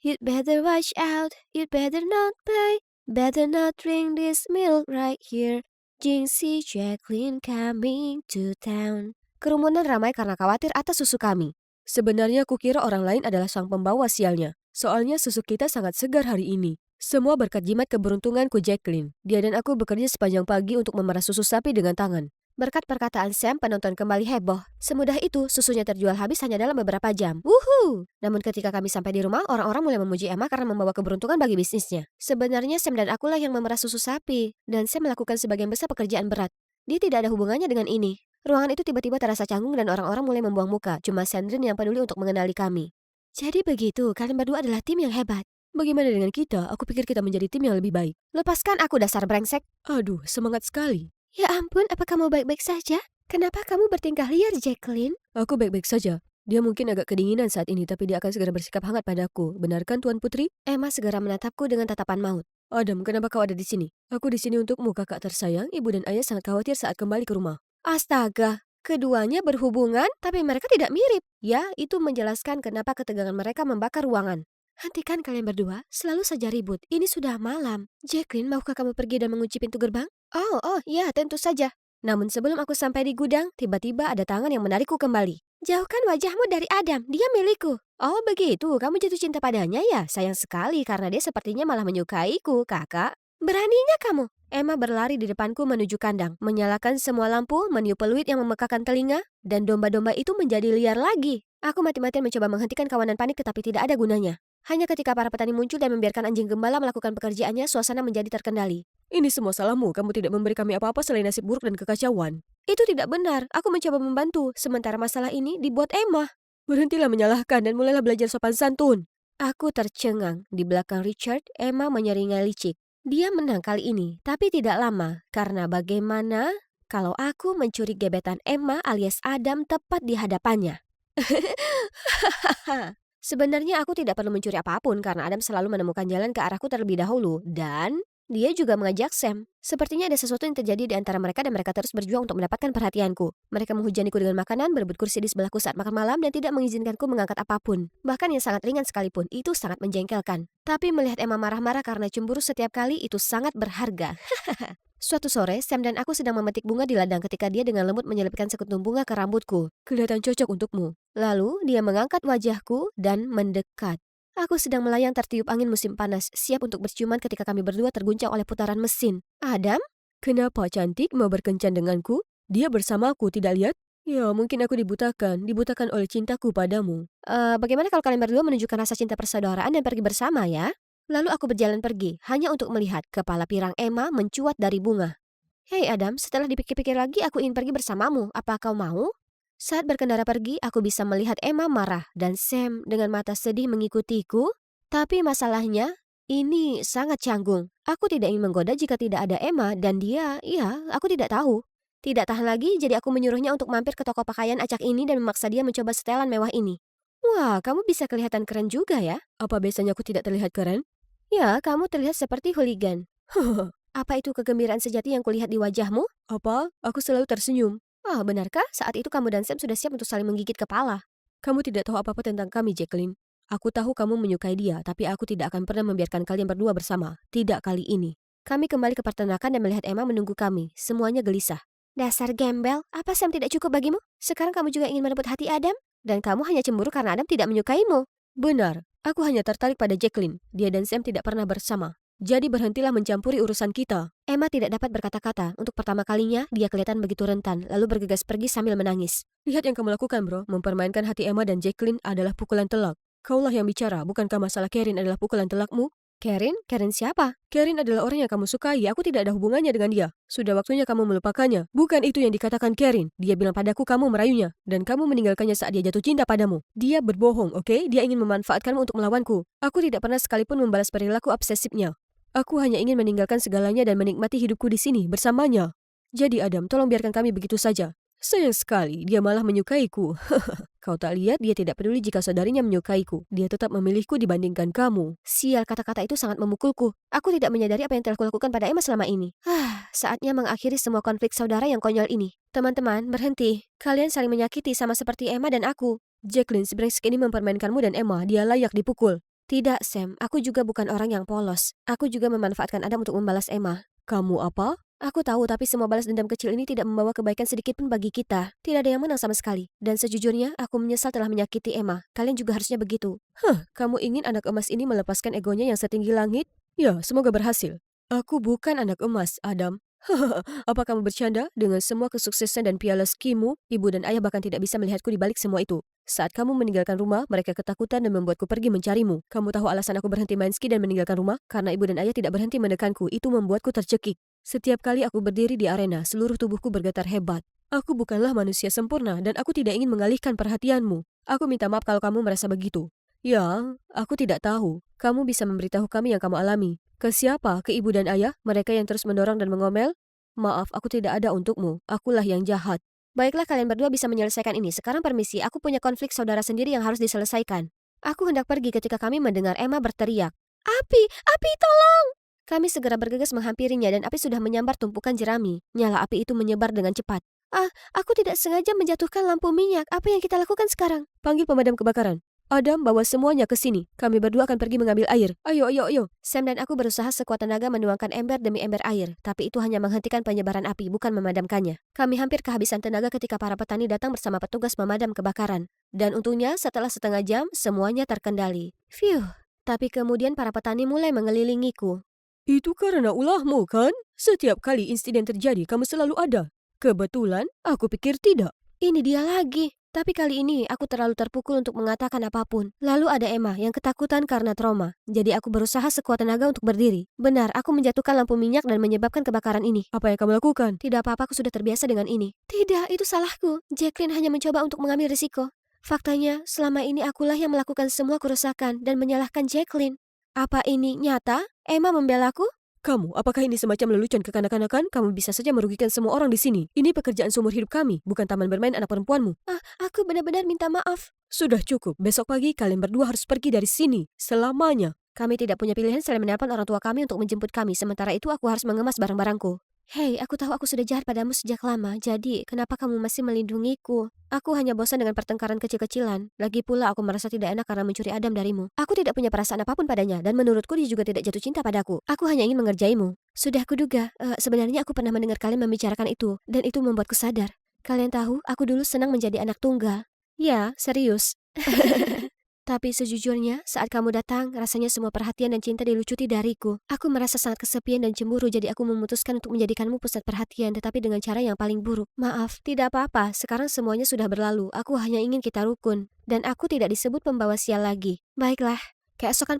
You'd better watch out, you'd better not buy, better not drink this milk right here. Jinxie Jacqueline coming to town. Kerumunan ramai karena khawatir atas susu kami. Sebenarnya kukira orang lain adalah sang pembawa sialnya. Soalnya susu kita sangat segar hari ini. Semua berkat jimat keberuntunganku Jacqueline. Dia dan aku bekerja sepanjang pagi untuk memerah susu sapi dengan tangan. Berkat perkataan Sam, penonton kembali heboh. Semudah itu, susunya terjual habis hanya dalam beberapa jam. Wuhu! Namun ketika kami sampai di rumah, orang-orang mulai memuji Emma karena membawa keberuntungan bagi bisnisnya. Sebenarnya Sam dan akulah yang memerah susu sapi, dan Sam melakukan sebagian besar pekerjaan berat. Dia tidak ada hubungannya dengan ini. Ruangan itu tiba-tiba terasa canggung dan orang-orang mulai membuang muka. Cuma Sandrine yang peduli untuk mengenali kami. Jadi begitu, kalian berdua adalah tim yang hebat. Bagaimana dengan kita? Aku pikir kita menjadi tim yang lebih baik. Lepaskan aku dasar brengsek. Aduh, semangat sekali. Ya ampun, apa kamu baik-baik saja? Kenapa kamu bertingkah liar, Jacqueline? Aku baik-baik saja. Dia mungkin agak kedinginan saat ini, tapi dia akan segera bersikap hangat padaku. Benarkan, Tuan Putri? Emma segera menatapku dengan tatapan maut. Adam, kenapa kau ada di sini? Aku di sini untukmu, kakak tersayang. Ibu dan ayah sangat khawatir saat kembali ke rumah. Astaga, keduanya berhubungan, tapi mereka tidak mirip. Ya, itu menjelaskan kenapa ketegangan mereka membakar ruangan. Hentikan kalian berdua, selalu saja ribut. Ini sudah malam. Jacqueline, maukah kamu pergi dan mengunci pintu gerbang? Oh, ya, tentu saja. Namun sebelum aku sampai di gudang, tiba-tiba ada tangan yang menarikku kembali. Jauhkan wajahmu dari Adam, dia milikku. Oh begitu, kamu jatuh cinta padanya ya? Sayang sekali karena dia sepertinya malah menyukaiku, kakak. Beraninya kamu? Emma berlari di depanku menuju kandang, menyalakan semua lampu, meniup peluit yang memekakan telinga, dan domba-domba itu menjadi liar lagi. Aku mati-matian mencoba menghentikan kawanan panik tetapi tidak ada gunanya. Hanya ketika para petani muncul dan membiarkan anjing gembala melakukan pekerjaannya, suasana menjadi terkendali. Ini semua salahmu, kamu tidak memberi kami apa-apa selain nasib buruk dan kekacauan. Itu tidak benar, aku mencoba membantu, sementara masalah ini dibuat Emma. Berhentilah menyalahkan dan mulailah belajar sopan santun. Aku tercengang. Di belakang Richard, Emma menyeringai licik. Dia menang kali ini, tapi tidak lama. Karena bagaimana kalau aku mencuri gebetan Emma alias Adam tepat di hadapannya? Sebenarnya aku tidak perlu mencuri apapun karena Adam selalu menemukan jalan ke arahku terlebih dahulu. Dan dia juga mengajak Sam. Sepertinya ada sesuatu yang terjadi di antara mereka dan mereka terus berjuang untuk mendapatkan perhatianku. Mereka menghujaniku dengan makanan, berebut kursi di sebelahku saat makan malam, dan tidak mengizinkanku mengangkat apapun. Bahkan yang sangat ringan sekalipun, itu sangat menjengkelkan. Tapi melihat Emma marah-marah karena cemburu setiap kali, itu sangat berharga. Suatu sore, Sam dan aku sedang memetik bunga di ladang ketika dia dengan lembut menyelipkan sekuntum bunga ke rambutku. Kelihatan cocok untukmu. Lalu, dia mengangkat wajahku dan mendekat. Aku sedang melayang tertiup angin musim panas, siap untuk berciuman ketika kami berdua terguncang oleh putaran mesin. Adam? Kenapa cantik mau berkencan denganku? Dia bersamaku, tidak lihat? Ya, mungkin aku dibutakan oleh cintaku padamu. Bagaimana kalau kalian berdua menunjukkan rasa cinta persaudaraan dan pergi bersama ya? Lalu aku berjalan pergi, hanya untuk melihat kepala pirang Emma mencuat dari bunga. Hei Adam, setelah dipikir-pikir lagi aku ingin pergi bersamamu, apa kau mau? Saat berkendara pergi, aku bisa melihat Emma marah dan Sam dengan mata sedih mengikutiku. Tapi masalahnya, ini sangat canggung. Aku tidak ingin menggoda jika tidak ada Emma dan dia, ya, aku tidak tahu. Tidak tahan lagi, jadi aku menyuruhnya untuk mampir ke toko pakaian acak ini dan memaksa dia mencoba setelan mewah ini. Wah, kamu bisa kelihatan keren juga ya. Apa biasanya aku tidak terlihat keren? Ya, kamu terlihat seperti hooligan. Apa itu kegembiraan sejati yang kulihat di wajahmu? Apa? Aku selalu tersenyum. Ah, benarkah? Saat itu kamu dan Sam sudah siap untuk saling menggigit kepala. Kamu tidak tahu apa-apa tentang kami, Jacqueline. Aku tahu kamu menyukai dia, tapi aku tidak akan pernah membiarkan kalian berdua bersama. Tidak kali ini. Kami kembali ke peternakan dan melihat Emma menunggu kami. Semuanya gelisah. Dasar gembel, apa Sam tidak cukup bagimu? Sekarang kamu juga ingin merebut hati Adam? Dan kamu hanya cemburu karena Adam tidak menyukaimu. Benar, aku hanya tertarik pada Jacqueline. Dia dan Sam tidak pernah bersama. Jadi berhentilah mencampuri urusan kita. Emma tidak dapat berkata-kata. Untuk pertama kalinya, dia kelihatan begitu rentan, lalu bergegas pergi sambil menangis. Lihat yang kamu lakukan, bro. Mempermainkan hati Emma dan Jacqueline adalah pukulan telak. Kaulah yang bicara, bukankah masalah Karen adalah pukulan telakmu? Karen? Karen siapa? Karen adalah orang yang kamu sukai, aku tidak ada hubungannya dengan dia. Sudah waktunya kamu melupakannya. Bukan itu yang dikatakan Karen. Dia bilang padaku kamu merayunya, dan kamu meninggalkannya saat dia jatuh cinta padamu. Dia berbohong, oke? Dia ingin memanfaatkanmu untuk melawanku. Aku tidak pernah sekalipun membalas perilaku obsesifnya. Aku hanya ingin meninggalkan segalanya dan menikmati hidupku di sini bersamanya. Jadi Adam, tolong biarkan kami begitu saja. Sayang sekali, dia malah menyukaiku. Kau tak lihat dia tidak peduli jika saudarinya menyukaiku. Dia tetap memilihku dibandingkan kamu. Sial, kata-kata itu sangat memukulku. Aku tidak menyadari apa yang telah kulakukan pada Emma selama ini. Saatnya mengakhiri semua konflik saudara yang konyol ini. Teman-teman, berhenti. Kalian saling menyakiti sama seperti Emma dan aku. Jacqueline, si brengsek ini mempermainkanmu dan Emma. Dia layak dipukul. Tidak, Sam. Aku juga bukan orang yang polos. Aku juga memanfaatkan Adam untuk membalas Emma. Kamu apa? Aku tahu, tapi semua balas dendam kecil ini tidak membawa kebaikan sedikit pun bagi kita. Tidak ada yang menang sama sekali. Dan sejujurnya, aku menyesal telah menyakiti Emma. Kalian juga harusnya begitu. Kamu ingin anak emas ini melepaskan egonya yang setinggi langit? Ya, semoga berhasil. Aku bukan anak emas, Adam. Apa kamu bercanda? Dengan semua kesuksesan dan piala skimu, ibu dan ayah bahkan tidak bisa melihatku di balik semua itu. Saat kamu meninggalkan rumah, mereka ketakutan dan membuatku pergi mencarimu. Kamu tahu alasan aku berhenti main ski dan meninggalkan rumah? Karena ibu dan ayah tidak berhenti menekanku. Itu membuatku tercekik. Setiap kali aku berdiri di arena, seluruh tubuhku bergetar hebat. Aku bukanlah manusia sempurna dan aku tidak ingin mengalihkan perhatianmu. Aku minta maaf kalau kamu merasa begitu. Ya, aku tidak tahu. Kamu bisa memberitahu kami yang kamu alami. Ke siapa? Ke ibu dan ayah? Mereka yang terus mendorong dan mengomel? Maaf, aku tidak ada untukmu. Akulah yang jahat. Baiklah, kalian berdua bisa menyelesaikan ini. Sekarang permisi, aku punya konflik saudara sendiri yang harus diselesaikan. Aku hendak pergi ketika kami mendengar Emma berteriak. Api! Api, tolong! Kami segera bergegas menghampirinya dan api sudah menyambar tumpukan jerami. Nyala api itu menyebar dengan cepat. Aku tidak sengaja menjatuhkan lampu minyak. Apa yang kita lakukan sekarang? Panggil pemadam kebakaran. Adam, bawa semuanya ke sini. Kami berdua akan pergi mengambil air. Ayo, ayo, ayo. Sam dan aku berusaha sekuat tenaga menuangkan ember demi ember air, tapi itu hanya menghentikan penyebaran api, bukan memadamkannya. Kami hampir kehabisan tenaga ketika para petani datang bersama petugas pemadam kebakaran. Dan untungnya, setelah setengah jam, semuanya terkendali. Phew. Tapi kemudian para petani mulai mengelilingiku. Itu karena ulahmu, kan? Setiap kali insiden terjadi, kamu selalu ada. Kebetulan, aku pikir tidak. Ini dia lagi. Tapi kali ini aku terlalu terpukul untuk mengatakan apapun. Lalu ada Emma yang ketakutan karena trauma. Jadi aku berusaha sekuat tenaga untuk berdiri. Benar, aku menjatuhkan lampu minyak dan menyebabkan kebakaran ini. Apa yang kamu lakukan? Tidak apa-apa, aku sudah terbiasa dengan ini. Tidak, itu salahku. Jacqueline hanya mencoba untuk mengambil risiko. Faktanya, selama ini akulah yang melakukan semua kerusakan dan menyalahkan Jacqueline. Apa ini nyata? Emma membelaku? Kamu, apakah ini semacam lelucon kekanak-kanakan? Kamu bisa saja merugikan semua orang di sini. Ini pekerjaan seumur hidup kami, bukan taman bermain anak perempuanmu. Aku benar-benar minta maaf. Sudah cukup. Besok pagi kalian berdua harus pergi dari sini. Selamanya. Kami tidak punya pilihan selain menelpon orang tua kami untuk menjemput kami. Sementara itu aku harus mengemas barang-barangku. Hei, aku tahu aku sudah jahat padamu sejak lama. Jadi, kenapa kamu masih melindungiku? Aku hanya bosan dengan pertengkaran kecil-kecilan. Lagi pula aku merasa tidak enak karena mencuri Adam darimu. Aku tidak punya perasaan apapun padanya. Dan menurutku dia juga tidak jatuh cinta padaku. Aku hanya ingin mengerjaimu. Sudah kuduga. Sebenarnya aku pernah mendengar kalian membicarakan itu. Dan itu membuatku sadar. Kalian tahu, aku dulu senang menjadi anak tunggal. Ya, serius. Tapi sejujurnya, saat kamu datang, rasanya semua perhatian dan cinta dilucuti dariku. Aku merasa sangat kesepian dan cemburu, jadi aku memutuskan untuk menjadikanmu pusat perhatian, tetapi dengan cara yang paling buruk. Maaf, tidak apa-apa, sekarang semuanya sudah berlalu. Aku hanya ingin kita rukun. Dan aku tidak disebut pembawa sial lagi. Baiklah, keesokan